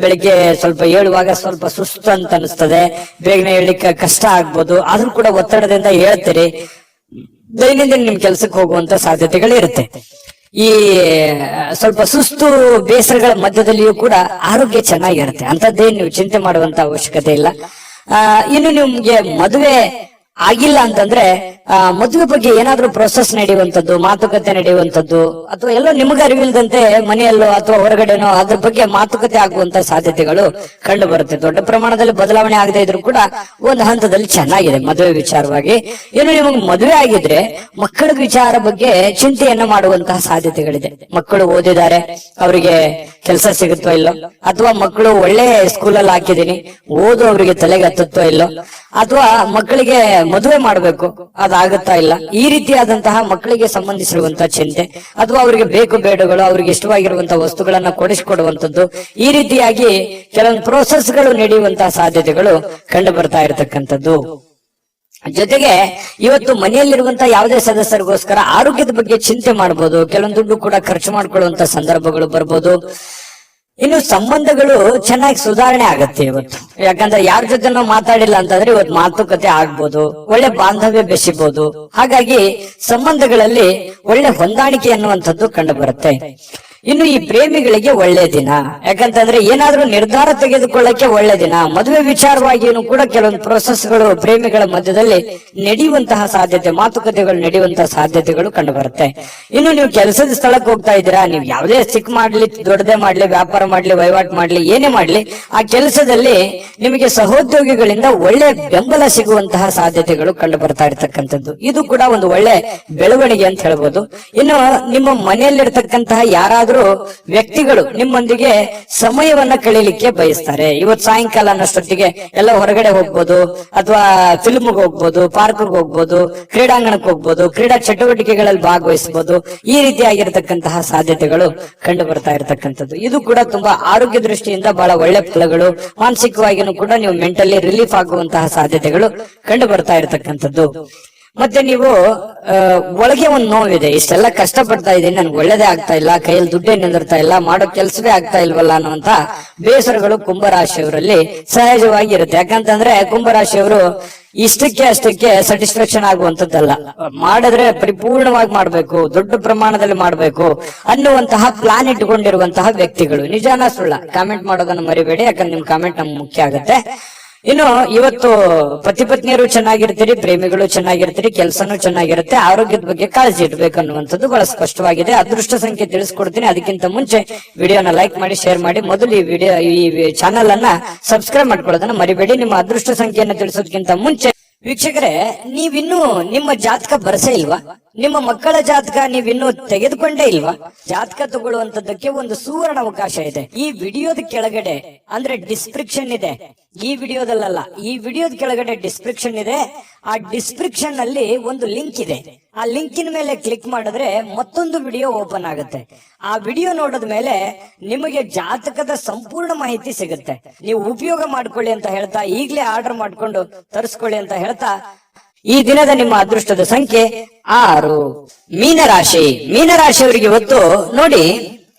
S1: ಬೆಳಿಗ್ಗೆ ಸ್ವಲ್ಪ ಹೇಳುವಾಗ ಸ್ವಲ್ಪ ಸುಸ್ತು ಅಂತ ಅನಿಸ್ತದೆ, ಬೇಗನೆ ಹೇಳಲಿಕ್ಕೆ ಕಷ್ಟ ಆಗ್ಬೋದು. ಆದ್ರೂ ಕೂಡ ಒತ್ತಡದಿಂದ ಹೇಳ್ತೀರಿ. ದೈನಂದಿನ ನಿಮ್ ಕೆಲ್ಸಕ್ಕೆ ಹೋಗುವಂತ ಸಾಧ್ಯತೆಗಳು ಇರುತ್ತೆ. ಈ ಸ್ವಲ್ಪ ಸುಸ್ತು ಬೇಸರಗಳ ಮಧ್ಯದಲ್ಲಿಯೂ ಕೂಡ ಆರೋಗ್ಯ ಚೆನ್ನಾಗಿರುತ್ತೆ. ಅಂತದ್ದೇನು ನೀವು ಚಿಂತೆ ಮಾಡುವಂತ ಅವಶ್ಯಕತೆ ಇಲ್ಲ. ಇನ್ನು ನಿಮ್ಗೆ ಮದುವೆ ಆಗಿಲ್ಲ ಅಂತಂದ್ರೆ ಮದುವೆ ಬಗ್ಗೆ ಏನಾದ್ರೂ ಪ್ರೊಸೆಸ್ ನಡೆಯುವಂತದ್ದು, ಮಾತುಕತೆ ನಡೆಯುವಂತದ್ದು, ಅಥವಾ ಎಲ್ಲೋ ನಿಮಗೆ ಅರಿವಿಲ್ಲದಂತೆ ಮನೆಯಲ್ಲೋ ಅಥವಾ ಹೊರಗಡೆನೋ ಅದ್ರ ಬಗ್ಗೆ ಮಾತುಕತೆ ಆಗುವಂತ ಸಾಧ್ಯತೆಗಳು ಕಂಡು ಬರುತ್ತೆ. ದೊಡ್ಡ ಪ್ರಮಾಣದಲ್ಲಿ ಬದಲಾವಣೆ ಆಗದೆ ಇದ್ರೂ ಕೂಡ ಒಂದು ಹಂತದಲ್ಲಿ ಚೆನ್ನಾಗಿದೆ ಮದುವೆ ವಿಚಾರವಾಗಿ. ಏನು ನಿಮಗೆ ಮದುವೆ ಆಗಿದ್ರೆ ಮಕ್ಕಳ ವಿಚಾರ ಬಗ್ಗೆ ಚಿಂತೆಯನ್ನ ಮಾಡುವಂತಹ ಸಾಧ್ಯತೆಗಳಿದೆ. ಮಕ್ಕಳು ಓದಿದ್ದಾರೆ, ಅವರಿಗೆ ಕೆಲಸ ಸಿಗುತ್ತೋ ಇಲ್ಲೋ, ಅಥವಾ ಮಕ್ಕಳು ಒಳ್ಳೆ ಸ್ಕೂಲಲ್ಲಿ ಹಾಕಿದೀನಿ, ಓದು ಅವರಿಗೆ ತಲೆಗೆ ಹತ್ತುತ್ತೋ ಇಲ್ಲೋ, ಅಥವಾ ಮಕ್ಕಳಿಗೆ ಮದುವೆ ಮಾಡಬೇಕು ಅದಾಗುತ್ತಾ ಇಲ್ಲ, ಈ ರೀತಿಯಾದಂತಹ ಮಕ್ಕಳಿಗೆ ಸಂಬಂಧಿಸಿರುವಂತಹ ಚಿಂತೆ, ಅಥವಾ ಅವರಿಗೆ ಬೇಕು ಬೇಡಗಳು, ಅವ್ರಿಗೆ ಇಷ್ಟವಾಗಿರುವಂತಹ ವಸ್ತುಗಳನ್ನ ಕೊಡಿಸಿಕೊಡುವಂತದ್ದು, ಈ ರೀತಿಯಾಗಿ ಕೆಲವೊಂದು ಪ್ರೋಸೆಸ್ ಗಳು ನಡೆಯುವಂತಹ ಸಾಧ್ಯತೆಗಳು ಕಂಡು ಬರ್ತಾ ಇರತಕ್ಕಂಥದ್ದು. ಜೊತೆಗೆ ಇವತ್ತು ಮನೆಯಲ್ಲಿರುವಂತಹ ಯಾವುದೇ ಸದಸ್ಯರಿಗೋಸ್ಕರ ಆರೋಗ್ಯದ ಬಗ್ಗೆ ಚಿಂತೆ ಮಾಡಬಹುದು, ಕೆಲವೊಂದು ದುಡ್ಡು ಕೂಡ ಖರ್ಚು ಮಾಡ್ಕೊಳ್ಳುವಂತ ಸಂದರ್ಭಗಳು ಬರ್ಬೋದು. ಇನ್ನು ಸಂಬಂಧಗಳು ಚೆನ್ನಾಗಿ ಸುಧಾರಣೆ ಆಗತ್ತೆ ಇವತ್ತು. ಯಾಕಂದ್ರೆ ಯಾರ ಜೊತೆ ನಾವು ಮಾತಾಡಿಲ್ಲ ಅಂತಂದ್ರೆ ಇವತ್ತು ಮಾತುಕತೆ ಆಗ್ಬೋದು, ಒಳ್ಳೆ ಬಾಂಧವ್ಯ ಬೆಸಿಬಹುದು. ಹಾಗಾಗಿ ಸಂಬಂಧಗಳಲ್ಲಿ ಒಳ್ಳೆ ಹೊಂದಾಣಿಕೆ ಅನ್ನುವಂಥದ್ದು ಕಂಡು ಬರುತ್ತೆ. ಇನ್ನು ಈ ಪ್ರೇಮಿಗಳಿಗೆ ಒಳ್ಳೆ ದಿನ, ಯಾಕಂತಂದ್ರೆ ಏನಾದ್ರೂ ನಿರ್ಧಾರ ತೆಗೆದುಕೊಳ್ಳಕ್ಕೆ ಒಳ್ಳೆ ದಿನ. ಮದುವೆ ವಿಚಾರವಾಗಿಯೂ ಕೂಡ ಕೆಲವೊಂದು ಪ್ರೊಸೆಸ್ಗಳು ಪ್ರೇಮಿಗಳ ಮಧ್ಯದಲ್ಲಿ ನಡೆಯುವಂತಹ ಸಾಧ್ಯತೆ, ಮಾತುಕತೆಗಳು ನಡೆಯುವಂತಹ ಸಾಧ್ಯತೆಗಳು ಕಂಡು ಬರುತ್ತೆ. ಇನ್ನು ನೀವು ಕೆಲಸದ ಸ್ಥಳಕ್ಕೆ ಹೋಗ್ತಾ ಇದ್ದೀರಾ, ನೀವು ಯಾವುದೇ ಚಿಕ್ಕ ಮಾಡ್ಲಿ, ದೊಡ್ಡದೇ ಮಾಡ್ಲಿ, ವ್ಯಾಪಾರ ಮಾಡ್ಲಿ, ವಹಿವಾಟು ಮಾಡ್ಲಿ, ಏನೇ ಮಾಡ್ಲಿ, ಆ ಕೆಲಸದಲ್ಲಿ ನಿಮಗೆ ಸಹೋದ್ಯೋಗಿಗಳಿಂದ ಒಳ್ಳೆ ಬೆಂಬಲ ಸಿಗುವಂತಹ ಸಾಧ್ಯತೆಗಳು ಕಂಡು ಬರ್ತಾ ಇರ್ತಕ್ಕಂಥದ್ದು. ಇದು ಕೂಡ ಒಂದು ಒಳ್ಳೆ ಬೆಳವಣಿಗೆ ಅಂತ ಹೇಳ್ಬೋದು. ಇನ್ನು ನಿಮ್ಮ ಮನೆಯಲ್ಲಿರ್ತಕ್ಕಂತಹ ಯಾರಾದ್ರೂ ವ್ಯಕ್ತಿಗಳು ನಿಮ್ಮೊಂದಿಗೆ ಸಮಯವನ್ನ ಕಳೀಲಿಕ್ಕೆ ಬಯಸ್ತಾರೆ. ಇವತ್ತು ಸಾಯಂಕಾಲ ಅನ್ನೋಷ್ಟೊತ್ತಿಗೆ ಎಲ್ಲ ಹೊರಗಡೆ ಹೋಗ್ಬೋದು, ಅಥವಾ ಫಿಲ್ಮ್ಗೆ ಹೋಗ್ಬೋದು, ಪಾರ್ಕ್ಗೆ ಹೋಗ್ಬೋದು, ಕ್ರೀಡಾಂಗಣಕ್ಕೆ ಹೋಗ್ಬೋದು, ಕ್ರೀಡಾ ಚಟುವಟಿಕೆಗಳಲ್ಲಿ ಭಾಗವಹಿಸಬಹುದು. ಈ ರೀತಿಯಾಗಿರ್ತಕ್ಕಂತಹ ಸಾಧ್ಯತೆಗಳು ಕಂಡು ಬರ್ತಾ ಇರತಕ್ಕಂಥದ್ದು. ಇದು ಕೂಡ ತುಂಬಾ ಆರೋಗ್ಯ ದೃಷ್ಟಿಯಿಂದ ಬಹಳ ಒಳ್ಳೆ ಫಲಗಳು. ಮಾನಸಿಕವಾಗಿಯೂ ಕೂಡ ನೀವು ಮೆಂಟಲಿ ರಿಲೀಫ್ ಆಗುವಂತಹ ಸಾಧ್ಯತೆಗಳು ಕಂಡು ಬರ್ತಾ ಇರತಕ್ಕಂಥದ್ದು. ಮತ್ತೆ ನೀವು ಒಳಗೆ ಒಂದು ನೋವಿದೆ, ಇಷ್ಟೆಲ್ಲ ಕಷ್ಟ ಪಡ್ತಾ ಇದ್ದೀನಿ, ನನ್ಗೆ ಒಳ್ಳೇದೇ ಆಗ್ತಾ ಇಲ್ಲ, ಕೈಯಲ್ಲಿ ದುಡ್ಡೇ ನಿಂದಿರ್ತಾ ಇಲ್ಲ, ಮಾಡೋ ಕೆಲಸವೇ ಆಗ್ತಾ ಇಲ್ವಲ್ಲ ಅನ್ನುವಂತ ಬೇಸರಗಳು ಕುಂಭರಾಶಿಯವರಲ್ಲಿ ಸಹಜವಾಗಿ ಇರುತ್ತೆ. ಯಾಕಂತಂದ್ರೆ ಕುಂಭರಾಶಿಯವರು ಇಷ್ಟಕ್ಕೆ ಅಷ್ಟಕ್ಕೆ ಸ್ಯಾಟಿಸ್ಫ್ಯಾಕ್ಷನ್ ಆಗುವಂತದ್ದಲ್ಲ, ಮಾಡಿದ್ರೆ ಪರಿಪೂರ್ಣವಾಗಿ ಮಾಡ್ಬೇಕು, ದೊಡ್ಡ ಪ್ರಮಾಣದಲ್ಲಿ ಮಾಡ್ಬೇಕು ಅನ್ನುವಂತಹ ಪ್ಲಾನ್ ಇಟ್ಟುಕೊಂಡಿರುವಂತಹ ವ್ಯಕ್ತಿಗಳು. ನಿಜಾನ ಸುಳ್ಳ ಕಾಮೆಂಟ್ ಮಾಡೋದನ್ನ ಮರಿಬೇಡಿ, ಯಾಕಂದ್ರೆ ನಿಮ್ ಕಾಮೆಂಟ್ ನಮ್ಗೆ ಮುಖ್ಯ ಆಗುತ್ತೆ. ಇನ್ನು ಇವತ್ತು ಪತಿ ಪತ್ನಿಯರು ಚೆನ್ನಾಗಿರ್ತೀರಿ, ಪ್ರೇಮಿಗಳು ಚೆನ್ನಾಗಿರ್ತೀರಿ, ಕೆಲಸನೂ ಚೆನ್ನಾಗಿರುತ್ತೆ, ಆರೋಗ್ಯದ ಬಗ್ಗೆ ಕಾಳಜಿ ಇಡಬೇಕು ಅನ್ನುವಂಥದ್ದು ಬಹಳ ಸ್ಪಷ್ಟವಾಗಿದೆ. ಅದೃಷ್ಟ ಸಂಖ್ಯೆ ತಿಳಿಸ್ಕೊಡ್ತೀನಿ. ಅದಕ್ಕಿಂತ ಮುಂಚೆ ವಿಡಿಯೋನ ಲೈಕ್ ಮಾಡಿ, ಶೇರ್ ಮಾಡಿ, ಮೊದಲು ಈ ಚಾನಲ್ ಅನ್ನ ಸಬ್ಸ್ಕ್ರೈಬ್ ಮಾಡ್ಕೊಳ್ಳೋದನ್ನ ಮರಿಬೇಡಿ. ನಿಮ್ಮ ಅದೃಷ್ಟ ಸಂಖ್ಯೆಯನ್ನು ತಿಳಿಸೋದಕ್ಕಿಂತ ಮುಂಚೆ ವೀಕ್ಷಕರೇ, ನೀವಿನ್ನೂ ನಿಮ್ಮ ಜಾತಕ ಬರಸೇ ಇಲ್ವಾ? ನಿಮ್ಮ ಮಕ್ಕಳ ಜಾತಕ ನೀವಿನ್ನೂ ತೆಗೆದುಕೊಂಡೇ ಇಲ್ವಾ? ಜಾತಕ ತಗೊಳ್ಳುವಂತದ್ದಕ್ಕೆ ಒಂದು ಸುವರ್ಣ ಅವಕಾಶ ಇದೆ. ಈ ವಿಡಿಯೋದ ಕೆಳಗಡೆ ಅಂದ್ರೆ ಡಿಸ್ಕ್ರಿಪ್ಷನ್ ಇದೆ, ಈ ವಿಡಿಯೋದಲ್ಲ, ಈ ವಿಡಿಯೋದ ಕೆಳಗಡೆ ಡಿಸ್ಕ್ರಿಪ್ಷನ್ ಇದೆ. ಆ ಡಿಸ್ಕ್ರಿಪ್ಷನ್ ಅಲ್ಲಿ ಒಂದು ಲಿಂಕ್ ಇದೆ. ಆ ಲಿಂಕಿನ ಮೇಲೆ ಕ್ಲಿಕ್ ಮಾಡಿದ್ರೆ ಮತ್ತೊಂದು ವಿಡಿಯೋ ಓಪನ್ ಆಗುತ್ತೆ. ಆ ವಿಡಿಯೋ ನೋಡಿದ ಮೇಲೆ ನಿಮಗೆ ಜಾತಕದ ಸಂಪೂರ್ಣ ಮಾಹಿತಿ ಸಿಗುತ್ತೆ. ನೀವು ಉಪಯೋಗ ಮಾಡ್ಕೊಳ್ಳಿ ಅಂತ ಹೇಳ್ತಾ, ಈಗಲೇ ಆರ್ಡರ್ ಮಾಡ್ಕೊಂಡು ತರಿಸ್ಕೊಳ್ಳಿ ಅಂತ ಹೇಳ್ತಾ, ಈ ದಿನದ ನಿಮ್ಮ ಅದೃಷ್ಟದ ಸಂಖ್ಯೆ 6. ಮೀನರಾಶಿ. ಮೀನರಾಶಿಯವರಿಗೆ ಇವತ್ತು ನೋಡಿ,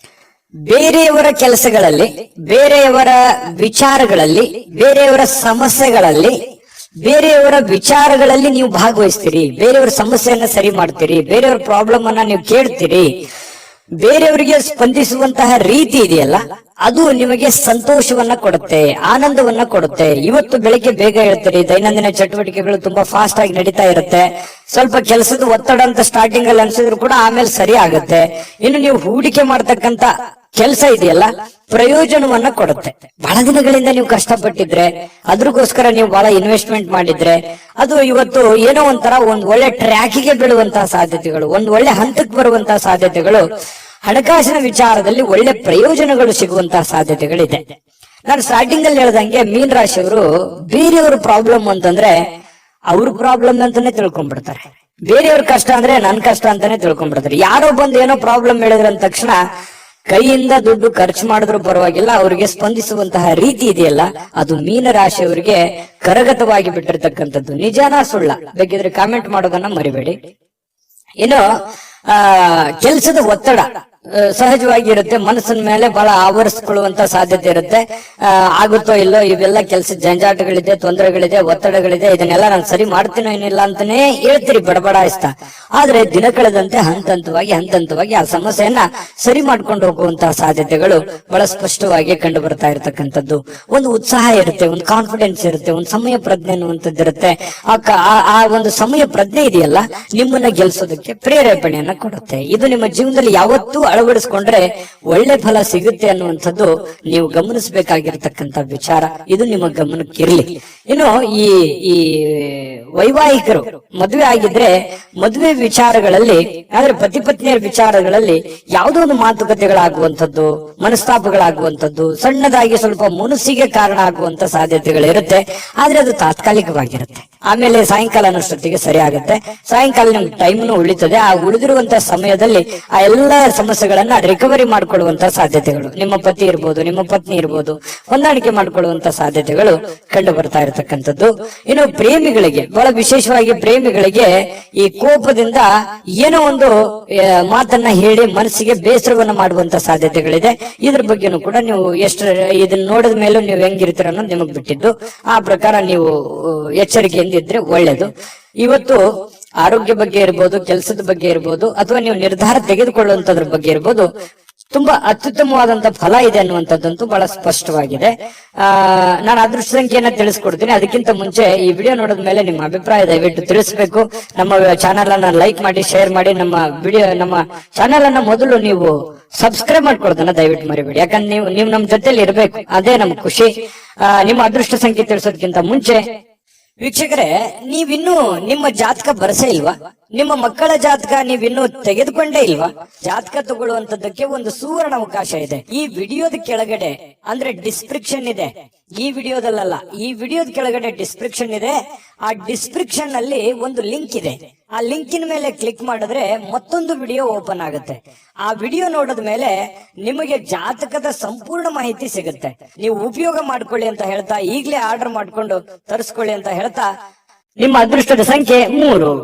S1: ಬೇರೆಯವರ ಕೆಲಸಗಳಲ್ಲಿ, ಬೇರೆಯವರ ವಿಚಾರಗಳಲ್ಲಿ, ಬೇರೆಯವರ ಸಮಸ್ಯೆಗಳಲ್ಲಿ, ಬೇರೆಯವರ ವಿಚಾರಗಳಲ್ಲಿ ನೀವು ಭಾಗವಹಿಸ್ತೀರಿ, ಬೇರೆಯವರ ಸಮಸ್ಯೆಯನ್ನ ಸರಿ ಮಾಡ್ತೀರಿ, ಬೇರೆಯವರ ಪ್ರಾಬ್ಲಮ್ ಅನ್ನ ನೀವು ಕೇಳ್ತೀರಿ. ಬೇರೆಯವರಿಗೆ ಸ್ಪಂದಿಸುವಂತಹ ರೀತಿ ಇದೆಯಲ್ಲ, ಅದು ನಿಮಗೆ ಸಂತೋಷವನ್ನ ಕೊಡುತ್ತೆ, ಆನಂದವನ್ನ ಕೊಡುತ್ತೆ. ಇವತ್ತು ಬೆಳಿಗ್ಗೆ ಬೇಗ ಹೇಳ್ತೀರಿ, ದೈನಂದಿನ ಚಟುವಟಿಕೆಗಳು ತುಂಬಾ ಫಾಸ್ಟ್ ಆಗಿ ನಡೀತಾ ಇರುತ್ತೆ. ಸ್ವಲ್ಪ ಕೆಲಸದ ಒತ್ತಡ ಅಂತ ಸ್ಟಾರ್ಟಿಂಗ್ ಅಲ್ಲಿ ಅನ್ಸಿದ್ರು ಕೂಡ ಆಮೇಲೆ ಸರಿ ಆಗುತ್ತೆ. ಇನ್ನು ನೀವು ಹೂಡಿಕೆ ಮಾಡ್ತಕ್ಕಂತ ಕೆಲಸ ಇದೆಯಲ್ಲ, ಪ್ರಯೋಜನವನ್ನ ಕೊಡುತ್ತೆ. ಬಹಳ ದಿನಗಳಿಂದ ನೀವು ಕಷ್ಟಪಟ್ಟಿದ್ರೆ, ಅದ್ರಗೋಸ್ಕರ ನೀವು ಬಹಳ ಇನ್ವೆಸ್ಟ್ಮೆಂಟ್ ಮಾಡಿದ್ರೆ, ಅದು ಇವತ್ತು ಏನೋ ಒಂಥರ ಒಂದ್ ಒಳ್ಳೆ ಟ್ರ್ಯಾಕಿಗೆ ಬೀಳುವಂತಹ ಸಾಧ್ಯತೆಗಳು, ಒಂದ್ ಒಳ್ಳೆ ಹಂತಕ್ಕೆ ಬರುವಂತಹ ಸಾಧ್ಯತೆಗಳು, ಹಣಕಾಸಿನ ವಿಚಾರದಲ್ಲಿ ಒಳ್ಳೆ ಪ್ರಯೋಜನಗಳು ಸಿಗುವಂತಹ ಸಾಧ್ಯತೆಗಳಿದೆ. ನಾನು ಸ್ಟಾರ್ಟಿಂಗ್ ಅಲ್ಲಿ ಹೇಳ್ದಂಗೆ ಮೀನ ರಾಶಿಯವರು ಬೇರೆಯವ್ರ ಪ್ರಾಬ್ಲಮ್ ಅಂತಂದ್ರೆ ಅವ್ರ ಪ್ರಾಬ್ಲಮ್ ಅಂತಾನೆ ತಿಳ್ಕೊಂಡ್ಬಿಡ್ತಾರೆ. ಬೇರೆಯವ್ರ ಕಷ್ಟ ಅಂದ್ರೆ ನನ್ ಕಷ್ಟ ಅಂತಾನೆ ತಿಳ್ಕೊಂಡ್ಬಿಡ್ತಾರೆ. ಯಾರೋ ಬಂದು ಏನೋ ಪ್ರಾಬ್ಲಮ್ ಹೇಳಿದ್ರ ಅಂದ ತಕ್ಷಣ ಕೈಯಿಂದ ದುಡ್ಡು ಖರ್ಚು ಮಾಡಿದ್ರು ಪರವಾಗಿಲ್ಲ, ಅವರಿಗೆ ಸ್ಪಂದಿಸುವಂತಹ ರೀತಿ ಇದೆಯಲ್ಲ, ಅದು ಮೀನ ರಾಶಿಯವರಿಗೆ ಕರಗತವಾಗಿ ಬಿಟ್ಟಿರ್ತಕ್ಕಂಥದ್ದು. ನಿಜಾನ ಸುಳ್ಳ ಬೇಕಿದ್ರೆ ಕಾಮೆಂಟ್ ಮಾಡೋದನ್ನ ಮರಿಬೇಡಿ. ಇನ್ನು ಕೆಲಸದ ಒತ್ತಡ ಸಹಜವಾಗಿ ಇರುತ್ತೆ. ಮನಸ್ಸಿನ ಮೇಲೆ ಬಹಳ ಆವರಿಸ್ಕೊಳ್ಳುವಂತ ಸಾಧ್ಯತೆ ಇರುತ್ತೆ. ಆಗುತ್ತೋ ಇಲ್ಲೋ, ಇವೆಲ್ಲ ಕೆಲಸ ಜಂಜಾಟಗಳಿದೆ, ತೊಂದರೆಗಳಿದೆ, ಒತ್ತಡಗಳಿದೆ, ಇದನ್ನೆಲ್ಲ ನಾನು ಸರಿ ಮಾಡ್ತೀನೋ ಏನಿಲ್ಲ ಅಂತಾನೆ ಹೇಳ್ತೀರಿ ಬಡಬಡಾಯಿಸ್ತಾ. ಆದ್ರೆ ದಿನ ಕಳೆದಂತೆ ಹಂತವಾಗಿ ಆ ಸಮಸ್ಯೆಯನ್ನ ಸರಿ ಮಾಡ್ಕೊಂಡು ಹೋಗುವಂತಹ ಸಾಧ್ಯತೆಗಳು ಬಹಳ ಸ್ಪಷ್ಟವಾಗಿ ಕಂಡು ಬರ್ತಾ ಇರತಕ್ಕಂಥದ್ದು. ಒಂದು ಉತ್ಸಾಹ ಇರುತ್ತೆ, ಒಂದು ಕಾನ್ಫಿಡೆನ್ಸ್ ಇರುತ್ತೆ, ಒಂದು ಸಮಯ ಪ್ರಜ್ಞೆ ಅನ್ನುವಂಥದ್ದು ಇರುತ್ತೆ. ಆ ಒಂದು ಸಮಯ ಪ್ರಜ್ಞೆ ಇದೆಯಲ್ಲ, ನಿಮ್ಮನ್ನ ಗೆಲ್ಸೋದಕ್ಕೆ ಪ್ರೇರೇಪಣೆಯನ್ನ ಕೊಡುತ್ತೆ. ಇದು ನಿಮ್ಮ ಜೀವನದಲ್ಲಿ ಯಾವತ್ತೂ ಅಳವಡಿಸ್ಕೊಂಡ್ರೆ ಒಳ್ಳೆ ಫಲ ಸಿಗುತ್ತೆ ಅನ್ನುವಂಥದ್ದು ನೀವು ಗಮನಿಸಬೇಕಾಗಿರ್ತಕ್ಕಂಥ ವಿಚಾರ. ಇದು ನಿಮ್ಮ ಗಮನಕ್ಕಿರ್ಲಿ. ಇನ್ನು ಈ ವೈವಾಹಿಕರು ಮದುವೆ ಆಗಿದ್ರೆ ಮದುವೆ ವಿಚಾರಗಳಲ್ಲಿ, ಆದ್ರೆ ಪತಿ ಪತ್ನಿಯರ ವಿಚಾರಗಳಲ್ಲಿ ಯಾವುದೋ ಒಂದು ಮಾತುಕತೆಗಳಾಗುವಂಥದ್ದು, ಮನಸ್ತಾಪಗಳಾಗುವಂಥದ್ದು, ಸಣ್ಣದಾಗಿ ಸ್ವಲ್ಪ ಮುನಸಿಗೆ ಕಾರಣ ಆಗುವಂತ ಸಾಧ್ಯತೆಗಳಿರುತ್ತೆ. ಆದ್ರೆ ಅದು ತಾತ್ಕಾಲಿಕವಾಗಿರುತ್ತೆ. ಆಮೇಲೆ ಸಾಯಂಕಾಲ ಅನ್ನೋಷ್ಟೊತ್ತಿಗೆ ಸರಿ ಆಗುತ್ತೆ. ಸಾಯಂಕಾಲ ನಿಮ್ಗೆ ಟೈಮ್ನು ಉಳಿತದೆ. ಆ ಉಳಿದಿರುವಂತಹ ಸಮಯದಲ್ಲಿ ಆ ಎಲ್ಲ ಸಮಸ್ಯೆಗಳನ್ನ ರಿಕವರಿ ಮಾಡ್ಕೊಳ್ಳುವಂತ ಸಾಧ್ಯತೆಗಳು, ನಿಮ್ಮ ಪತಿ ಇರ್ಬೋದು, ನಿಮ್ಮ ಪತ್ನಿ ಇರ್ಬೋದು, ಹೊಂದಾಣಿಕೆ ಮಾಡ್ಕೊಳ್ಳುವಂತ ಸಾಧ್ಯತೆಗಳು ಕಂಡು ಬರ್ತಾ ಇರತಕ್ಕಂಥದ್ದು. ಇನ್ನು ಪ್ರೇಮಿಗಳಿಗೆ, ಬಹಳ ವಿಶೇಷವಾಗಿ ಪ್ರೇಮಿಗಳಿಗೆ ಈ ಕೋಪದಿಂದ ಏನೋ ಒಂದು ಮಾತನ್ನ ಹೇಳಿ ಮನಸ್ಸಿಗೆ ಬೇಸರವನ್ನ ಮಾಡುವಂತ ಸಾಧ್ಯತೆಗಳಿದೆ. ಇದ್ರ ಬಗ್ಗೆನೂ ಕೂಡ ನೀವು ಇದನ್ನ ನೋಡಿದ ಮೇಲೂ ನೀವು ಹೆಂಗಿರ್ತೀರ ಅನ್ನೋದು ನಿಮಗ್ ಬಿಟ್ಟಿದ್ದು. ಆ ಪ್ರಕಾರ ನೀವು ಎಚ್ಚರಿಕೆಯಿಂದ ಇದ್ರೆ ಒಳ್ಳೇದು. ಇವತ್ತು ಆರೋಗ್ಯ ಬಗ್ಗೆ ಇರ್ಬೋದು, ಕೆಲಸದ ಬಗ್ಗೆ ಇರ್ಬೋದು, ಅಥವಾ ನೀವು ನಿರ್ಧಾರ ತೆಗೆದುಕೊಳ್ಳುವಂತದ್ರ ಬಗ್ಗೆ ಇರ್ಬೋದು, ತುಂಬಾ ಅತ್ಯುತ್ತಮವಾದಂತ ಫಲ ಇದೆ ಅನ್ನುವಂಥದ್ದಂತೂ ಬಹಳ ಸ್ಪಷ್ಟವಾಗಿದೆ. ನಾನು ಅದೃಷ್ಟ ಸಂಖ್ಯೆಯನ್ನ ತಿಳಿಸ್ಕೊಡ್ತೀನಿ. ಅದಕ್ಕಿಂತ ಮುಂಚೆ ಈ ವಿಡಿಯೋ ನೋಡಿದ ಮೇಲೆ ನಿಮ್ಮ ಅಭಿಪ್ರಾಯ ದಯವಿಟ್ಟು ತಿಳಿಸಬೇಕು. ನಮ್ಮ ಚಾನೆಲ್ ಅನ್ನ ಲೈಕ್ ಮಾಡಿ, ಶೇರ್ ಮಾಡಿ. ನಮ್ಮ ಚಾನೆಲ್ ಅನ್ನ ಮೊದಲು ನೀವು ಸಬ್ಸ್ಕ್ರೈಬ್ ಮಾಡ್ಕೊಡೋದನ್ನ ದಯವಿಟ್ಟು ಮರಿಬೇಡಿ. ಯಾಕಂದ್ರೆ ನೀವು ನಮ್ಮ ಜೊತೆಲಿ ಇರ್ಬೇಕು, ಅದೇ ನಮ್ ಖುಷಿ. ನಿಮ್ಮ ಅದೃಷ್ಟ ಸಂಖ್ಯೆ ತಿಳಿಸೋದಕ್ಕಿಂತ ಮುಂಚೆ ವೀಕ್ಷಕರೇ, ನೀವಿನ್ನೂ ನಿಮ್ಮ ಜಾತಕ ಬರಸೇ ಇಲ್ವಾ? ನಿಮ್ಮ ಮಕ್ಕಳ ಜಾತಕ ನೀವಿನ್ನೂ ತೆಗೆದುಕೊಂಡೇ ಇಲ್ವಾ? ಜಾತಕ ತಗೊಳ್ಳುವಂತದ್ದಕ್ಕೆ ಒಂದು ಸುವರ್ಣ ಅವಕಾಶ ಇದೆ. ಈ ವಿಡಿಯೋದ ಕೆಳಗಡೆ, ಅಂದ್ರೆ ಡಿಸ್ಕ್ರಿಪ್ಷನ್ ಇದೆ, ಈ ವಿಡಿಯೋದಲ್ಲ, ಈ ವಿಡಿಯೋದ ಕೆಳಗಡೆ ಡಿಸ್ಕ್ರಿಪ್ಷನ್ ಇದೆ. ಆ ಡಿಸ್ಕ್ರಿಪ್ಷನ್ ಅಲ್ಲಿ ಒಂದು ಲಿಂಕ್ ಇದೆ. ಆ ಲಿಂಕಿನ ಮೇಲೆ ಕ್ಲಿಕ್ ಮಾಡಿದ್ರೆ ಮತ್ತೊಂದು ವಿಡಿಯೋ ಓಪನ್ ಆಗುತ್ತೆ. ಆ ವಿಡಿಯೋ ನೋಡಿದ ಮೇಲೆ ನಿಮಗೆ ಜಾತಕದ ಸಂಪೂರ್ಣ ಮಾಹಿತಿ ಸಿಗುತ್ತೆ. ನೀವು ಉಪಯೋಗ ಮಾಡ್ಕೊಳ್ಳಿ ಅಂತ ಹೇಳ್ತಾ, ಈಗಲೇ ಆರ್ಡರ್ ಮಾಡ್ಕೊಂಡು ತರಿಸ್ಕೊಳ್ಳಿ ಅಂತ ಹೇಳ್ತಾ, ನಿಮ್ಮ ಅದೃಷ್ಟದ ಸಂಖ್ಯೆ 3.